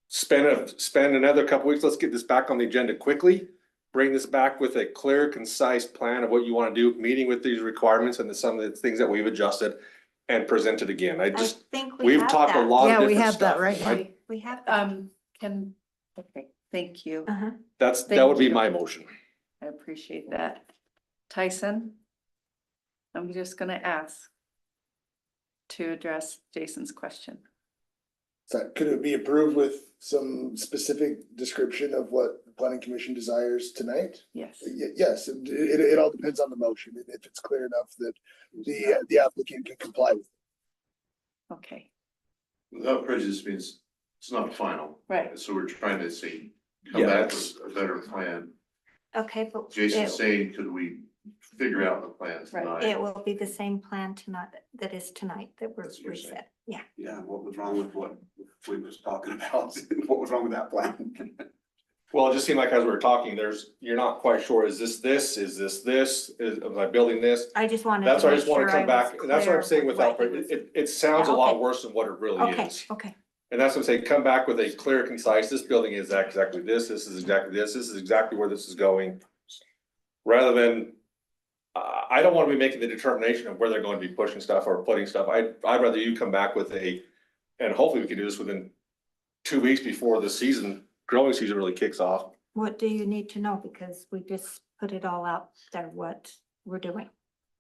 spend another couple weeks, let's get this back on the agenda quickly. Bring this back with a clear, concise plan of what you want to do, meeting with these requirements and some of the things that we've adjusted, and present it again. I think we we've have talked a that. lot Yeah, of we different have that stuff. right. We have that. Okay, thank you. Uh-huh. That Thank would be you. my motion. I appreciate that. Tyson? I'm just gonna ask to address Jason's question. So could it be approved with some specific description of what the planning commission desires tonight? Yes. Yes, it all depends on the motion, and if it's clear enough that the applicant can comply with. Okay, Without prejudice means it's not final. right. So we're trying to see, come Yeah, back that's- with a better plan. Okay, but Jason's saying, could we figure out the plan Right. tonight? it will be the same plan tonight that is tonight that That's what you're saying. set. Yeah. Yeah, what was wrong with what we was talking about? What was wrong with that plan? Well, it just seemed like as we were talking, you're not quite sure, is this, am I building this? I just wanted That's to why I make just want sure to I come was back, and that's what clear I'm saying with without, what he was- it sounds a Yeah, lot okay. worse than what it really Okay, is. okay. And that's what I'm saying, come back with a clear, concise, this building is exactly this is exactly this is exactly where this is going. Rather than, I don't want to be making the determination of where they're going to be pushing stuff or putting stuff. I'd rather you come back with and hopefully we can do this within 2 weeks before the growing season really kicks off. What do you need to know? Because we just put it all out there, what we're doing.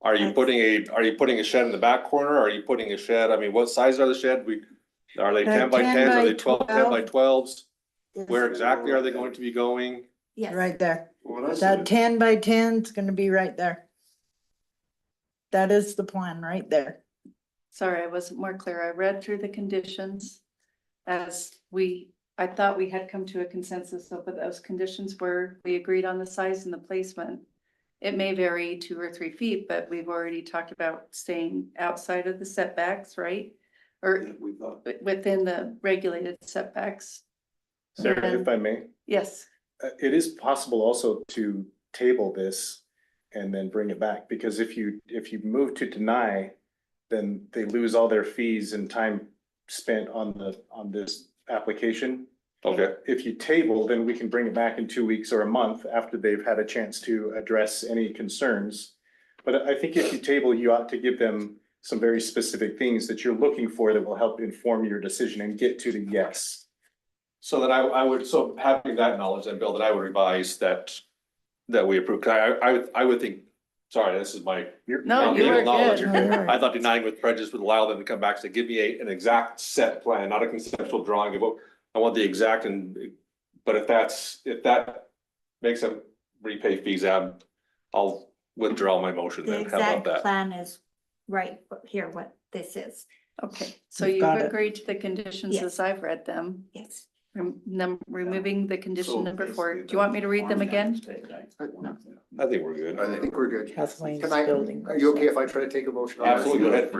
Are you putting a shed in the back corner? Are you putting a shed? I mean, what size are the shed? Are they They're 10 by 10 10s? Are by they 10 by 12s? Yes. Where exactly are they going to be going? Yes. Right there. Well, that's That 10 by 10 is gonna be right there. That is the plan right there. Sorry, I wasn't more clear. I read through the conditions I thought we had come to a consensus over those conditions where we agreed on the size and the placement. It may vary 2 or 3 feet, but we've already talked about staying outside of the setbacks, right? Or We thought, within the regulated setbacks. Sarah, if I may, Yes, it is possible also to table this and then bring it back, because if you move to deny, then they lose all their fees and time spent on this application. Okay, If you table, then we can bring it back in 2 weeks or a month after they've had a chance to address any concerns. But I think if you table, you ought to give them some very specific things that you're looking for that will help inform your decision and get to the yes. so then so having that knowledge then, Bill, that I would revise that we approve. 'Cause I would think, sorry, this is my. no, you legal are knowledge. good. I thought denying with prejudice would allow them to come back, to give me an exact set plan, not a conceptual drawing of what, I want the exact but if that makes them repay fees, I'll withdraw my motion The then, how about exact that? plan is right here, what this is. Okay, so You've you've got it. agreed to the conditions Yes. as I've read them. Yes. Removing the condition number 4. Do you want me to read them again? I think we're good. I think we're good. Kathleen's Can I, building. are you okay if I try to take a motion? on this? Absolutely, go ahead.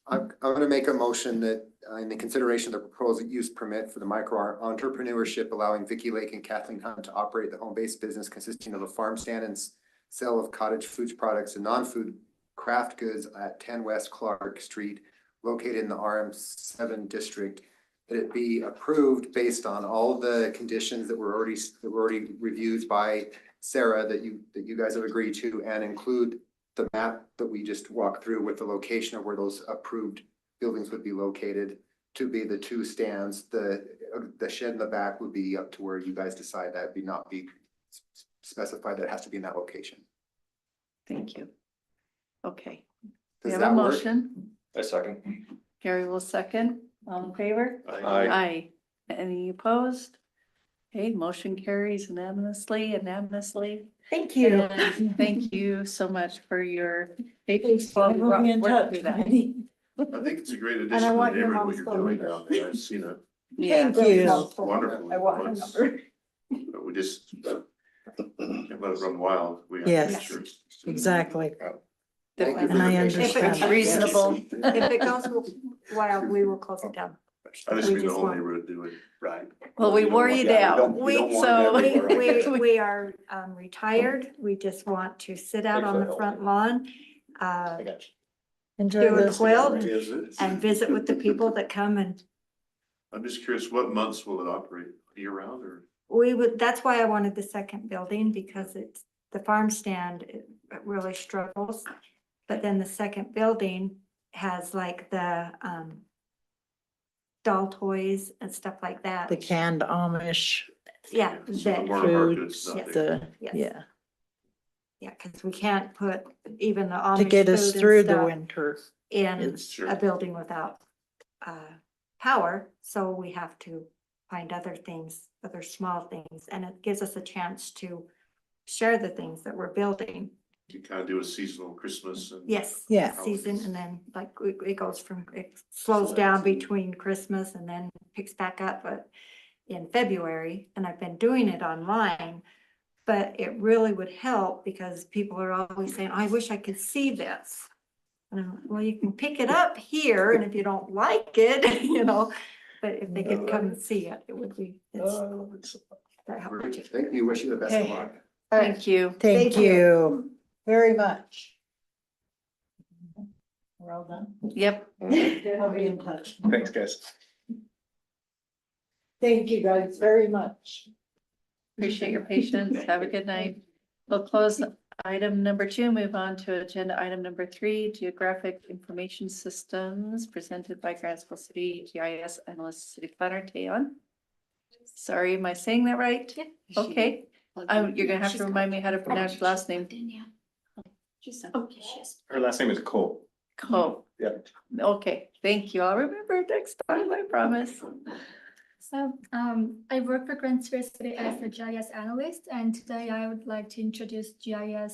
I'm gonna make a motion that in the consideration of the proposed use permit for the micro entrepreneurship, allowing Vicky Lake and Kathleen Hunt to operate the home-based business consisting of a farm stand and sale of cottage foods products and non-food craft goods at 10 West Clark Street, located in the RM7 district, that it be approved based on all the conditions that were already reviewed by Sarah, that you guys have agreed to, and include the map that we just walked through with the location of where those approved buildings would be located, to be the two stands. The shed in the back would be up to where you guys decide that be not be specified that it has to be in that location. Thank you. Okay, we Does have a that work? motion. I second. Gary will second. All in favor? Aye. Aye. Any opposed? Okay, motion carries unanimously. Thank And thank you so much for your patience while we We'll be in work touch. through that. I think it's a great addition to the want your neighborhood, what mom's you're phone doing number. down there. I've seen it. Yeah, Thank you. It's wonderful. I want her It's- number. But we just can't let it run wild. We have to Yes. make sure it's- Exactly. Thank you for And I your patience. if it's understand. reasonable. If it goes wild, we will close it down. I just We mean the just whole want- neighborhood do it. Right. Well, we don't wore want- you yeah, down. we don't want So- them everywhere. We are retired. We just want to sit out on the front lawn. I got you. Enjoy Do a this. quilt and visit with the people that come, and I'm just curious, what months will it operate? Year round or? we would, that's why I wanted the second building, because it's, the farm stand, it really struggles. But then the second building has like the doll toys and stuff like that. The canned Amish, Yeah, So the that, more hard food, goods not yes. there. the, Yes. yeah, yeah, because we can't put even the Amish to get us food and through the stuff winter. in It's- Sure. a building without power, so we have to find other things, other small things, and it gives us a chance to share the things that we're building. You kind of do a seasonal Christmas and. Yes. Yeah. Season, and then like it goes from, it slows down between Christmas and then picks back up in February, and I've been doing it online. But it really would help because people are always saying, I wish I could see this. And I'm like, well, you can pick it up here, and if you don't like it, but if they could come and see it, it would be, that helpful. Thank you. Wish you the best of Okay. luck. Thank you. Thank Thank you. you very much. We're all done. Yep. I'll be in touch. Thanks, guys. Thank you guys very much. Appreciate your patience. Have a good night. We'll close item number 2, move on to agenda item number 3, geographic information systems presented by Grantsville City GIS analyst, city planner Tayon. Sorry, am I saying that right? Okay. You're gonna have to remind me how to pronounce your last name. Her last name is Cole. Cole. Yeah. Okay, thank you. I'll remember next time, I promise. So, I work for Grantsville City as a GIS analyst, and today I would like to introduce Grantsville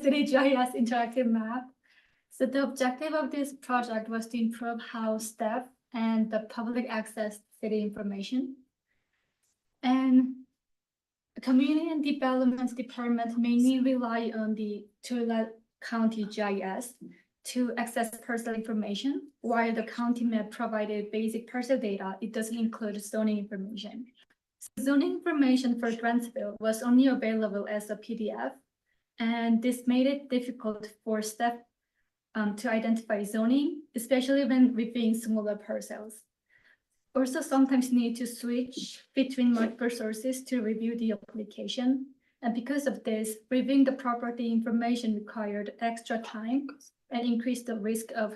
City GIS interactive map. So the objective of this project was to improve how staff and the public access city information. And the Community and Development Department mainly rely on the Tulare County GIS to access parcel information, while the county map provided basic parcel data. It doesn't include zoning information. Zoning information for Grantsville was only available as a PDF, and this made it difficult for staff to identify zoning, especially when reviewing smaller parcels. Also, sometimes need to switch between multiple sources to review the application. And because of this, reviewing the property information required extra time and increased the risk of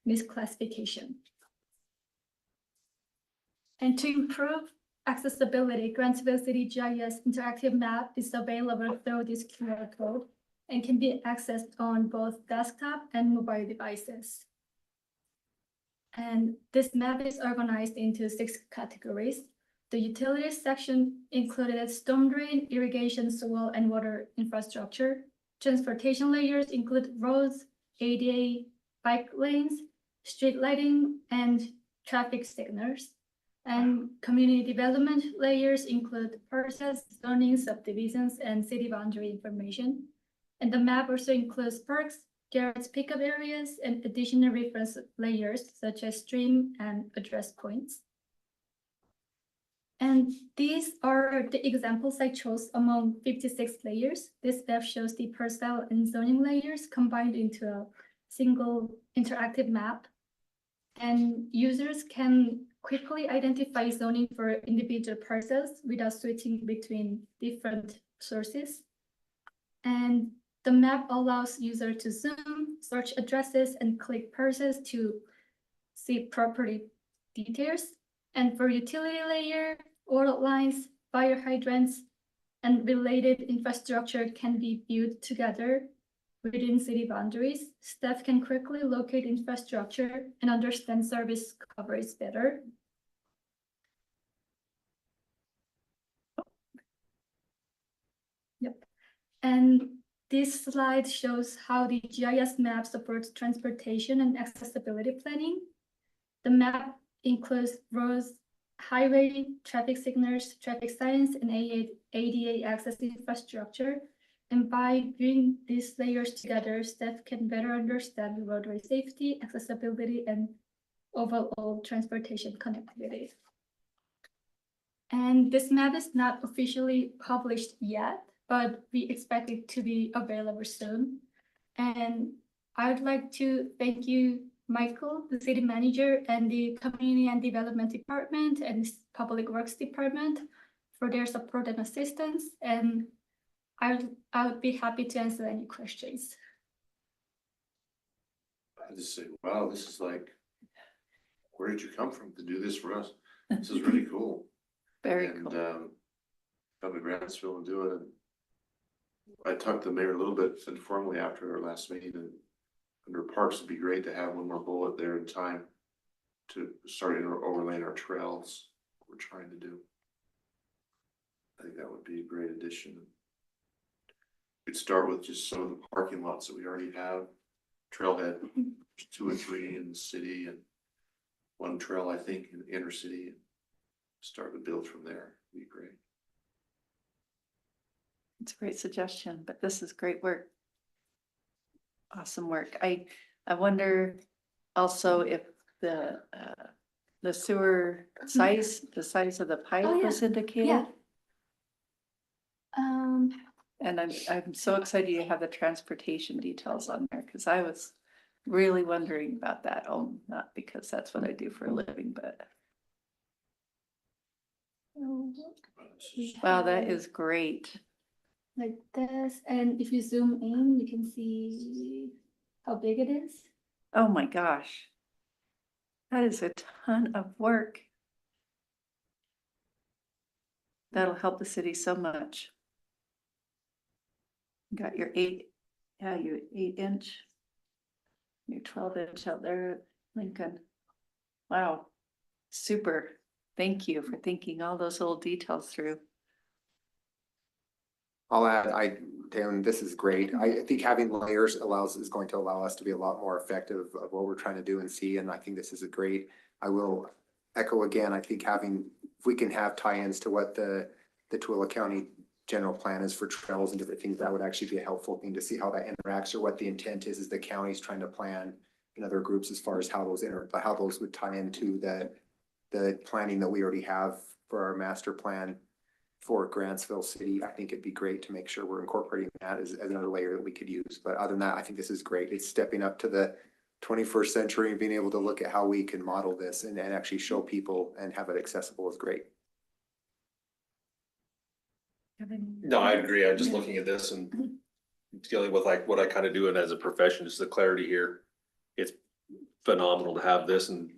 misclassification. And to improve accessibility, Grantsville City GIS interactive map is available through this QR code and can be accessed on both desktop and mobile devices. And this map is organized into 6 categories. The utilities section included storm drain, irrigation, soil, and water infrastructure. Transportation layers include roads, ADA, bike lanes, street lighting, and traffic signals. And community development layers include parcels, zoning, subdivisions, and city boundary information. And the map also includes parks, garage pickup areas, and additional reference layers such as stream and address points. And these are the examples I chose among 56 layers. This map shows the parcel and zoning layers combined into a single interactive map. And users can quickly identify zoning for individual parcels without switching between different sources. And the map allows users to zoom, search addresses, and click parcels to see property details. And for utility layer, water lines, fire hydrants, and related infrastructure can be viewed together within city boundaries. Staff can quickly locate infrastructure and understand service coverage better. Yep. And this slide shows how the GIS map supports transportation and accessibility planning. The map includes roads, highway, traffic signals, traffic signs, and ADA access infrastructure. And by viewing these layers together, staff can better understand roadway safety, accessibility, and overall transportation connectivity. And this map is not officially published yet, but we expect it to be available soon. And I would like to thank you, Michael, the city manager, and the Community and Development Department and Public Works Department for their support and assistance. And I would be happy to answer any questions. I just say, wow, this is like, where did you come from to do this for us? This is really cool. Very And, cool. come to Grantsville and do it. And I talked to the mayor a little bit informally after our last meeting, and under parks, it'd be great to have one more bullet there in time to start overlaying our trails, what we're trying to do. I think that would be a great addition. We'd start with just some of the parking lots that we already have. Trailhead, there's 2 or 3 in the city, and 1 trail, I think, in the inner city. Start to build from there, would be great. It's a great suggestion, but this is great work. Awesome work. I wonder also if the sewer size, the size of the pipe Oh, yeah. was indicated. Yeah. And I'm so excited you have the transportation details on there, because I was really wondering about that. Oh, not because that's what I do for a living, but. Wow, that is great. Like this, and if you zoom in, you can see how big it is. Oh my gosh. That is a ton of work. That'll help the city so much. Got your your 8-inch, your 12-inch out there at Lincoln. Wow, super. Thank you for thinking all those little details through. I'll add, Dan, this is great. I think having layers is going to allow us to be a lot more effective of what we're trying to do and see, and I think this is a great. I will echo again, I think if we can have tie-ins to what the Tooele County general plan is for trails and different things, that would actually be a helpful thing to see how that interacts, or what the intent is the county's trying to plan in other groups as far as how those would tie into the planning that we already have for our master plan for Grantsville City. I think it'd be great to make sure we're incorporating that as another layer that we could use. But other than that, I think this is great. It's stepping up to the 21st century and being able to look at how we can model this and actually show people and have it accessible is great. No, I agree. I'm just looking at this and dealing with like what I kind of do it as a profession, just the clarity here. It's phenomenal to have this and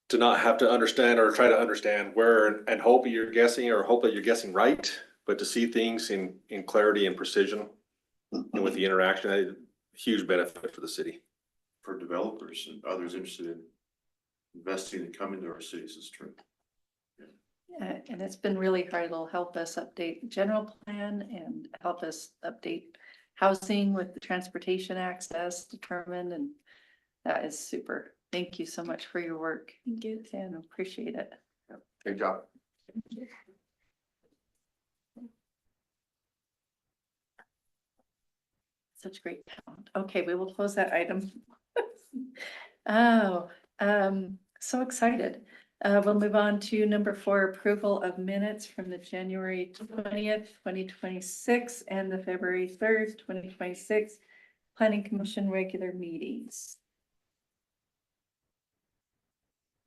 to not have to understand or try to understand where and hope you're guessing or hope that you're guessing right, but to see things in clarity and precision and with the interaction, a huge benefit for the city. For developers and others interested in investing and coming to our cities is true. And it's been really hard. It'll help us update the general plan and help us update housing with the transportation access determined, and that is super. Thank you so much for your work. Thank you. And appreciate it. Good job. Such great talent. Okay, we will close that item. Oh, so excited. We'll move on to number 4, approval of minutes from the January 20th, 2026 and the February 3rd, 2026 Planning Commission regular meetings.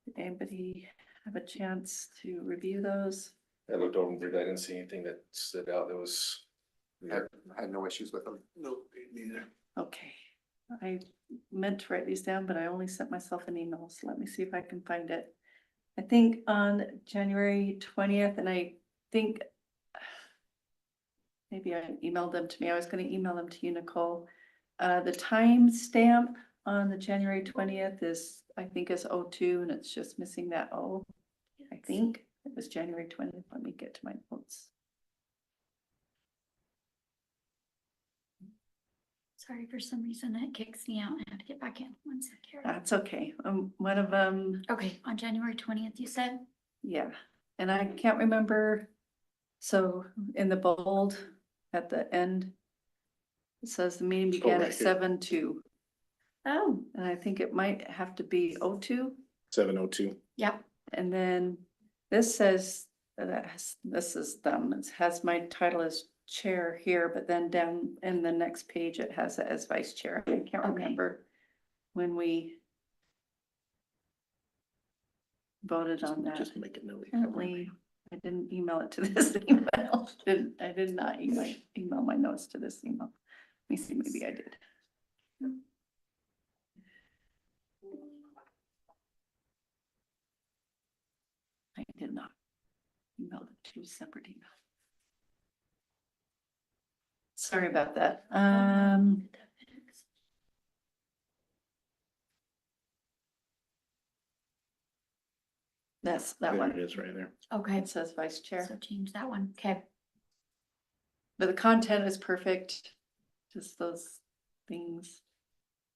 Did anybody have a chance to review those? I looked over, I didn't see anything that stood out that was. I had no issues with them. No, neither. Okay, I meant to write these down, but I only sent myself an email, so let me see if I can find it. I think on January 20th, and I think maybe I emailed them to me. I was gonna email them to you, Nicole. The time stamp on the January 20th is, I think is 02, and it's just missing that O. I think it was January 20th. Let me get to my notes. Sorry, for some reason it kicks me out. I had to get back in. One second. That's okay. One of them, Okay, on January 20th, you said? yeah, and I can't remember. So in the bold at the end, it says the meeting began right at here. 7:02. Oh, and I think it might have to be 02. 7:02. Yep. And then this says, this is them, it has my title as chair here, but then down in the next page, it has it as vice chair. I can't Okay. remember when we voted on that. Just make a note. Apparently, I didn't email it to this email. I did not email my notes to this email. Let me see, maybe I did. I did not email it to separate email. Sorry about that. That's that There one. it is right there. Okay, It says vice chair, so change that one. Okay. but the content is perfect. Just those things.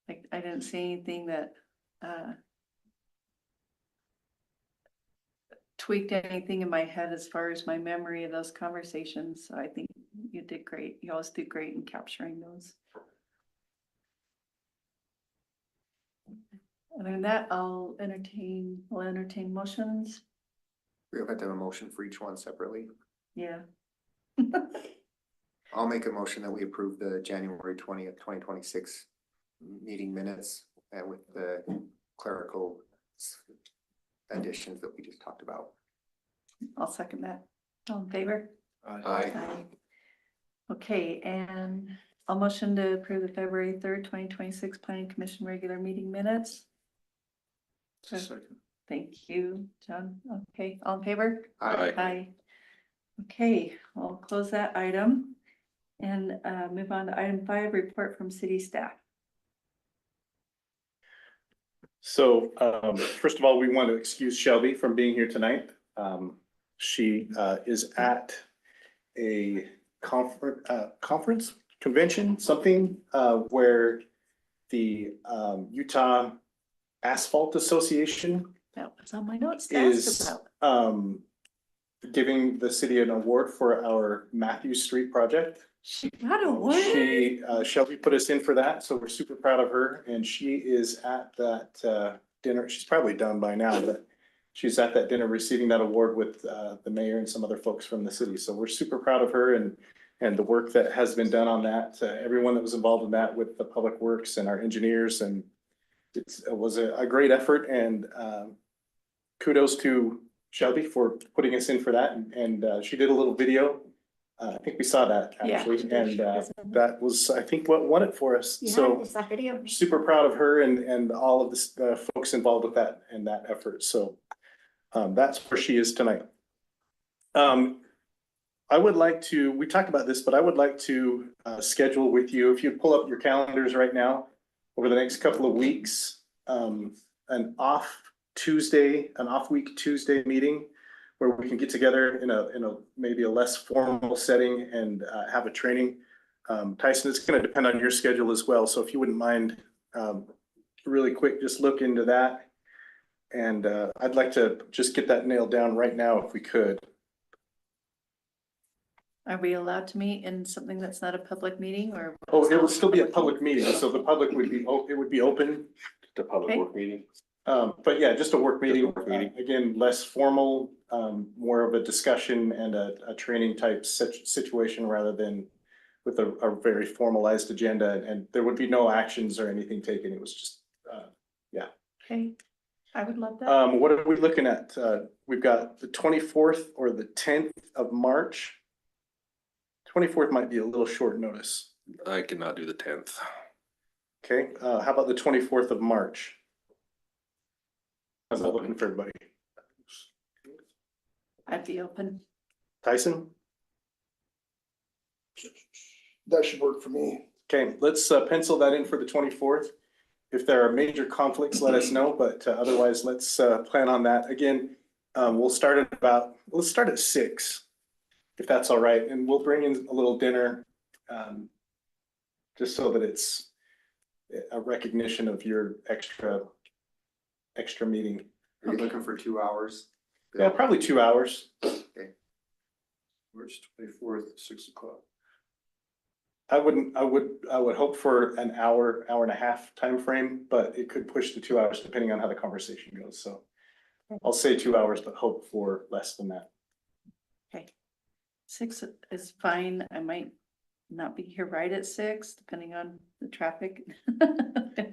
Like, I didn't see anything that tweaked anything in my head as far as my memory of those conversations. So I think you did great. You always do great in capturing those. Other than that, I'll entertain motions. We'll have to have a motion for each one separately. Yeah. I'll make a motion that we approve the January 20th, 2026 meeting minutes with the clerical additions that we just talked about. I'll second that. All in favor? Aye. Okay, and I'll motion to approve the February 3rd, 2026 Planning Commission regular meeting minutes. Second. Thank you, John. Okay, all in favor? Aye. Aye. Okay, I'll close that item and move on to item 5, report from city staff. So, first of all, we want to excuse Shelby from being here tonight. She is at a conference, convention, something where the Utah Asphalt Association That was on my notes to ask is about. giving the city an award for our Matthew Street project. She got a word. Shelby put us in for that, so we're super proud of her, and she is at that dinner. She's probably done by now, but she's at that dinner receiving that award with the mayor and some other folks from the city. So we're super proud of her and the work that has been done on that. Everyone that was involved in that with the public works and our engineers, and it was a great effort, and kudos to Shelby for putting us in for that, and she did a little video. I think we saw that actually, Yeah, and that was, I think, what won it for us. Yeah, So it's that video. super proud of her and all of the folks involved with that and that effort. So that's where she is tonight. I would like to, we talked about this, but I would like to schedule with you, if you pull up your calendars right now, over the next couple of weeks, an off week Tuesday meeting where we can get together in a maybe a less formal setting and have a training. Tyson, it's going to depend on your schedule as well. So if you wouldn't mind, really quick, just look into that. And I'd like to just get that nailed down right now if we could. Are we allowed to meet in something that's not a public meeting, or? Oh, it would still be a public meeting, so the public would be, it would be open. The public Okay. work meeting. But yeah, just a work meeting, work meeting. Again, less formal, more of a discussion and a training type situation rather than with a very formalized agenda, and there would be no actions or anything taken. It was just, Okay, I would love that. what are we looking at? We've got the 24th or the 10th of March. 24th might be a little short notice. I cannot do the 10th. Okay, how about the 24th of March? How's that looking for everybody? I'd be open. Tyson? That should work for me. Okay, let's pencil that in for the 24th. If there are major conflicts, let us know, but otherwise, let's plan on that. Again, let's start at 6, if that's all right, and we'll bring in a little dinner, just so that it's a recognition of your extra meeting. Are you looking for 2 hours? Yeah, probably 2 hours. March 24th, 6 o'clock. I would hope for an hour and a half time frame, but it could push to 2 hours depending on how the conversation goes. So I'll say 2 hours, but hope for less than that. Okay. 6 is fine. I might not be here right at 6, depending on the traffic.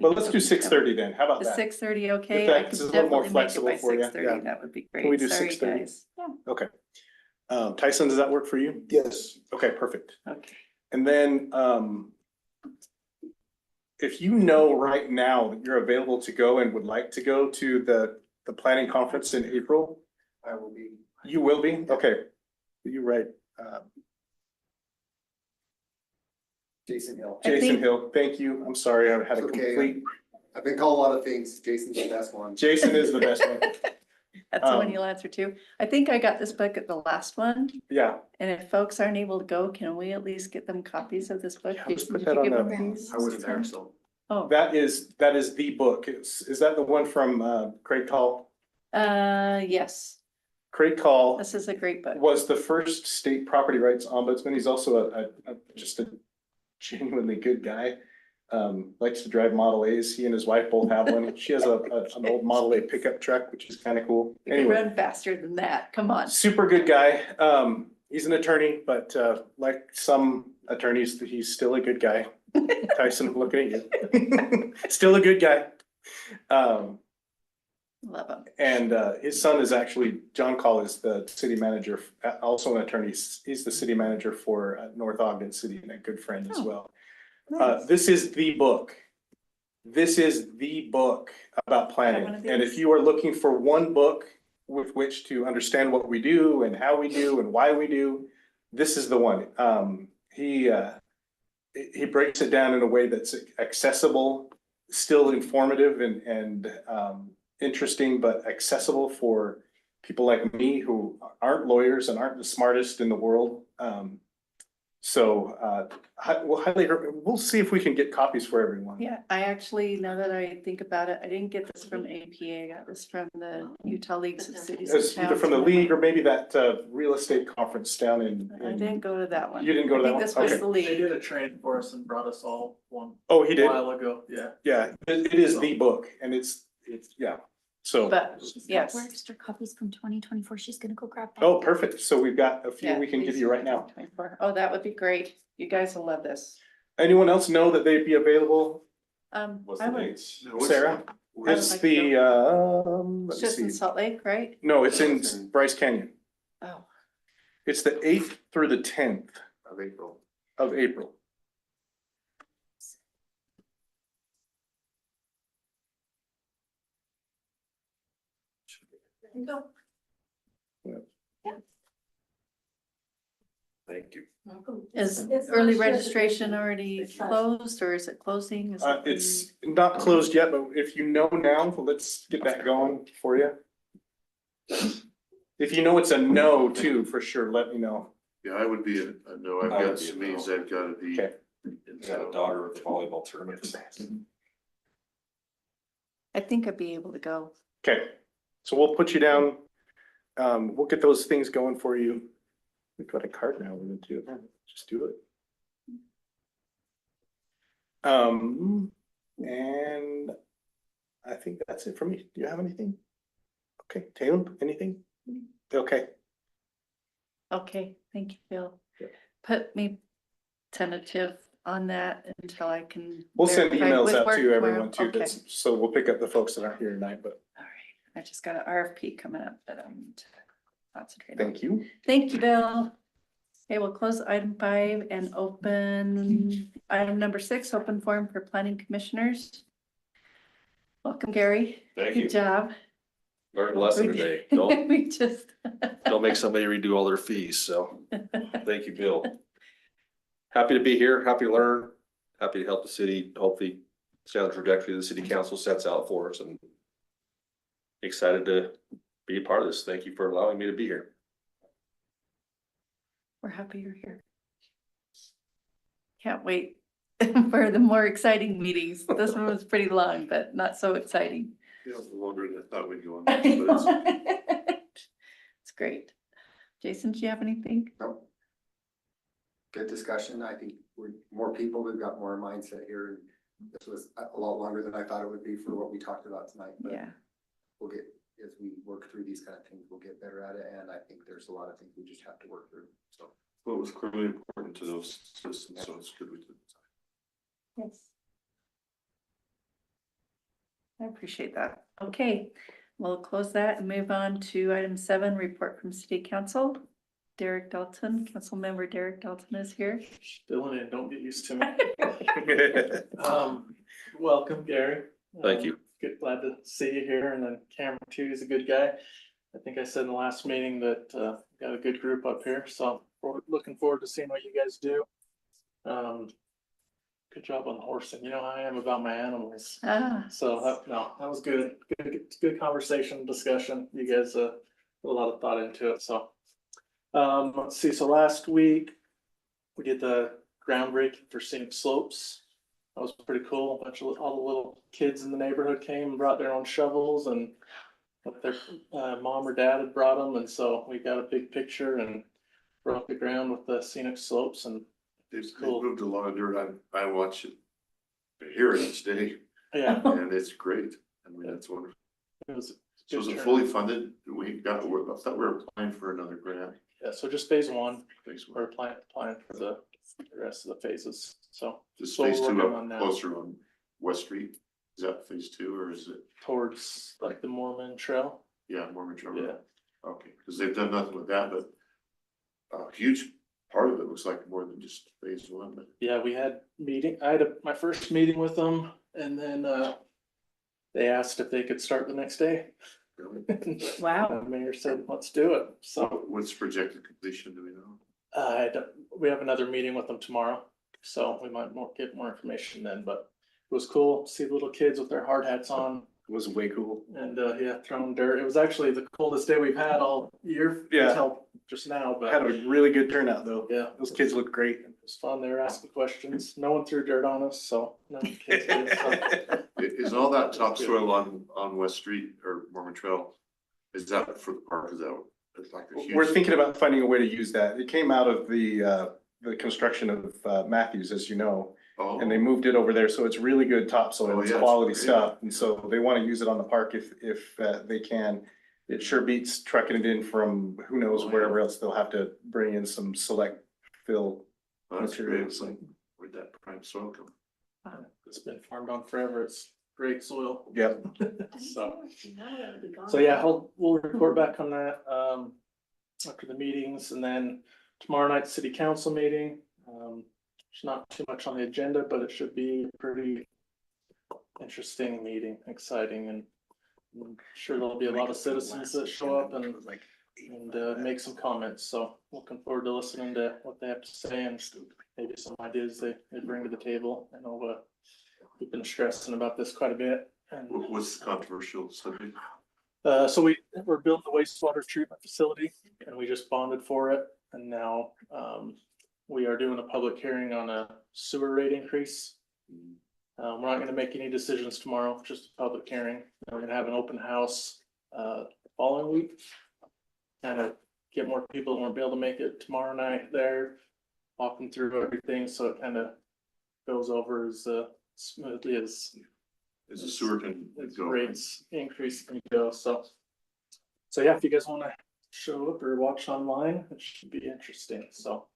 Well, let's do 6:30 then. How about Is that? 6:30 okay? If I that's could a little more definitely make it by flexible for you, 6:30. yeah. That would be Can we great. do Sorry, 6:30? guys. Okay. Tyson, does that work for you? Yes. Okay, perfect. Okay. And then, if you know right now that you're available to go and would like to go to the planning conference in April, I will be. you will be? Okay. You right. Jason Hill. I Jason think- Hill, thank you. I'm sorry, I had a It's okay. complete, I've been called a lot of things. Jason's the best one. Jason is the best one. That's the one Um, you'll answer to. I think I got this book at the last one. Yeah, And if folks aren't able to go, can we at least get them copies of this book? Yeah, let's Did put you that on give the- them these? I wasn't there, so. Oh, that is the book. Is that the one from Craig Call? yes, Craig Call this is a great book. was the first state property rights ombudsman. He's also just a genuinely good guy. Likes to drive Model A's. He and his wife both have one. She has an old Model A pickup truck, which is kind of cool. You can Anyway, run faster than that. Come on. super good guy. He's an attorney, but like some attorneys, he's still a good guy. Tyson, I'm looking at you. Still a good guy. Love them. And his son is actually, John Call is the city manager, also an attorney. He's the city manager for North Ogden City and a good friend as Oh, well. nice. This is the book. This is the book about planning. one of And if these. you are looking for one book with which to understand what we do and how we do and why we do, this is the one. He breaks it down in a way that's accessible, still informative and interesting, but accessible for people like me who aren't lawyers and aren't the smartest in the world. We'll see if we can get copies for everyone. Yeah, I actually, now that I think about it, I didn't get this from APA. I got this from the Utah Leagues of Cities and It's either Towns. from the league or maybe that real estate conference down in. I didn't go to that one. You didn't go to that one? I think this was Okay. the They league. did a training for us and brought us all one Oh, he did? while ago, yeah. Yeah, it is the book and it's, yeah, so. But yes. We're extra copies from 2024. She's gonna go grab that. Oh, perfect. So we've got a few Yeah, we can give please. you right now. 24. Oh, that would be great. You guys will love this. Anyone else know that they'd be available? What's I the would, dates? Sarah? I would It's like the, it's let's just in see. Salt Lake, right? No, it's in Bryce Canyon. Oh, It's the 8th through the 10th Of April. of April. Thank you. is early registration already closed or is it closing? Is it It's not closed yet, but if you know now, let's get that going for you. If you know it's a no too, for sure, let me know. Yeah, I would be a no. I've I would got be a some no. meetings I've gotta be. Okay. Got a daughter of the volleyball tournament. I think I'd be able to go. Okay, so we'll put you down. We'll get those things going for you. We've got a card now, we're gonna do it, just do it. And I think that's it for me. Do you have anything? Okay, Taylor, anything? Okay, Okay, thank you, Bill. Yeah. Put me tentative on that until I can. we'll send verify emails with out work to tomorrow. everyone too, Okay, that's, so we'll pick up the folks that aren't here tonight, but all right. I just got an RFP coming up that I'm concentrating on. thank you. Thank you, Bill. Okay, we'll close item 5 and open item number 6, open forum for planning commissioners. Welcome, Gary. Thank you. Good job. Learned a lesson today. Don't, We just. don't make somebody redo all their fees, so thank you, Bill. Happy to be here, happy to learn, happy to help the city, hopefully stay on the trajectory the city council sets out for us, and excited to be a part of this. Thank you for allowing me to be here. We're happy you're here. Can't wait for the more exciting meetings. This one was pretty long, but not so exciting. Feels longer than I thought we'd go on. It's great. Jason, do you have anything? No. Good discussion. I think we're more people, we've got more mindset here. This was a lot longer than I thought it would be for what we talked about tonight, but Yeah. we'll get, as we work through these kind of things, we'll get better at it. And I think there's a lot of things we just have to work through, so. Well, it was clearly important to those citizens, so it's good we did. Yes. I appreciate that. Okay, we'll close that and move on to item 7, report from city council. Derek Dalton, council member Derek Dalton is here. Still in, don't get used to me. Welcome, Gary. Thank you. Good, glad to see you here, and then Cameron too, he's a good guy. I think I said in the last meeting that, got a good group up here, so we're looking forward to seeing what you guys do. Good job on the horsing, you know how I am about my animals. So that was good. Good conversation, discussion. You guys put a lot of thought into it. So let's see. So last week we did the groundbreaking for scenic slopes. That was pretty cool. A bunch of all the little kids in the neighborhood came and brought their own shovels, and their mom or dad had brought them, and so we got a big picture and broke the ground with the scenic slopes, and They've cool. moved a lot of dirt. I watch it, I hear it each day, yeah, and it's great. I mean, that's wonderful. it was. So is good it turn. fully funded? I thought we were applying for another grant. Yeah, so just phase 1. Phase We're one. applying for the rest of the phases. So Just so we're phase 2 working up on that. closer on West Street. Is that phase 2 or is it? Towards like the Mormon Trail. Yeah, Mormon Trail. Yeah. Okay, because they've done nothing with that, but a huge part of it looks like more than just phase 1, but Yeah, we had I had my first meeting with them, and then they asked if they could start the next day. really. Wow. The mayor said, let's do it. So What's projected completion, do we know? we have another meeting with them tomorrow, so we might get more information then, but it was cool to see the little kids with their hard hats on. It was way cool. And yeah, throwing dirt. It was actually the coldest day we've had all year. Yeah. Until just now, Had but a really good turnout though. yeah, Those kids look great. it was fun. They were asking questions. No one threw dirt on us, so no kids did. So, Is all that topsoil on West Street or Mormon Trail, is that for the park? Is that it's like a huge? We're thinking about finding a way to use that. It came out of the construction of Matthews, as you know. Oh, And they moved it over there, so it's really good topsoil, Oh, it's yeah, it's quality great. stuff, and so they wanna use it on the park if they can. It sure beats trucking it in from who knows Oh, yeah. wherever else, they'll have to bring in some select fill. that's great. materials. Like, where'd that prime soil come? it's been farmed on forever. It's great soil. Yep, So yeah, we'll report back on that after the meetings, and then tomorrow night city council meeting. There's not too much on the agenda, but it should be a pretty interesting meeting, exciting, and I'm sure there'll be a lot of citizens that show up and make some comments. So looking forward to listening to what they have to say and maybe some ideas they bring to the table. I know we've been stressing about this quite a bit. And What's the controversial subject? so we're building the wastewater treatment facility, and we just bonded for it, and now we are doing a public hearing on a sewer rate increase. We're not gonna make any decisions tomorrow, just a public hearing. We're gonna have an open house following week. Kind of get more people that won't be able to make it tomorrow night there, walking through everything, so it kind of goes over as smoothly as Is the sewer can go? rates increase can go, so yeah, if you guys wanna show up or watch online, it should be interesting, so.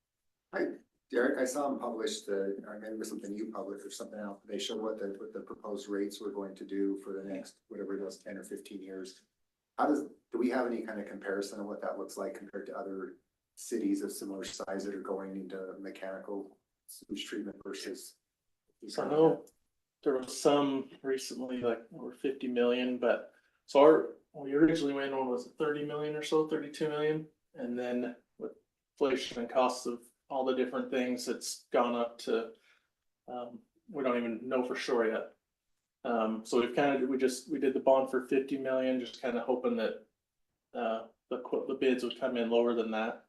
Hi, Derek, I saw them publish or maybe it was something you published or something else. They show what the proposed rates we're going to do for the next, whatever it was, 10 or 15 years. Do we have any kind of comparison of what that looks like compared to other cities of similar size that are going into mechanical sewage treatment versus. So I know there was some recently, like over 50 million, but so we originally went on was it 30 million or so, 32 million. And then with inflation and costs of all the different things, it's gone up to, we don't even know for sure yet. So we did the bond for 50 million, just kind of hoping that, the bids would come in lower than that.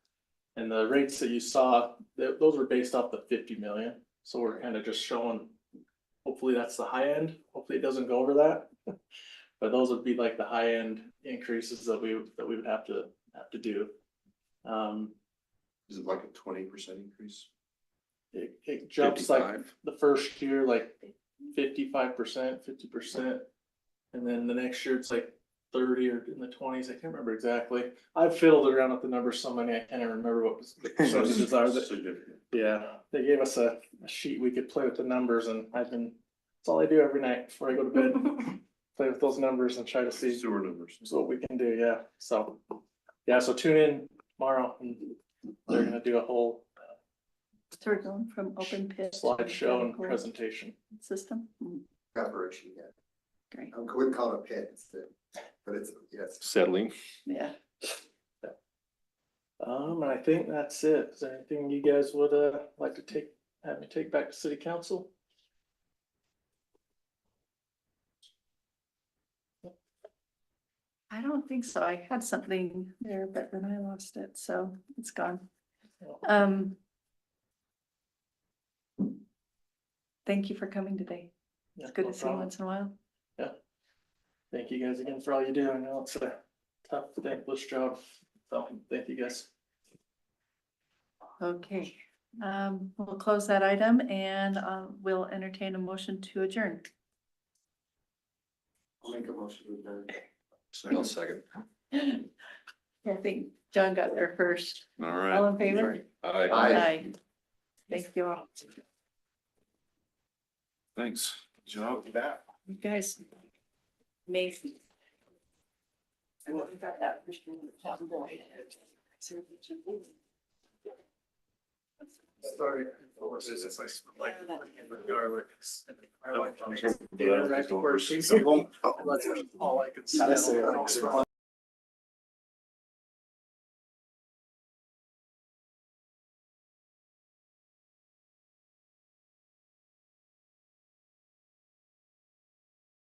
And the rates that you saw, those were based off the 50 million. So we're kind of just showing, hopefully that's the high end. Hopefully it doesn't go over that. But those would be like the high end increases that we would have to do. Is it like a 20% increase? It jumps like 55. the first year, like 55%, 50%. And then the next year it's like 30 or in the 20s. I can't remember exactly. I've fiddled around with the numbers so many, I can't even remember what the percentages are. Significant. Yeah, they gave us a sheet we could play with the numbers, and that's all I do every night before I go to bed. Play with those numbers and try to see Sewer numbers. what we can do, yeah. So, yeah, so tune in tomorrow and they're gonna do a whole So we're going from open pit. to slideshow and mechanical presentation. System. Preparation, yeah. Great, I wouldn't call it a pit, but it's, yes. Settling. yeah. And I think that's it. Is there anything you guys would like to have me take back to city council? I don't think so. I had something there, but then I lost it, so it's gone. Thank you for coming today. Yeah, It's good no to see you problem. once in a while. Thank you guys again for all you do. I know it's a tough, thankless job. So thank you guys. Okay, we'll close that item and we'll entertain a motion to adjourn. I'll make a motion to adjourn. I'll second. I think John got there first. All All right. in favor? Aye. Aye. Thank you all. Thanks. Good job with that. You guys. Amazing. I wouldn't have got that. Sorry. Like garlic. Yeah, Right where she's all I could say.